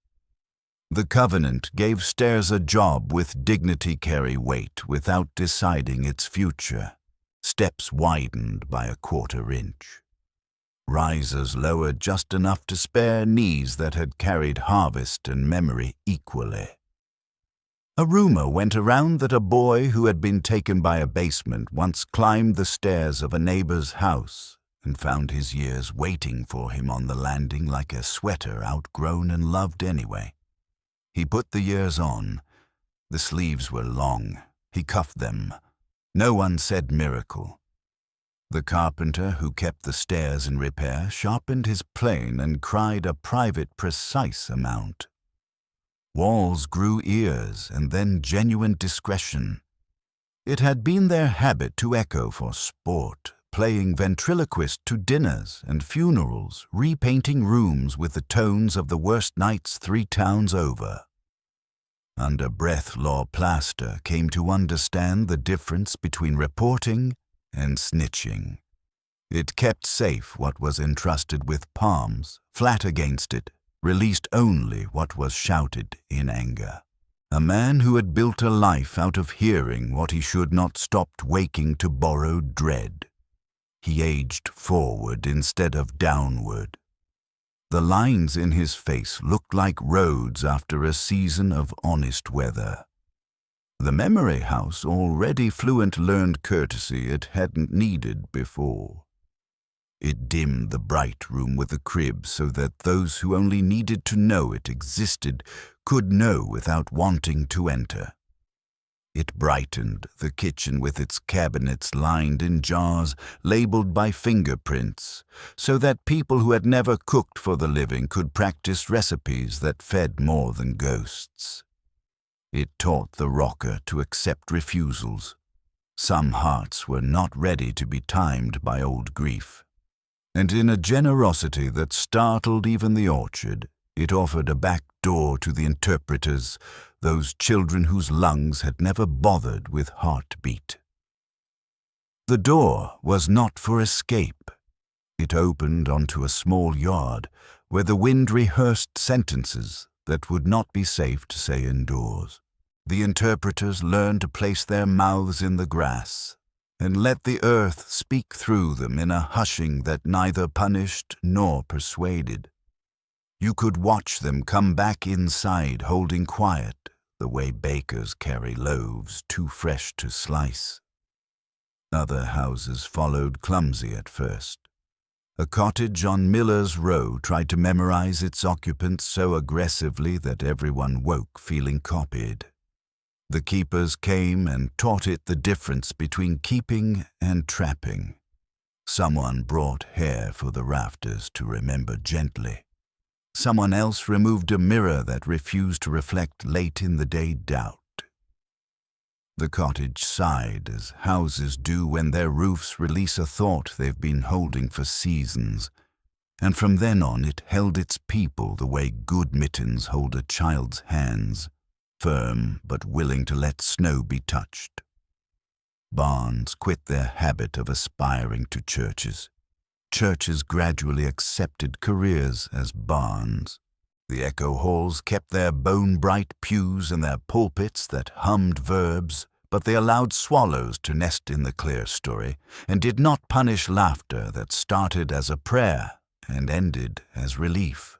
The covenant gave stairs a job with dignity carry weight without deciding its future. Steps widened by a quarter-inch. Risers lowered just enough to spare knees that had carried harvest and memory equally. A rumor went around that a boy who had been taken by a basement once climbed the stairs of a neighbor's house and found his years waiting for him on the landing like a sweater outgrown and loved anyway. He put the years on. The sleeves were long. He cuffed them. No one said miracle. The carpenter who kept the stairs in repair sharpened his plane and cried a private, precise amount. Walls grew ears and then genuine discretion. It had been their habit to echo for sport, playing ventriloquist to dinners and funerals, repainting rooms with the tones of the worst nights 3 towns over. Under breath law plaster came to understand the difference between reporting and snitching. It kept safe what was entrusted with palms, flat against it, released only what was shouted in anger. A man who had built a life out of hearing what he should not stopped waking to borrowed dread. He aged forward instead of downward. The lines in his face looked like roads after a season of honest weather. The memory house already fluent learned courtesy it hadn't needed before. It dimmed the bright room with a crib so that those who only needed to know it existed could know without wanting to enter. It brightened the kitchen with its cabinets lined in jars labeled by fingerprints, so that people who had never cooked for the living could practice recipes that fed more than ghosts. It taught the rocker to accept refusals. Some hearts were not ready to be timed by old grief. And in a generosity that startled even the orchard, it offered a back door to the interpreters, those children whose lungs had never bothered with heartbeat. The door was not for escape. It opened onto a small yard where the wind rehearsed sentences that would not be safe to say indoors. The interpreters learned to place their mouths in the grass and let the earth speak through them in a hushing that neither punished nor persuaded. You could watch them come back inside holding quiet, the way bakers carry loaves too fresh to slice. Other houses followed clumsy at first. A cottage on Miller's Row tried to memorize its occupants so aggressively that everyone woke feeling copied. The keepers came and taught it the difference between keeping and trapping. Someone brought hair for the rafters to remember gently. Someone else removed a mirror that refused to reflect late-in-the-day doubt. The cottage sighed as houses do when their roofs release a thought they've been holding for seasons, and from then on it held its people the way good mittens hold a child's hands, firm but willing to let snow be touched. Barns quit their habit of aspiring to churches. Churches gradually accepted careers as barns. The echo halls kept their bone-bright pews and their pulpits that hummed verbs, but they allowed swallows to nest in the clerestory and did not punish laughter that started as a prayer and ended as relief.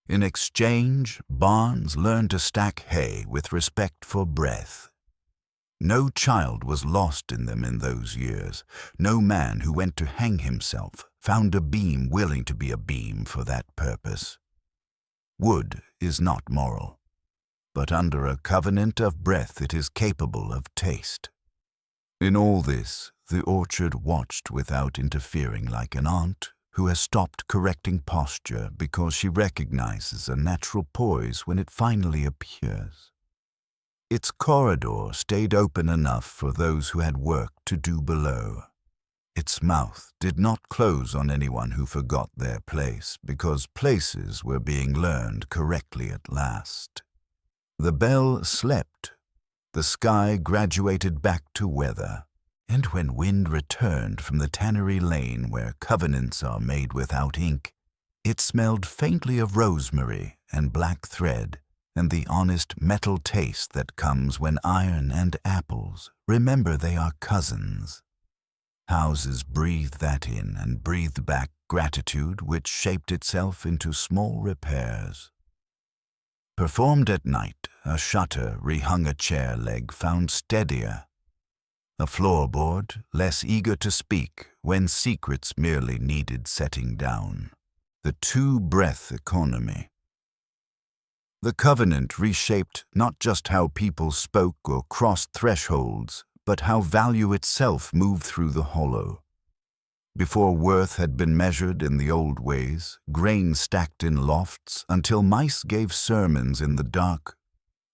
In exchange, barns learned to stack hay with respect for breath. No child was lost in them in those years. No man who went to hang himself found a beam willing to be a beam for that purpose. Wood is not moral, but under a covenant of breath it is capable of taste. In all this, the orchard watched without interfering like an aunt who has stopped correcting posture because she recognizes a natural poise when it finally appears. Its corridor stayed open enough for those who had work to do below. Its mouth did not close on anyone who forgot their place, because places were being learned correctly at last. The bell slept. The sky graduated back to weather, and when wind returned from the tannery lane where covenants are made without ink, it smelled faintly of rosemary and black thread and the honest metal taste that comes when iron and apples remember they are cousins. Houses breathed that in and breathed back gratitude which shaped itself into small repairs. Performed at night, a shutter rehung a chair leg found steadier. A floorboard, less eager to speak when secrets merely needed setting down. The two-breath economy. The covenant reshaped not just how people spoke or crossed thresholds, but how value itself moved through the hollow. Before worth had been measured in the old ways, grain stacked in lofts until mice gave sermons in the dark,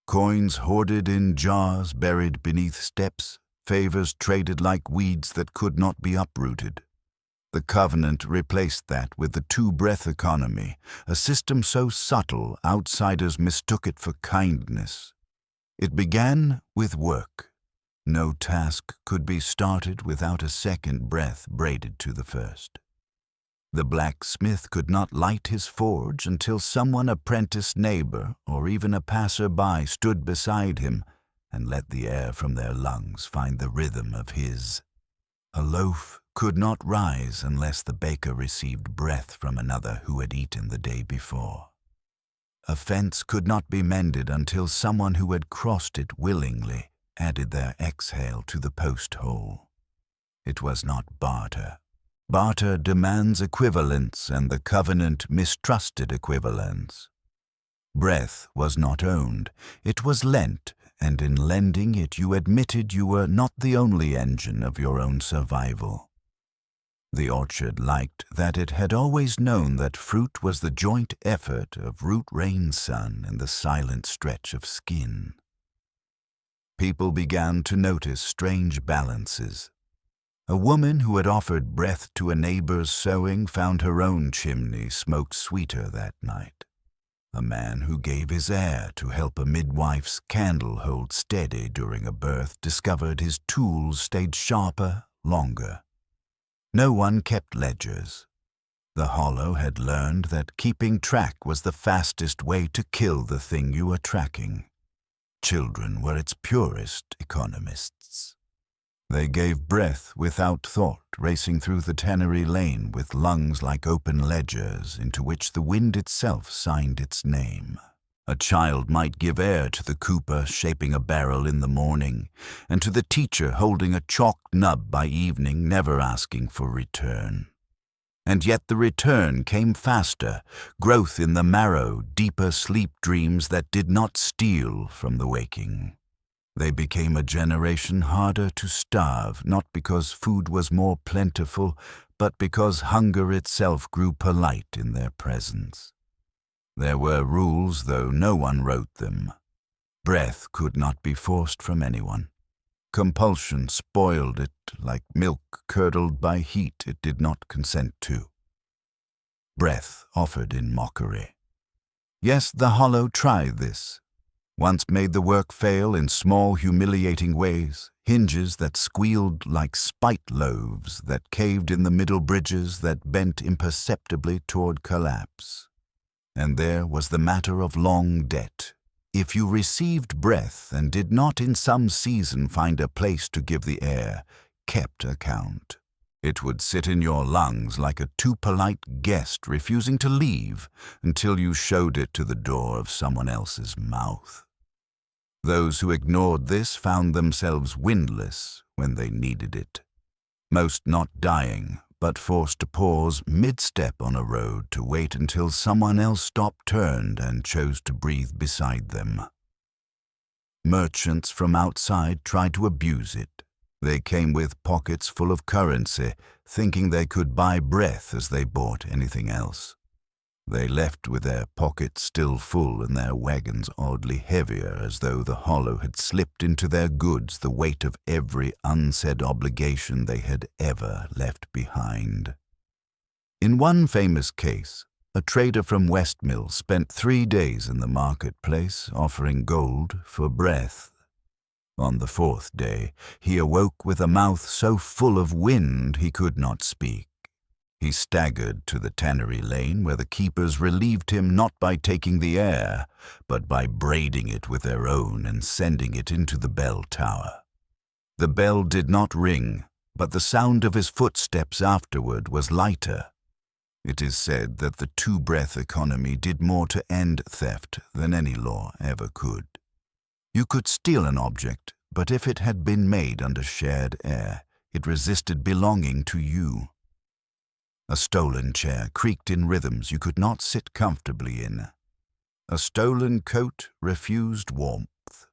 coins hoarded in jars buried beneath steps, favors traded like weeds that could not be uprooted. The covenant replaced that with the two-breath economy, a system so subtle outsiders mistook it for kindness. It began with work. No task could be started without a second breath braided to the first. The blacksmith could not light his forge until someone apprentice neighbor or even a passer-by stood beside him and let the air from their lungs find the rhythm of his. A loaf could not rise unless the baker received breath from another who had eaten the day before. A fence could not be mended until someone who had crossed it willingly added their exhale to the post hole. It was not barter. Barter demands equivalence, and the covenant mistrusted equivalence. Breath was not owned, it was lent, and in lending it you admitted you were not the only engine of your own survival. The orchard liked that it had always known that fruit was the joint effort of root, rain, sun, and the silent stretch of skin. People began to notice strange balances. A woman who had offered breath to a neighbor's sowing found her own chimney smoked sweeter that night. A man who gave his air to help a midwife's candle hold steady during a birth discovered his tools stayed sharper longer. No one kept ledgers. The hollow had learned that keeping track was the fastest way to kill the thing you were tracking. Children were its purest economists. They gave breath without thought, racing through the tannery lane with lungs like open ledgers into which the wind itself signed its name. A child might give air to the cooper shaping a barrel in the morning, and to the teacher holding a chalked nub by evening, never asking for return. And yet the return came faster, growth in the marrow, deeper sleep dreams that did not steal from the waking. They became a generation harder to starve, not because food was more plentiful, but because hunger itself grew polite in their presence. There were rules, though no one wrote them. Breath could not be forced from anyone. Compulsion spoiled it like milk curdled by heat it did not consent to. Breath offered in mockery. Yes, the hollow tried this. Once made the work fail in small, humiliating ways, hinges that squealed like spite loaves that caved in the middle bridges that bent imperceptibly toward collapse. And there was the matter of long debt. If you received breath and did not in some season find a place to give the air, kept account. It would sit in your lungs like a too polite guest refusing to leave until you showed it to the door of someone else's mouth. Those who ignored this found themselves windless when they needed it. Most not dying, but forced to pause mid-step on a road to wait until someone else stopped, turned, and chose to breathe beside them. Merchants from outside tried to abuse it. They came with pockets full of currency, thinking they could buy breath as they bought anything else. They left with their pockets still full and their wagons oddly heavier, as though the hollow had slipped into their goods the weight of every unsaid obligation they had ever left behind. In one famous case, a trader from Westmill spent 3 days in the marketplace offering gold for breath. On the 4th day, he awoke with a mouth so full of wind he could not speak. He staggered to the tannery lane, where the keepers relieved him not by taking the air, but by braiding it with their own and sending it into the bell tower. The bell did not ring, but the sound of his footsteps afterward was lighter. It is said that the 2-breath economy did more to end theft than any law ever could. You could steal an object, but if it had been made under shared air, it resisted belonging to you. A stolen chair creaked in rhythms you could not sit comfortably in. A stolen coat refused warmth.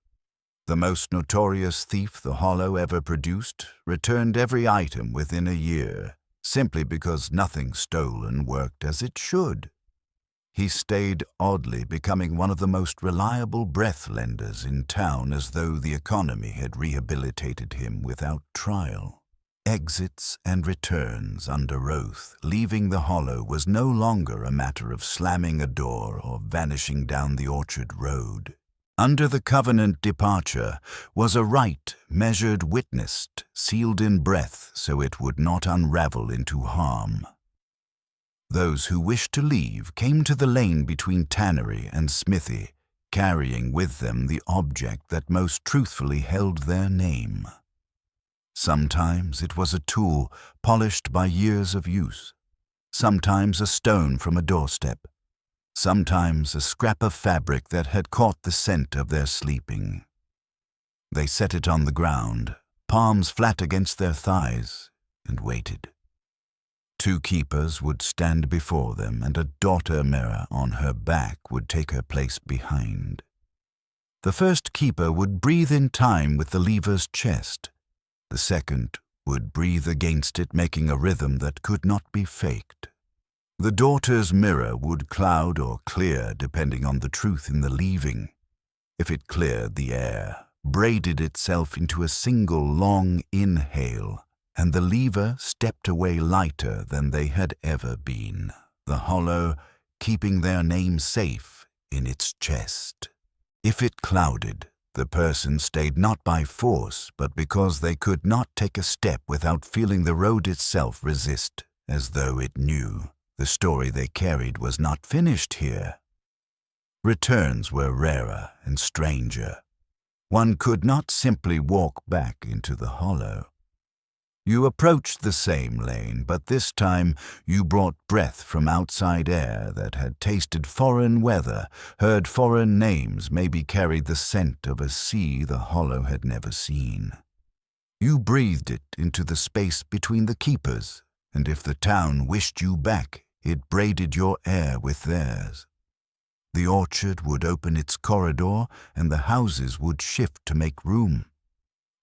The most notorious thief the Hollow ever produced returned every item within a year, simply because nothing stolen worked as it should. He stayed oddly, becoming one of the most reliable breath-lenders in town, as though the economy had rehabilitated him without trial. Exits and returns under oath, leaving the Hollow was no longer a matter of slamming a door or vanishing down the orchard road. Under the covenant, departure was a rite measured, witnessed, sealed in breath so it would not unravel into harm. Those who wished to leave came to the lane between tannery and smithy, carrying with them the object that most truthfully held their name. Sometimes it was a tool polished by years of use, sometimes a stone from a doorstep, sometimes a scrap of fabric that had caught the scent of their sleeping. They set it on the ground, palms flat against their thighs, and waited. 2 keepers would stand before them, and a daughter mirror on her back would take her place behind. The first keeper would breathe in time with the lever's chest. The second would breathe against it, making a rhythm that could not be faked. The daughter's mirror would cloud or clear depending on the truth in the leaving. If it cleared the air, braided itself into a single long inhale, and the lever stepped away lighter than they had ever been, the Hollow keeping their name safe in its chest. If it clouded, the person stayed not by force, but because they could not take a step without feeling the road itself resist, as though it knew the story they carried was not finished here. Returns were rarer and stranger. One could not simply walk back into the Hollow. You approached the same lane, but this time you brought breath from outside air that had tasted foreign weather, heard foreign names, maybe carried the scent of a sea the Hollow had never seen. You breathed it into the space between the keepers, and if the town wished you back, it braided your air with theirs. The orchard would open its corridor, and the houses would shift to make room.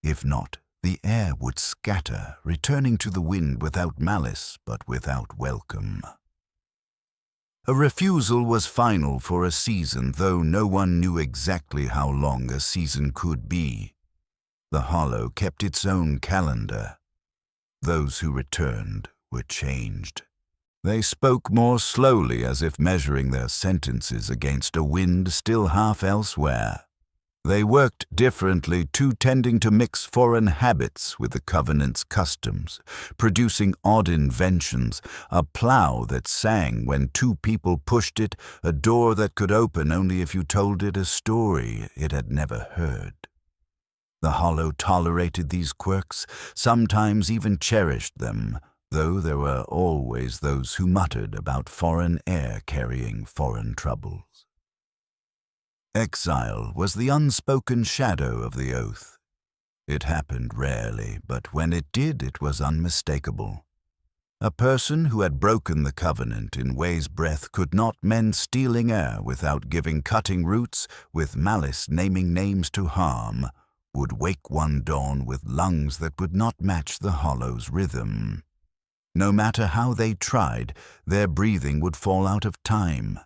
If not, the air would scatter, returning to the wind without malice, but without welcome. A refusal was final for a season, though no one knew exactly how long a season could be. The Hollow kept its own calendar. Those who returned were changed. They spoke more slowly, as if measuring their sentences against a wind still half elsewhere. They worked differently too, tending to mix foreign habits with the Covenant's customs, producing odd inventions, a plow that sang when 2 people pushed it, a door that could open only if you told it a story it had never heard. The Hollow tolerated these quirks, sometimes even cherished them, though there were always those who muttered about foreign air carrying foreign troubles. Exile was the unspoken shadow of the oath. It happened rarely, but when it did, it was unmistakable. A person who had broken the covenant in ways breath could not mend stealing air without giving cutting roots, with malice naming names to harm, would wake one dawn with lungs that would not match the Hollow's rhythm. No matter how they tried, their breathing would fall out of time.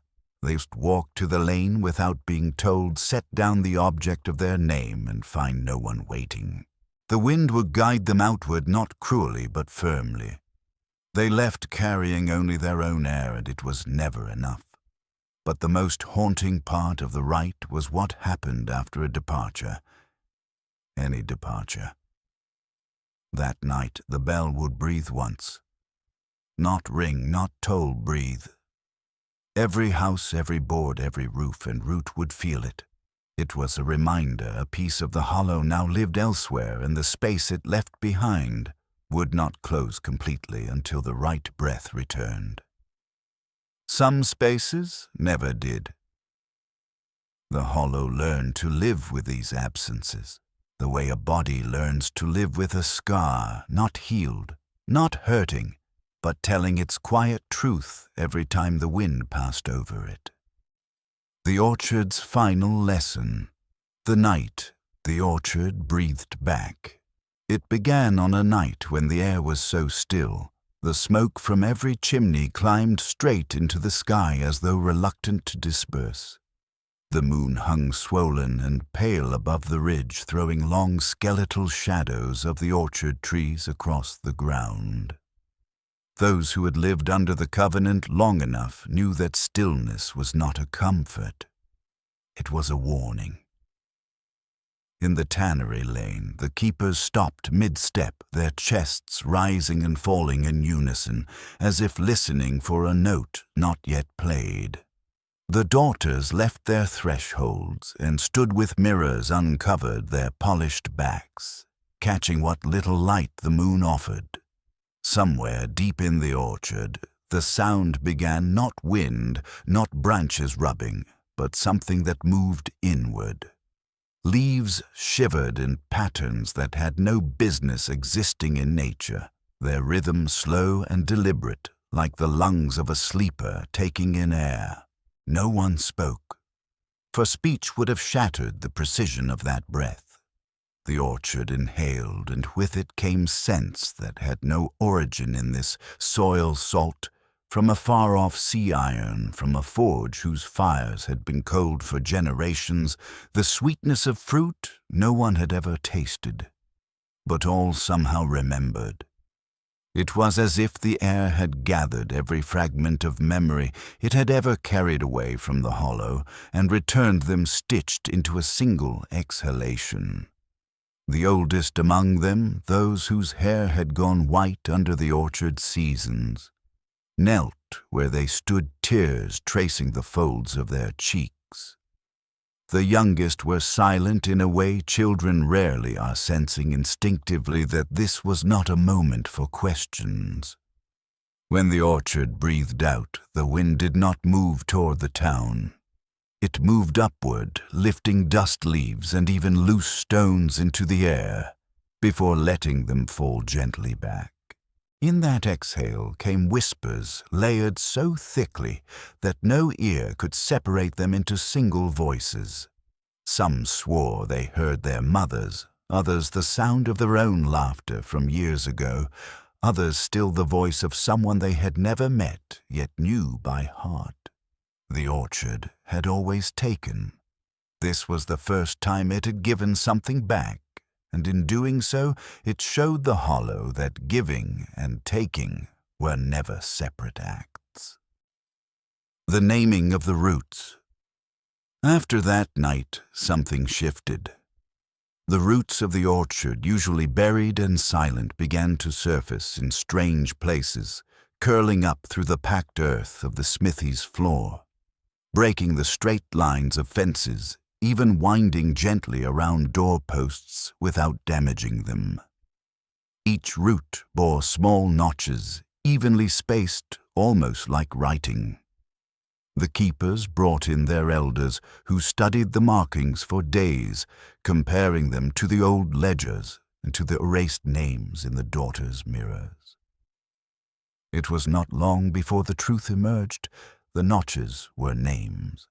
They must walk to the lane without being told, set down the object of their name, and find no one waiting. The wind would guide them outward, not cruelly but firmly. They left carrying only their own air, and it was never enough. But the most haunting part of the rite was what happened after a departure. Any departure. That night the bell would breathe once. Not ring, not toll, breathe. Every house, every board, every roof and root would feel it. It was a reminder a piece of the hollow now lived elsewhere, and the space it left behind would not close completely until the right breath returned. Some spaces never did. The hollow learned to live with these absences, the way a body learns to live with a scar, not healed, not hurting, but telling its quiet truth every time the wind passed over it. The orchard's final lesson. The night the orchard breathed back. It began on a night when the air was so still. The smoke from every chimney climbed straight into the sky as though reluctant to disperse. The moon hung swollen and pale above the ridge, throwing long skeletal shadows of the orchard trees across the ground. Those who had lived under the covenant long enough knew that stillness was not a comfort. It was a warning. In the tannery lane, the keepers stopped mid-step, their chests rising and falling in unison, as if listening for a note not yet played. The daughters left their thresholds and stood with mirrors uncovered their polished backs, catching what little light the moon offered. Somewhere deep in the orchard, the sound began, not wind, not branches rubbing, but something that moved inward. Leaves shivered in patterns that had no business existing in nature, their rhythm slow and deliberate, like the lungs of a sleeper taking in air. No one spoke, for speech would have shattered the precision of that breath. The orchard inhaled, and with it came scents that had no origin in this soil salt, from a far-off sea iron, from a forge whose fires had been cold for generations, the sweetness of fruit no one had ever tasted, but all somehow remembered. It was as if the air had gathered every fragment of memory it had ever carried away from the hollow and returned them stitched into a single exhalation. The oldest among them, those whose hair had gone white under the orchard seasons, knelt where they stood, tears tracing the folds of their cheeks. The youngest were silent in a way children rarely are, sensing instinctively that this was not a moment for questions. When the orchard breathed out, the wind did not move toward the town. It moved upward, lifting dust leaves and even loose stones into the air, before letting them fall gently back. In that exhale came whispers layered so thickly that no ear could separate them into single voices. Some swore they heard their mothers, others the sound of their own laughter from years ago, others still the voice of someone they had never met yet knew by heart. The orchard had always taken. This was the first time it had given something back, and in doing so it showed the hollow that giving and taking were never separate acts. The naming of the roots. After that night, something shifted. The roots of the orchard, usually buried and silent, began to surface in strange places, curling up through the packed earth of the smithy's floor, breaking the straight lines of fences, even winding gently around doorposts without damaging them. Each root bore small notches, evenly spaced, almost like writing. The keepers brought in their elders, who studied the markings for days, comparing them to the old ledgers and to the erased names in the daughters' mirrors. It was not long before the truth emerged. The notches were names.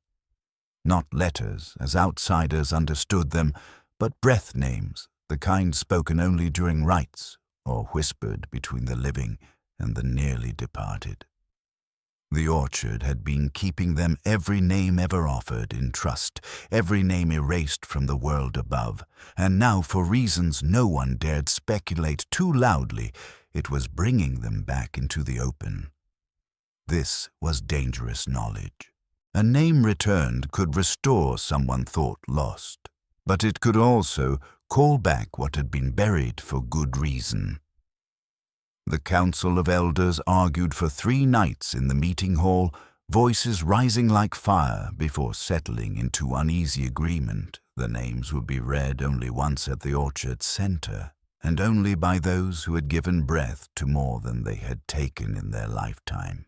Not letters, as outsiders understood them, but breath names, the kind spoken only during rites or whispered between the living and the nearly departed. The orchard had been keeping them every name ever offered in trust, every name erased from the world above, and now, for reasons no one dared speculate too loudly, it was bringing them back into the open. This was dangerous knowledge. A name returned could restore someone thought lost, but it could also call back what had been buried for good reason. The council of elders argued for 3 nights in the meeting hall, voices rising like fire before settling into uneasy agreement. The names would be read only once at the orchard's center, and only by those who had given breath to more than they had taken in their lifetime.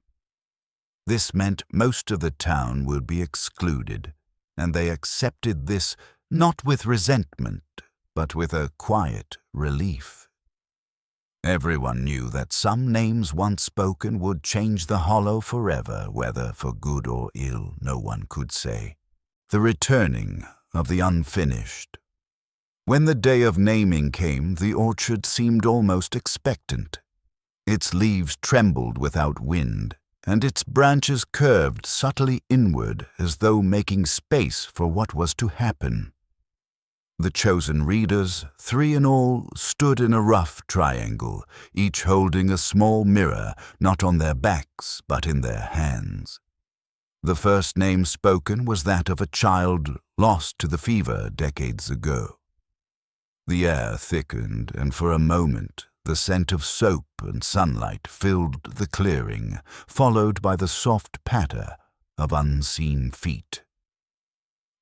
This meant most of the town would be excluded, and they accepted this not with resentment, but with a quiet relief. Everyone knew that some names once spoken would change the hollow forever, whether for good or ill, no one could say. The returning of the unfinished. When the day of naming came, the orchard seemed almost expectant. Its leaves trembled without wind, and its branches curved subtly inward as though making space for what was to happen. The chosen readers, 3 in all, stood in a rough triangle, each holding a small mirror, not on their backs, but in their hands. The first name spoken was that of a child lost to the fever decades ago. The air thickened, and for a moment the scent of soap and sunlight filled the clearing, followed by the soft patter of unseen feet.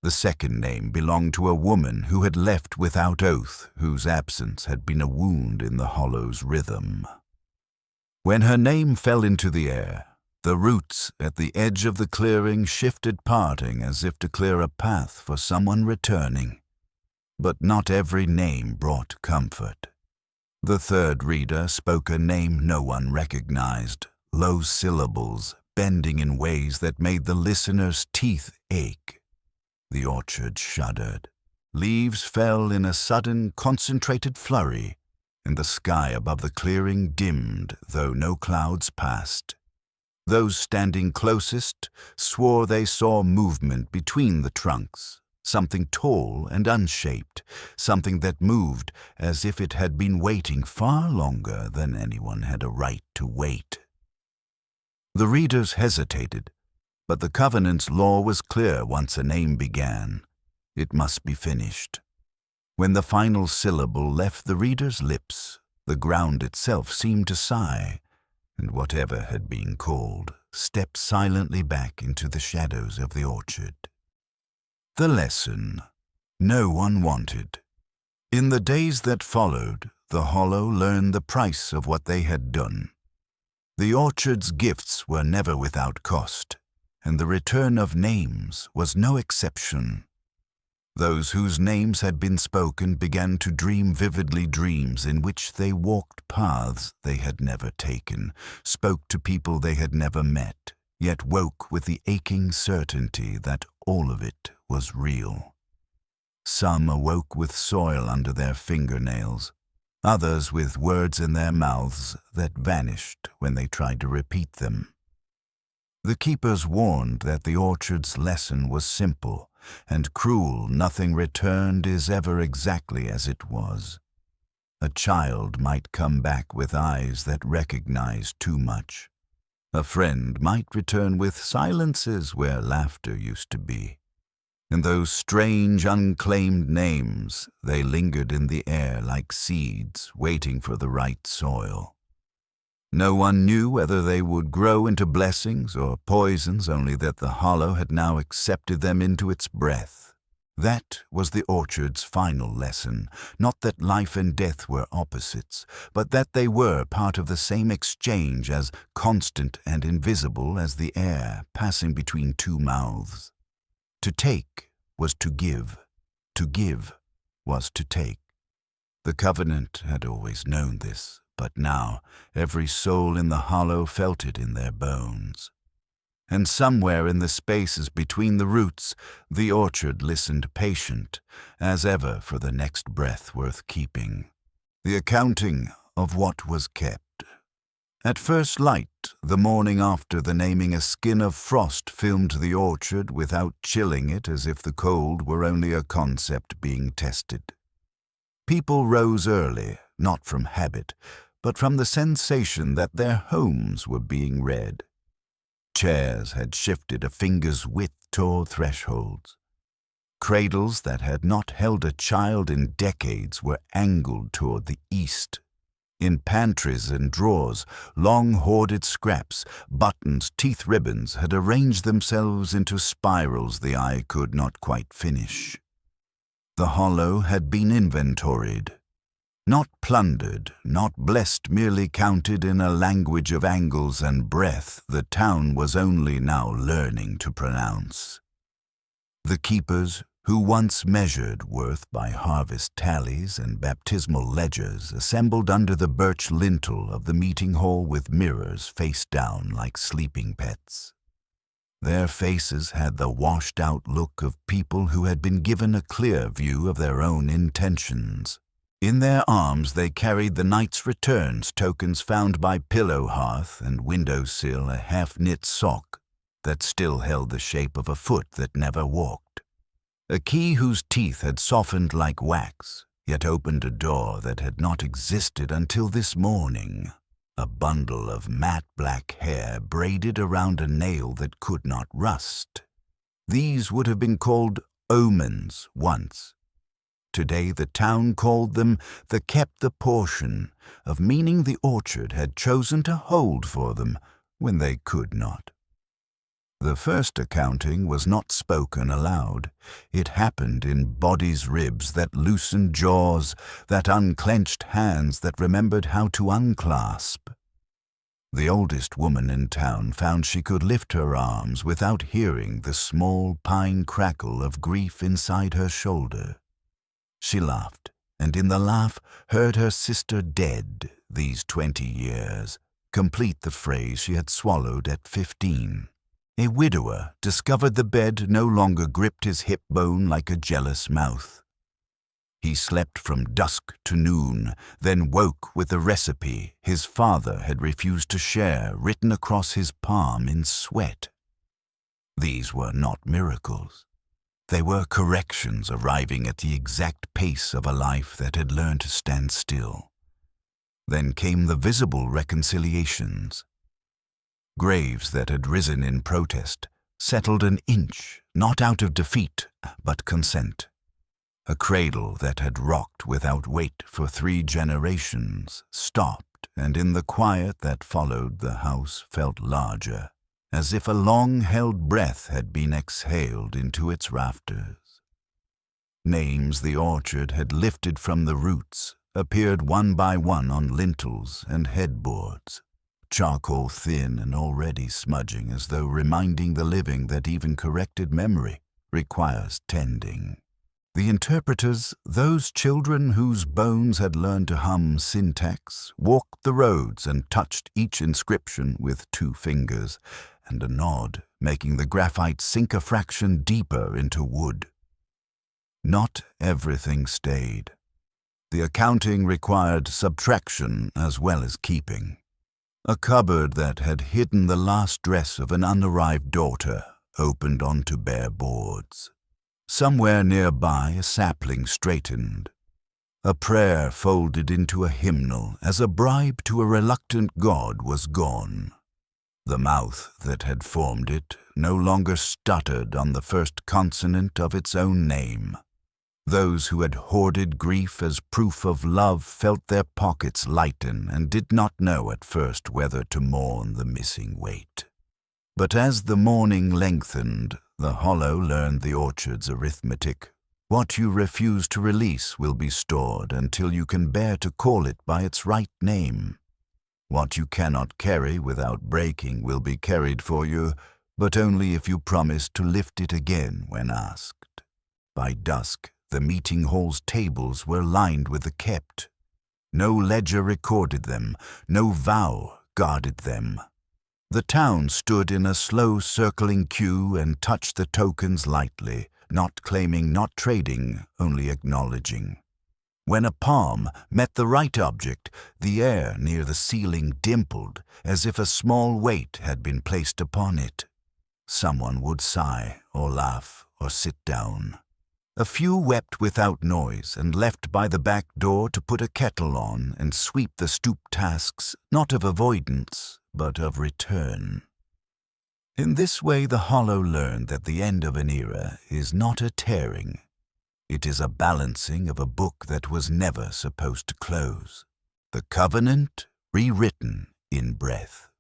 The second name belonged to a woman who had left without oath, whose absence had been a wound in the hollow's rhythm. When her name fell into the air, the roots at the edge of the clearing shifted, parting as if to clear a path for someone returning. But not every name brought comfort. The third reader spoke a name no one recognized, low syllables bending in ways that made the listener's teeth ache. The orchard shuddered. Leaves fell in a sudden, concentrated flurry, and the sky above the clearing dimmed, though no clouds passed. Those standing closest swore they saw movement between the trunks, something tall and unshaped, something that moved as if it had been waiting far longer than anyone had a right to wait. The readers hesitated, but the Covenant's law was clear once a name began. It must be finished. When the final syllable left the reader's lips, the ground itself seemed to sigh, and whatever had been called stepped silently back into the shadows of the orchard. The lesson no one wanted. In the days that followed, the hollow learned the price of what they had done. The orchard's gifts were never without cost, and the return of names was no exception. Those whose names had been spoken began to dream vividly dreams in which they walked paths they had never taken, spoke to people they had never met, yet woke with the aching certainty that all of it was real. Some awoke with soil under their fingernails, others with words in their mouths that vanished when they tried to repeat them. The keepers warned that the orchard's lesson was simple and cruel. Nothing returned is ever exactly as it was. A child might come back with eyes that recognized too much. A friend might return with silences where laughter used to be. And those strange, unclaimed names, they lingered in the air like seeds waiting for the right soil. No one knew whether they would grow into blessings or poisons, only that the hollow had now accepted them into its breath. That was the orchard's final lesson, not that life and death were opposites, but that they were part of the same exchange, as constant and invisible as the air passing between two mouths. To take was to give was to take. The Covenant had always known this, but now every soul in the hollow felt it in their bones. And somewhere in the spaces between the roots, the orchard listened patient, as ever, for the next breath worth keeping, the accounting of what was kept. At first light, the morning after the naming, a skin of frost filmed the orchard without chilling it, as if the cold were only a concept being tested. People rose early, not from habit, but from the sensation that their homes were being read. Chairs had shifted a finger's width toward thresholds. Cradles that had not held a child in decades were angled toward the east. In pantries and drawers, long hoarded scraps, buttons, teeth ribbons had arranged themselves into spirals the eye could not quite finish. The hollow had been inventoried. Not plundered, not blessed, merely counted in a language of angles and breadth the town was only now learning to pronounce. The keepers, who once measured worth by harvest tallies and baptismal ledgers, assembled under the birch lintel of the meeting hall with mirrors face down like sleeping pets. Their faces had the washed-out look of people who had been given a clear view of their own intentions. In their arms they carried the night's returns, tokens found by pillow hearth and window-sill, a half-knit sock that still held the shape of a foot that never walked. A key whose teeth had softened like wax, yet opened a door that had not existed until this morning. A bundle of matte black hair braided around a nail that could not rust. These would have been called omens once. Today the town called them the kept the portion, of meaning the orchard had chosen to hold for them when they could not. The first accounting was not spoken aloud. It happened in bodies' ribs that loosened jaws, that unclenched hands that remembered how to unclasp. The oldest woman in town found she could lift her arms without hearing the small pine crackle of grief inside her shoulder. She laughed, and in the laugh heard her sister dead these 20 years complete the phrase she had swallowed at 15. A widower discovered the bed no longer gripped his hip bone like a jealous mouth. He slept from dusk to noon, then woke with the recipe his father had refused to share written across his palm in sweat. These were not miracles. They were corrections arriving at the exact pace of a life that had learned to stand still. Then came the visible reconciliations. Graves that had risen in protest settled an inch, not out of defeat, but consent. A cradle that had rocked without weight for 3 generations stopped, and in the quiet that followed the house felt larger, as if a long-held breath had been exhaled into its rafters. Names the orchard had lifted from the roots appeared one by one on lintels and headboards. Charcoal thin and already smudging, as though reminding the living that even corrected memory requires tending. The interpreters, those children whose bones had learned to hum syntax, walked the roads and touched each inscription with 2 fingers and a nod, making the graphite sink a fraction deeper into wood. Not everything stayed. The accounting required subtraction as well as keeping. A cupboard that had hidden the last dress of an unarrived daughter opened onto bare boards. Somewhere nearby a sapling straightened. A prayer folded into a hymnal as a bribe to a reluctant god was gone. The mouth that had formed it no longer stuttered on the first consonant of its own name. Those who had hoarded grief as proof of love felt their pockets lighten and did not know at first whether to mourn the missing weight. But as the morning lengthened, the hollow learned the orchard's arithmetic. What you refuse to release will be stored until you can bear to call it by its right name. What you cannot carry without breaking will be carried for you, but only if you promise to lift it again when asked. By dusk, the meeting hall's tables were lined with the kept. No ledger recorded them, no vow guarded them. The town stood in a slow circling queue and touched the tokens lightly, not claiming, not trading, only acknowledging. When a palm met the right object, the air near the ceiling dimpled as if a small weight had been placed upon it. Someone would sigh or laugh or sit down. A few wept without noise and left by the back door to put a kettle on and sweep the stoop tasks not of avoidance but of return. In this way the hollow learned that the end of an era is not a tearing. It is a balancing of a book that was never supposed to close. The covenant rewritten in breath.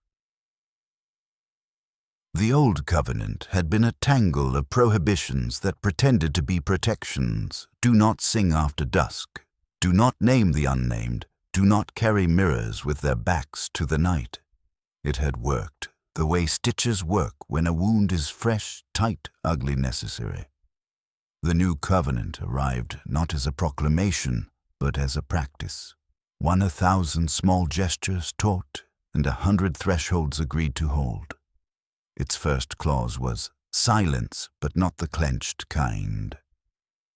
The old covenant had been a tangle of prohibitions that pretended to be protections. Do not sing after dusk. Do not name the unnamed. Do not carry mirrors with their backs to the night. It had worked the way stitches work when a wound is fresh, tight, ugly, necessary. The new covenant arrived not as a proclamation, but as a practice. 1,000 small gestures taught and 100 thresholds agreed to hold. Its first clause was silence, but not the clenched kind.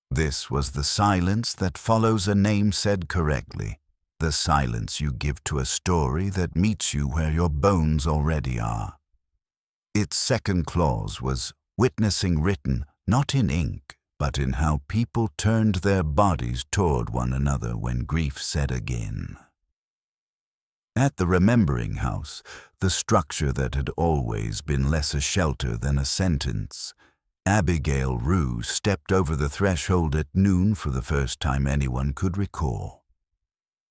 This was the silence that follows a name said correctly, the silence you give to a story that meets you where your bones already are. Its second clause was witnessing written not in ink, but in how people turned their bodies toward one another when grief said again. At the remembering house, the structure that had always been less a shelter than a sentence, Abigail Rue stepped over the threshold at noon for the first time anyone could recall.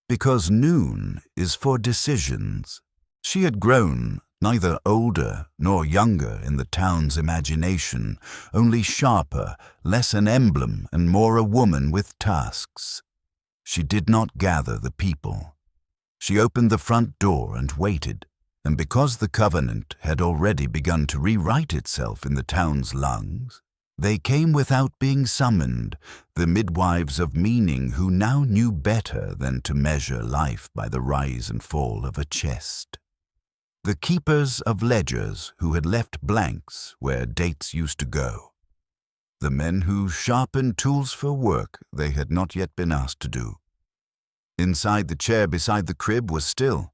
Because noon is for decisions, she had grown neither older nor younger in the town's imagination, only sharper, less an emblem and more a woman with tasks. She did not gather the people. She opened the front door and waited, and because the covenant had already begun to rewrite itself in the town's lungs, they came without being summoned, the midwives of meaning who now knew better than to measure life by the rise and fall of a chest. The keepers of ledgers who had left blanks where dates used to go. The men who sharpened tools for work they had not yet been asked to do. Inside the chair beside the crib was still.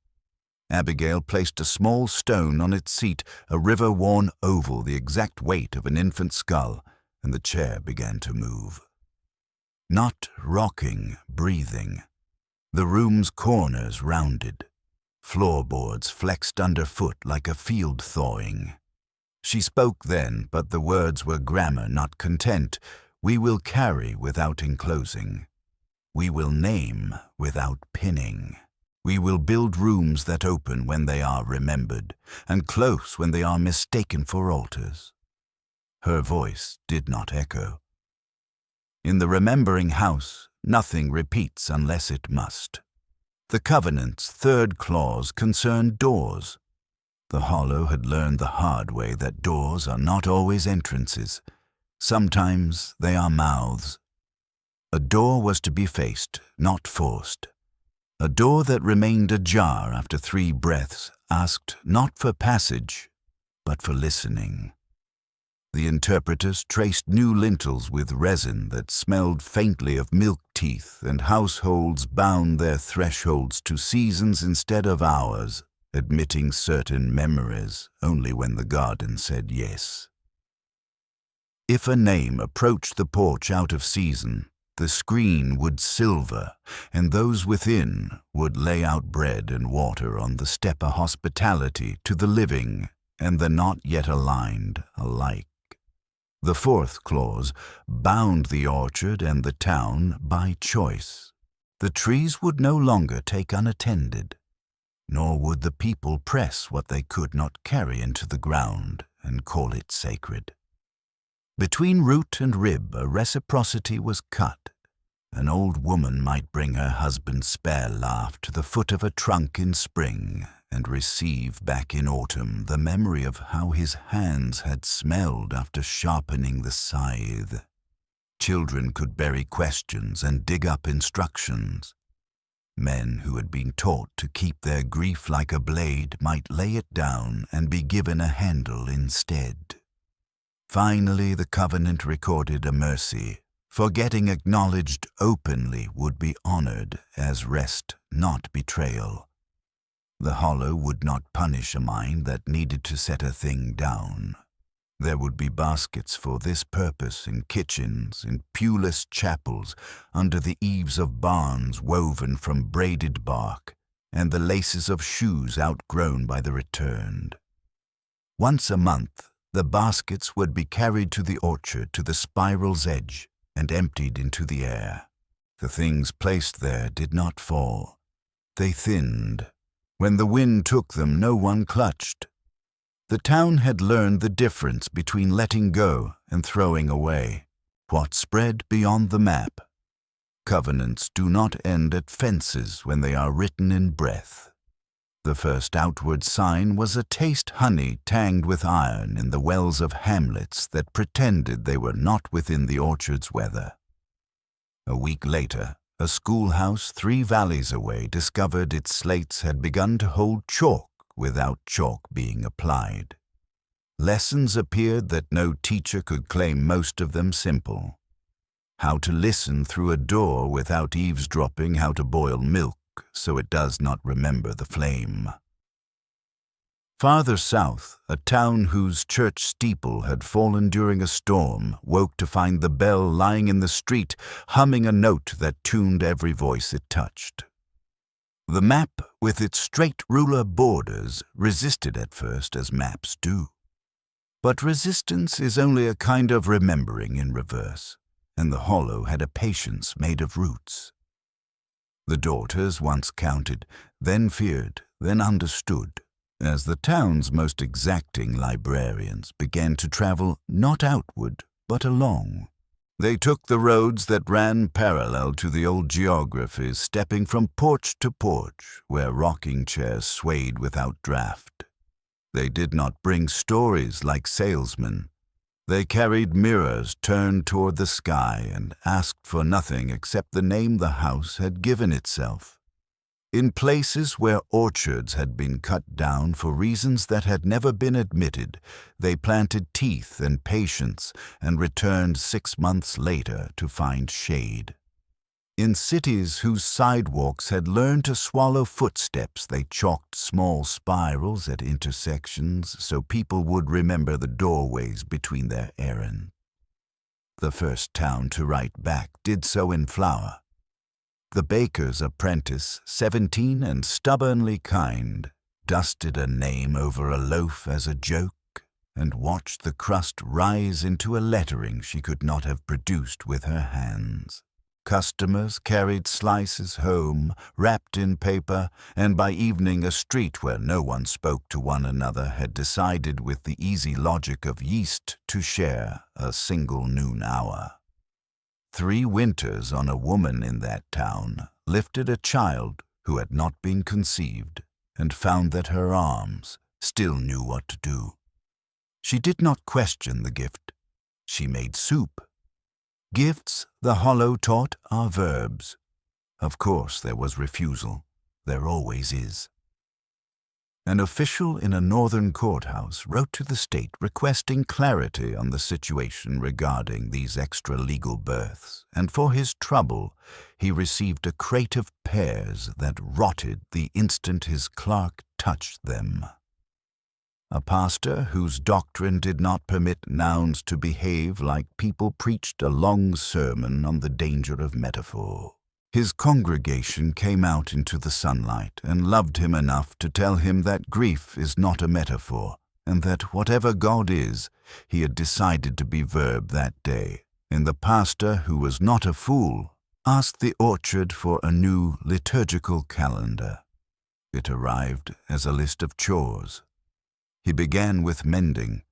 Abigail placed a small stone on its seat, a river-worn oval the exact weight of an infant's skull, and the chair began to move. Not rocking, breathing. The room's corners rounded. Floorboards flexed underfoot like a field thawing. She spoke then, but the words were grammar, not content. We will carry without enclosing. We will name without pinning. We will build rooms that open when they are remembered, and close when they are mistaken for altars. Her voice did not echo. In the remembering house, nothing repeats unless it must. The covenant's third clause concerned doors. The hollow had learned the hard way that doors are not always entrances. Sometimes they are mouths. A door was to be faced, not forced. A door that remained ajar after 3 breaths asked not for passage, but for listening. The interpreters traced new lintels with resin that smelled faintly of milk teeth, and households bound their thresholds to seasons instead of hours, admitting certain memories only when the garden said yes. If a name approached the porch out of season, the screen would silver, and those within would lay out bread and water on the step of hospitality to the living and the not yet aligned alike. The fourth clause bound the orchard and the town by choice. The trees would no longer take unattended, nor would the people press what they could not carry into the ground and call it sacred. Between root and rib a reciprocity was cut. An old woman might bring her husband's spare laugh to the foot of a trunk in spring and receive back in autumn the memory of how his hands had smelled after sharpening the scythe. Children could bury questions and dig up instructions. Men who had been taught to keep their grief like a blade might lay it down and be given a handle instead. Finally, the covenant recorded a mercy for getting acknowledged openly would be honored as rest, not betrayal. The hollow would not punish a mind that needed to set a thing down. There would be baskets for this purpose in kitchens, in pewless chapels, under the eaves of barns woven from braided bark, and the laces of shoes outgrown by the returned. Once a month, the baskets would be carried to the orchard to the spiral's edge and emptied into the air. The things placed there did not fall. They thinned. When the wind took them, no one clutched. The town had learned the difference between letting go and throwing away. What spread beyond the map? Covenants do not end at fences when they are written in breath. The first outward sign was a taste honey tanged with iron in the wells of hamlets that pretended they were not within the orchard's weather. A week later, a schoolhouse 3 valleys away discovered its slates had begun to hold chalk without chalk being applied. Lessons appeared that no teacher could claim, most of them simple. How to listen through a door without eavesdropping, how to boil milk so it does not remember the flame. Farther south, a town whose church steeple had fallen during a storm woke to find the bell lying in the street, humming a note that tuned every voice it touched. The map, with its straight ruler borders, resisted at first, as maps do. But resistance is only a kind of remembering in reverse, and the hollow had a patience made of roots. The daughters once counted, then feared, then understood, as the town's most exacting librarians began to travel not outward, but along. They took the roads that ran parallel to the old geographies, stepping from porch to porch, where rocking chairs swayed without draught. They did not bring stories like salesmen. They carried mirrors turned toward the sky and asked for nothing except the name the house had given itself. In places where orchards had been cut down for reasons that had never been admitted, they planted teeth and patience and returned 6 months later to find shade. In cities whose sidewalks had learned to swallow footsteps, they chalked small spirals at intersections so people would remember the doorways between their errands. The first town to write back did so in flour. The baker's apprentice, 17 and stubbornly kind, dusted a name over a loaf as a joke and watched the crust rise into a lettering she could not have produced with her hands. Customers carried slices home, wrapped in paper, and by evening a street where no one spoke to one another had decided with the easy logic of yeast to share a single noon hour. 3 winters on a woman in that town lifted a child who had not been conceived and found that her arms still knew what to do. She did not question the gift. She made soup. Gifts, the hollow taught, are verbs. Of course there was refusal. There always is. An official in a northern courthouse wrote to the state requesting clarity on the situation regarding these extra-legal births, and for his trouble he received a crate of pears that rotted the instant his clerk touched them. A pastor whose doctrine did not permit nouns to behave like people preached a long sermon on the danger of metaphor. His congregation came out into the sunlight and loved him enough to tell him that grief is not a metaphor, and that whatever God is, he had decided to be verb that day. And the pastor, who was not a fool, asked the orchard for a new liturgical calendar. It arrived as a list of chores. He began with mending.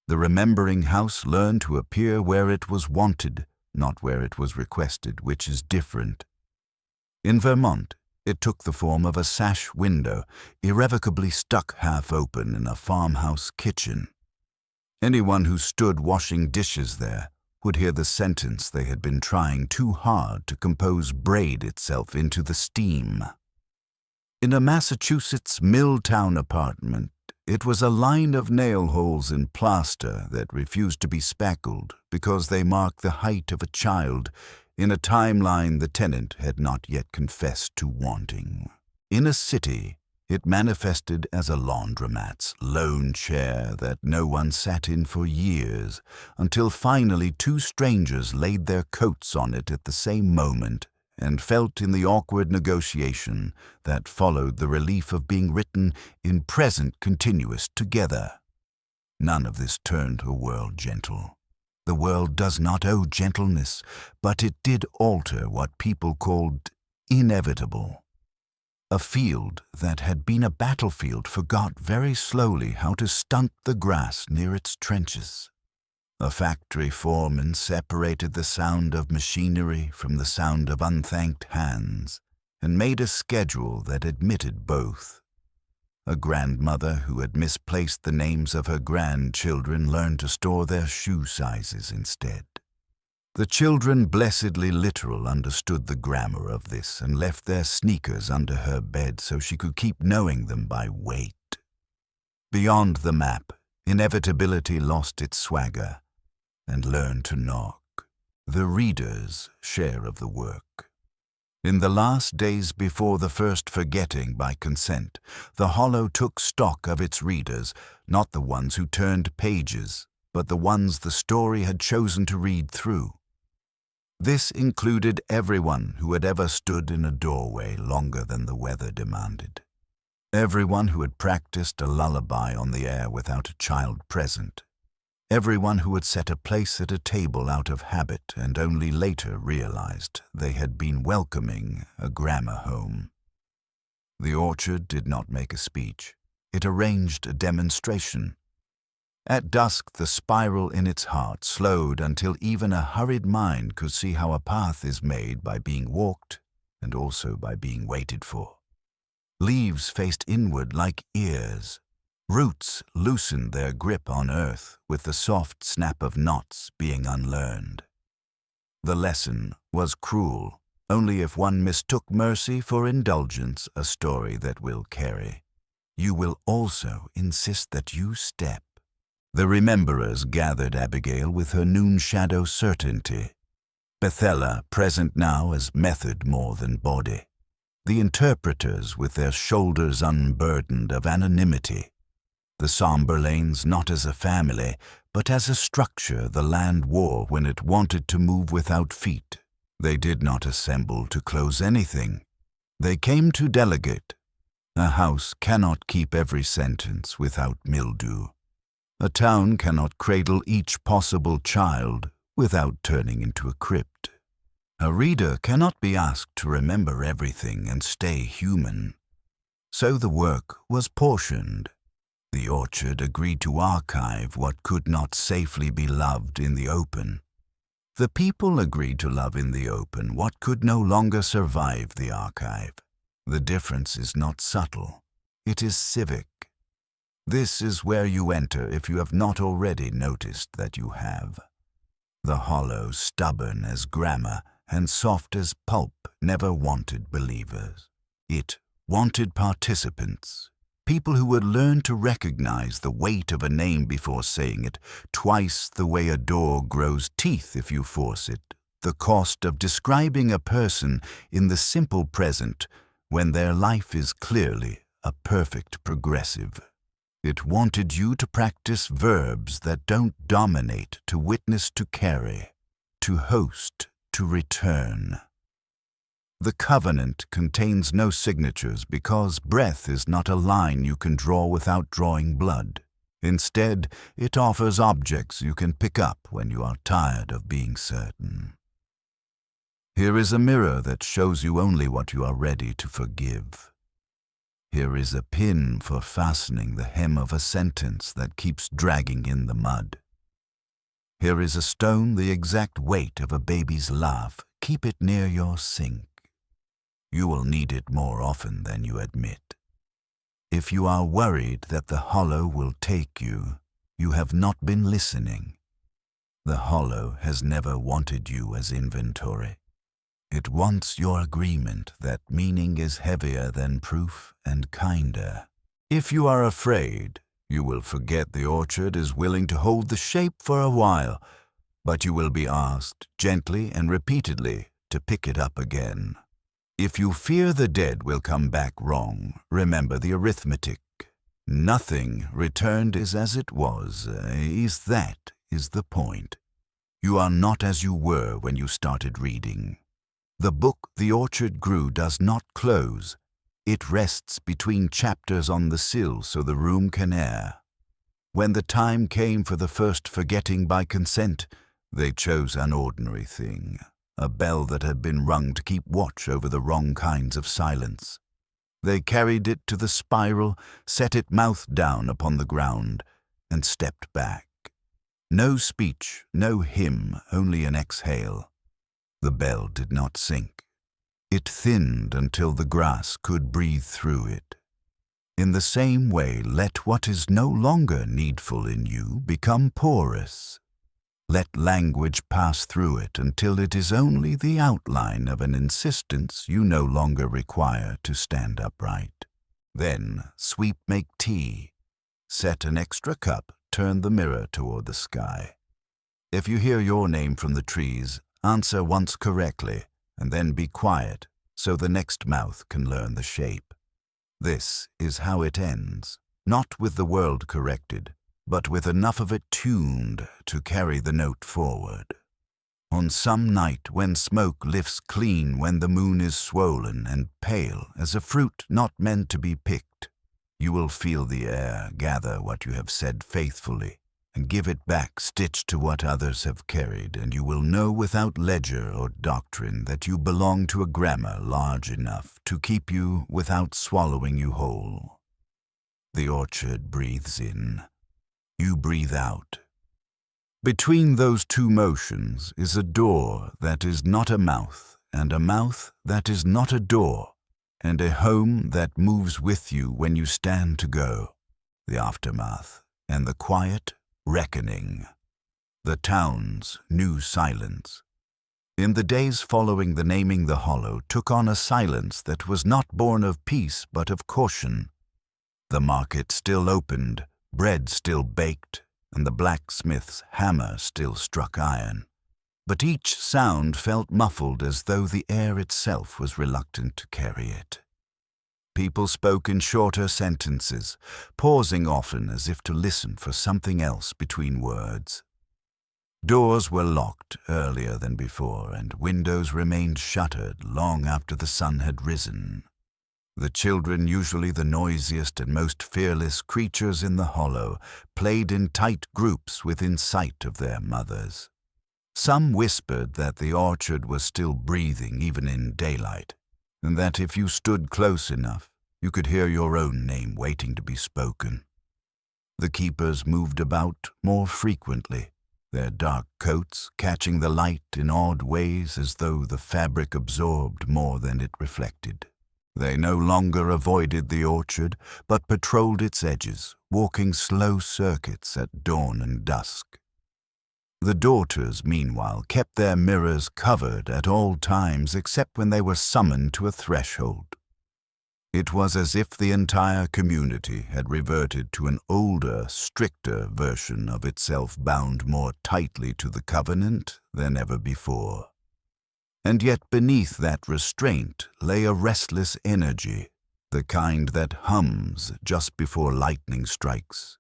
The remembering house learned to appear where it was wanted, not where it was requested, which is different. In Vermont, it took the form of a sash window, irrevocably stuck half open in a farmhouse kitchen. Anyone who stood washing dishes there would hear the sentence they had been trying too hard to compose braid itself into the steam. In a Massachusetts Milltown apartment, It was a line of nail holes in plaster that refused to be spackled because they marked the height of a child in a timeline the tenant had not yet confessed to wanting. In a city, it manifested as a laundromat's lone chair that no one sat in for years, until finally two strangers laid their coats on it at the same moment and felt in the awkward negotiation that followed the relief of being written in present continuous together. None of this turned a world gentle. The world does not owe gentleness, but it did alter what people called inevitable. A field that had been a battlefield forgot very slowly how to stunt the grass near its trenches. A factory foreman separated the sound of machinery from the sound of unthanked hands and made a schedule that admitted both. A grandmother who had misplaced the names of her grandchildren learned to store their shoe sizes instead. The children, blessedly literal, understood the grammar of this and left their sneakers under her bed so she could keep knowing them by weight. Beyond the map, inevitability lost its swagger and learned to knock, the reader's share of the work. In the last days before the first forgetting by consent, the Hollow took stock of its readers, not the ones who turned pages, but the ones the story had chosen to read through. This included everyone who had ever stood in a doorway longer than the weather demanded. Everyone who had practiced a lullaby on the air without a child present. Everyone who had set a place at a table out of habit and only later realized they had been welcoming a grammar home. The orchard did not make a speech. It arranged a demonstration. At dusk, the spiral in its heart slowed until even a hurried mind could see how a path is made by being walked and also by being waited for. Leaves faced inward like ears. Roots loosened their grip on earth with the soft snap of knots being unlearned. The lesson was cruel, only if one mistook mercy for indulgence, a story that will carry. You will also insist that you step. The rememberers gathered Abigail with her noon shadow certainty. Bethella present now as method more than body. The interpreters with their shoulders unburdened of anonymity. The somber lanes not as a family, but as a structure the land wore when it wanted to move without feet. They did not assemble to close anything. They came to delegate. A house cannot keep every sentence without mildew. A town cannot cradle each possible child without turning into a crypt. A reader cannot be asked to remember everything and stay human. So the work was portioned. The orchard agreed to archive what could not safely be loved in the open. The people agreed to love in the open what could no longer survive the archive. The difference is not subtle. It is civic. This is where you enter if you have not already noticed that you have. The Hollow, stubborn as grammar and soft as pulp, never wanted believers. It wanted participants. People who would learn to recognize the weight of a name before saying it, twice the way a door grows teeth if you force it, the cost of describing a person in the simple present when their life is clearly a perfect progressive. It wanted you to practice verbs that don't dominate, to witness, to carry, to host, to return. The covenant contains no signatures because breath is not a line you can draw without drawing blood. Instead, it offers objects you can pick up when you are tired of being certain. Here is a mirror that shows you only what you are ready to forgive. Here is a pin for fastening the hem of a sentence that keeps dragging in the mud. Here is a stone the exact weight of a baby's laugh. Keep it near your sink. You will need it more often than you admit. If you are worried that the Hollow will take you, you have not been listening. The Hollow has never wanted you as inventory. It wants your agreement that meaning is heavier than proof and kinder. If you are afraid, You will forget the orchard is willing to hold the shape for a while, but you will be asked gently and repeatedly to pick it up again. If you fear the dead will come back wrong, remember the arithmetic. Nothing returned is as it was. That is the point. You are not as you were when you started reading. The book The Orchard Grew does not close. It rests between chapters on the sill so the room can air. When the time came for the first forgetting by consent, they chose an ordinary thing, a bell that had been rung to keep watch over the wrong kinds of silence. They carried it to the spiral, set it mouth down upon the ground, and stepped back. No speech, no hymn, only an exhale. The bell did not sink. It thinned until the grass could breathe through it. In the same way, let what is no longer needful in you become porous. Let language pass through it until it is only the outline of an insistence you no longer require to stand upright. Then sweep, make tea. Set an extra cup, turn the mirror toward the sky. If you hear your name from the trees, answer once correctly, and then be quiet so the next mouth can learn the shape. This is how it ends, not with the world corrected, but with enough of it tuned to carry the note forward. On some night when smoke lifts clean, when the moon is swollen and pale as a fruit not meant to be picked, you will feel the air gather what you have said faithfully and give it back stitched to what others have carried, and you will know without ledger or doctrine that you belong to a grammar large enough to keep you without swallowing you whole. The orchard breathes in. You breathe out. Between those two motions is a door that is not a mouth, and a mouth that is not a door, and a home that moves with you when you stand to go, the aftermath, and the quiet reckoning. The town's new silence. In the days following the naming, the hollow took on a silence that was not born of peace but of caution. The market still opened, bread still baked, and the blacksmith's hammer still struck iron. But each sound felt muffled as though the air itself was reluctant to carry it. People spoke in shorter sentences, pausing often as if to listen for something else between words. Doors were locked earlier than before, and windows remained shuttered long after the sun had risen. The children, usually the noisiest and most fearless creatures in the hollow, played in tight groups within sight of their mothers. Some whispered that the orchard was still breathing even in daylight, and that if you stood close enough, you could hear your own name waiting to be spoken. The keepers moved about more frequently, their dark coats catching the light in odd ways as though the fabric absorbed more than it reflected. They no longer avoided the orchard, but patrolled its edges, walking slow circuits at dawn and dusk. The daughters, meanwhile, kept their mirrors covered at all times except when they were summoned to a threshold. It was as if the entire community had reverted to an older, stricter version of itself, bound more tightly to the covenant than ever before. And yet beneath that restraint lay a restless energy, the kind that hums just before lightning strikes.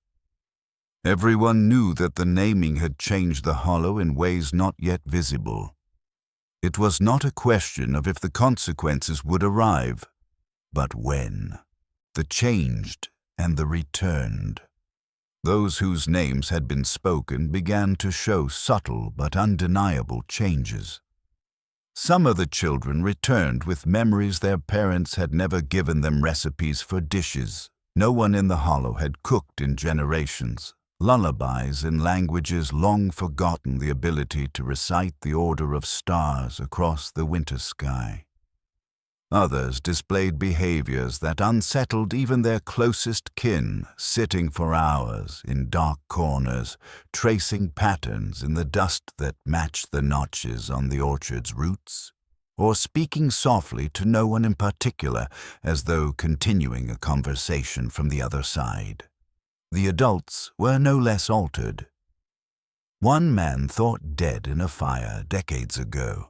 Everyone knew that the naming had changed the hollow in ways not yet visible. It was not a question of if the consequences would arrive, but when. The changed and the returned. Those whose names had been spoken began to show subtle but undeniable changes. Some of the children returned with memories their parents had never given them recipes for dishes no one in the hollow had cooked in generations, lullabies in languages long forgotten, the ability to recite the order of stars across the winter sky. Others displayed behaviors that unsettled even their closest kin, sitting for hours in dark corners, tracing patterns in the dust that matched the notches on the orchard's roots, or speaking softly to no one in particular, as though continuing a conversation from the other side. The adults were no less altered. One man thought dead in a fire decades ago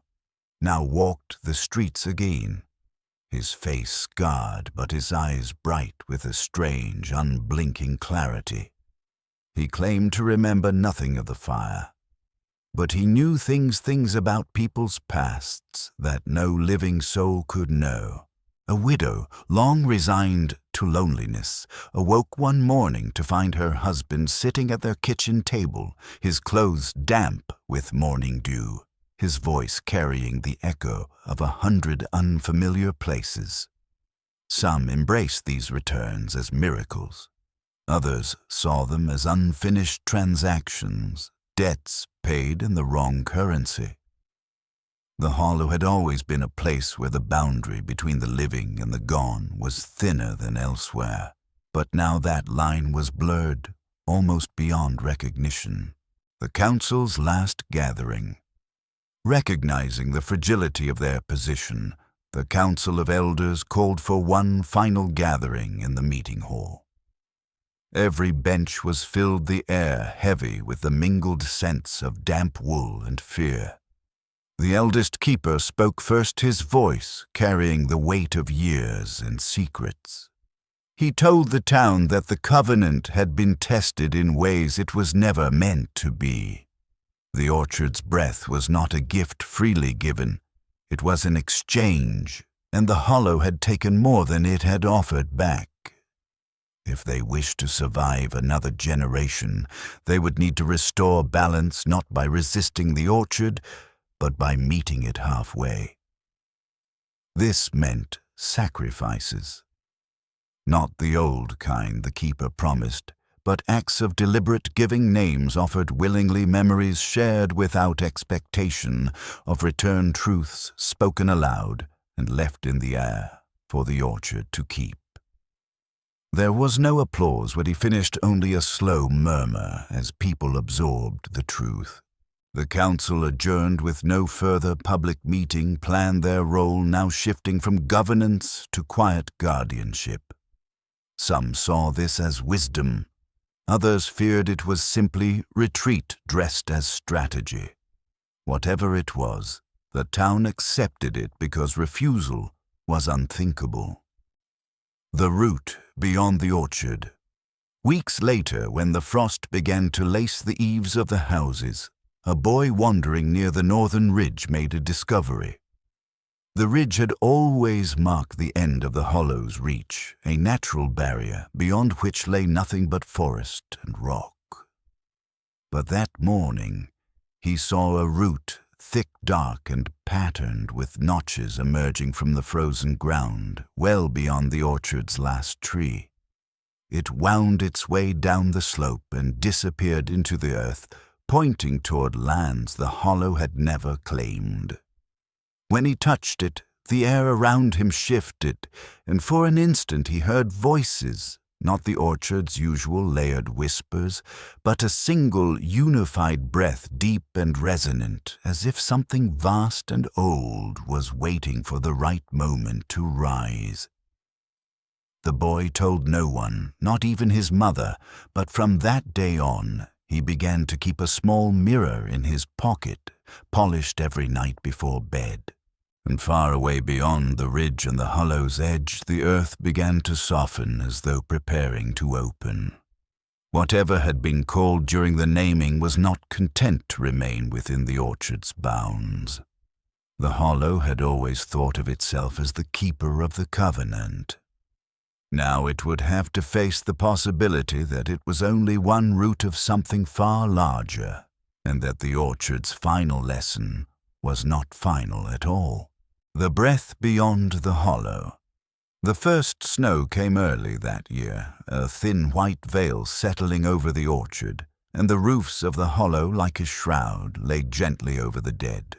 now walked the streets again, his face scarred but his eyes bright with a strange, unblinking clarity. He claimed to remember nothing of the fire, but he knew things about people's pasts that no living soul could know. A widow, long resigned to loneliness, awoke one morning to find her husband sitting at their kitchen table, his clothes damp with morning dew, his voice carrying the echo of 100 unfamiliar places. Some embraced these returns as miracles. Others saw them as unfinished transactions, debts paid in the wrong currency. The hollow had always been a place where the boundary between the living and the gone was thinner than elsewhere, but now that line was blurred, almost beyond recognition. The council's last gathering. Recognizing the fragility of their position, the council of elders called for one final gathering in the meeting hall. Every bench was filled, the air heavy with the mingled scents of damp wool and fear. The eldest keeper spoke first, his voice carrying the weight of years and secrets. He told the town that the covenant had been tested in ways it was never meant to be. The orchard's breath was not a gift freely given. It was an exchange, and the hollow had taken more than it had offered back. If they wished to survive another generation, they would need to restore balance not by resisting the orchard, but by meeting it halfway. This meant sacrifices. Not the old kind the keeper promised, but acts of deliberate giving, names offered willingly, memories shared without expectation, of return truths spoken aloud and left in the air for the orchard to keep. There was no applause when he finished, only a slow murmur as people absorbed the truth. The council adjourned with no further public meeting, planned their role now shifting from governance to quiet guardianship. Some saw this as wisdom. Others feared it was simply retreat dressed as strategy. Whatever it was, the town accepted it because refusal was unthinkable. The route beyond the orchard. Weeks later, when the frost began to lace the eaves of the houses, a boy wandering near the northern ridge made a discovery. The ridge had always marked the end of the hollow's reach, a natural barrier beyond which lay nothing but forest and rock. But that morning, he saw a root, thick, dark, and patterned with notches emerging from the frozen ground, well beyond the orchard's last tree. It wound its way down the slope and disappeared into the earth, pointing toward lands the hollow had never claimed. When he touched it, the air around him shifted, and for an instant he heard voices, not the orchard's usual layered whispers, but a single unified breath, deep and resonant, as if something vast and old was waiting for the right moment to rise. The boy told no one, not even his mother, but from that day on, he began to keep a small mirror in his pocket, polished every night before bed. And far away beyond the ridge and the hollow's edge, the earth began to soften as though preparing to open. Whatever had been called during the naming was not content to remain within the orchard's bounds. The hollow had always thought of itself as the keeper of the covenant. Now it would have to face the possibility that it was only one root of something far larger, and that the orchard's final lesson was not final at all. The breath beyond the hollow. The first snow came early that year, a thin white veil settling over the orchard, and the roofs of the hollow, like a shroud, lay gently over the dead.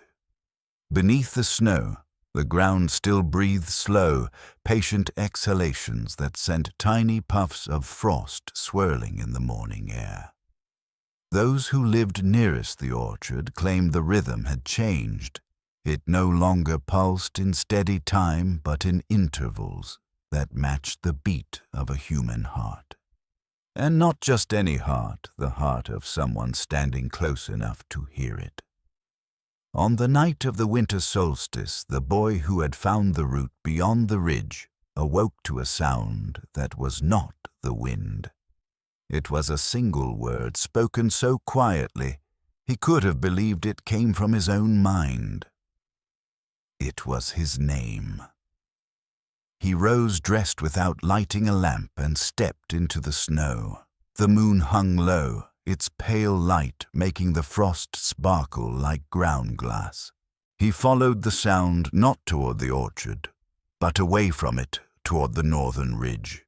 Beneath the snow, the ground still breathed slow, patient exhalations that sent tiny puffs of frost swirling in the morning air. Those who lived nearest the orchard claimed the rhythm had changed. It no longer pulsed in steady time, but in intervals that matched the beat of a human heart. And not just any heart, the heart of someone standing close enough to hear it. On the night of the winter solstice, the boy who had found the root beyond the ridge awoke to a sound that was not the wind. It was a single word spoken so quietly he could have believed it came from his own mind. It was his name. He rose dressed without lighting a lamp and stepped into the snow. The moon hung low, its pale light making the frost sparkle like ground glass. He followed the sound not toward the orchard, but away from it toward the northern ridge.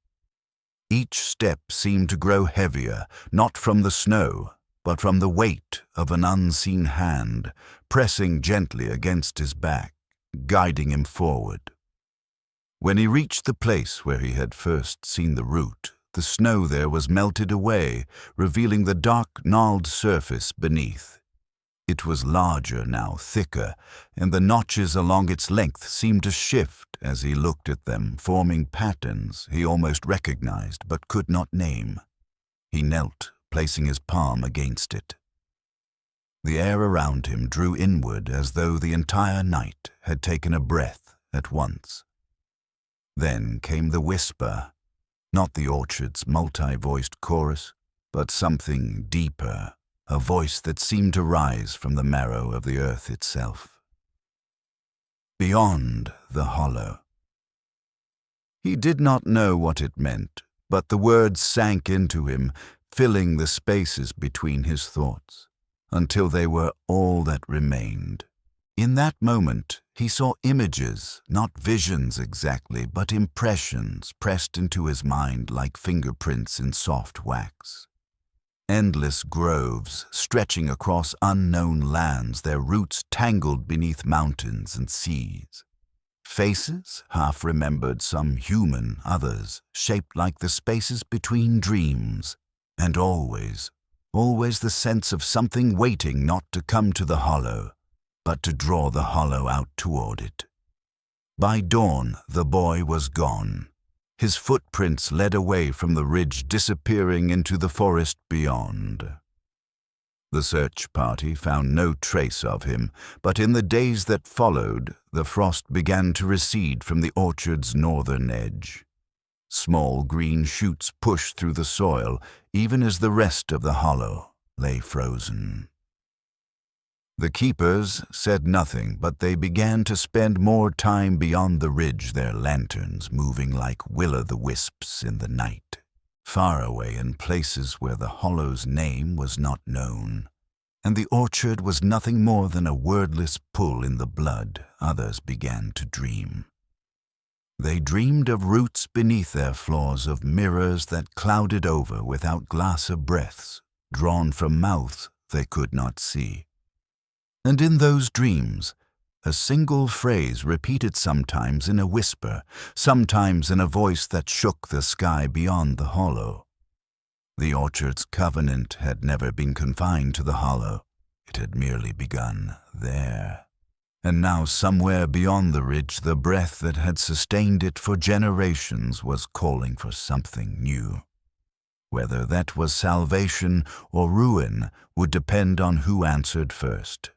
Each step seemed to grow heavier, not from the snow, but from the weight of an unseen hand, pressing gently against his back, guiding him forward. When he reached the place where he had first seen the root, the snow there was melted away, revealing the dark, gnarled surface beneath. It was larger now, thicker, and the notches along its length seemed to shift as he looked at them, forming patterns he almost recognized but could not name. He knelt, placing his palm against it. The air around him drew inward as though the entire night had taken a breath at once. Then came the whisper, not the orchard's multi-voiced chorus, but something deeper, a voice that seemed to rise from the marrow of the earth itself. Beyond the hollow. He did not know what it meant, but the words sank into him, filling the spaces between his thoughts, until they were all that remained. In that moment, he saw images, not visions exactly, but impressions pressed into his mind like fingerprints in soft wax. Endless groves stretching across unknown lands, their roots tangled beneath mountains and seas. Faces, half remembered, some human, others shaped like the spaces between dreams. And always the sense of something waiting not to come to the hollow, but to draw the hollow out toward it. By dawn, the boy was gone. His footprints led away from the ridge, disappearing into the forest beyond. The search party found no trace of him, but in the days that followed, the frost began to recede from the orchard's northern edge. Small green shoots pushed through the soil, even as the rest of the hollow lay frozen. The keepers said nothing, but they began to spend more time beyond the ridge, their lanterns moving like will-o'-the-wisps in the night, far away in places where the hollow's name was not known, and the orchard was nothing more than a wordless pull in the blood. Others began to dream. They dreamed of roots beneath their floors, of mirrors that clouded over without glass of breaths, drawn from mouths they could not see. And in those dreams, a single phrase repeated sometimes in a whisper, sometimes in a voice that shook the sky beyond the hollow. The orchard's covenant had never been confined to the hollow. It had merely begun there. And now somewhere beyond the ridge, the breath that had sustained it for generations was calling for something new. Whether that was salvation or ruin would depend on who answered first.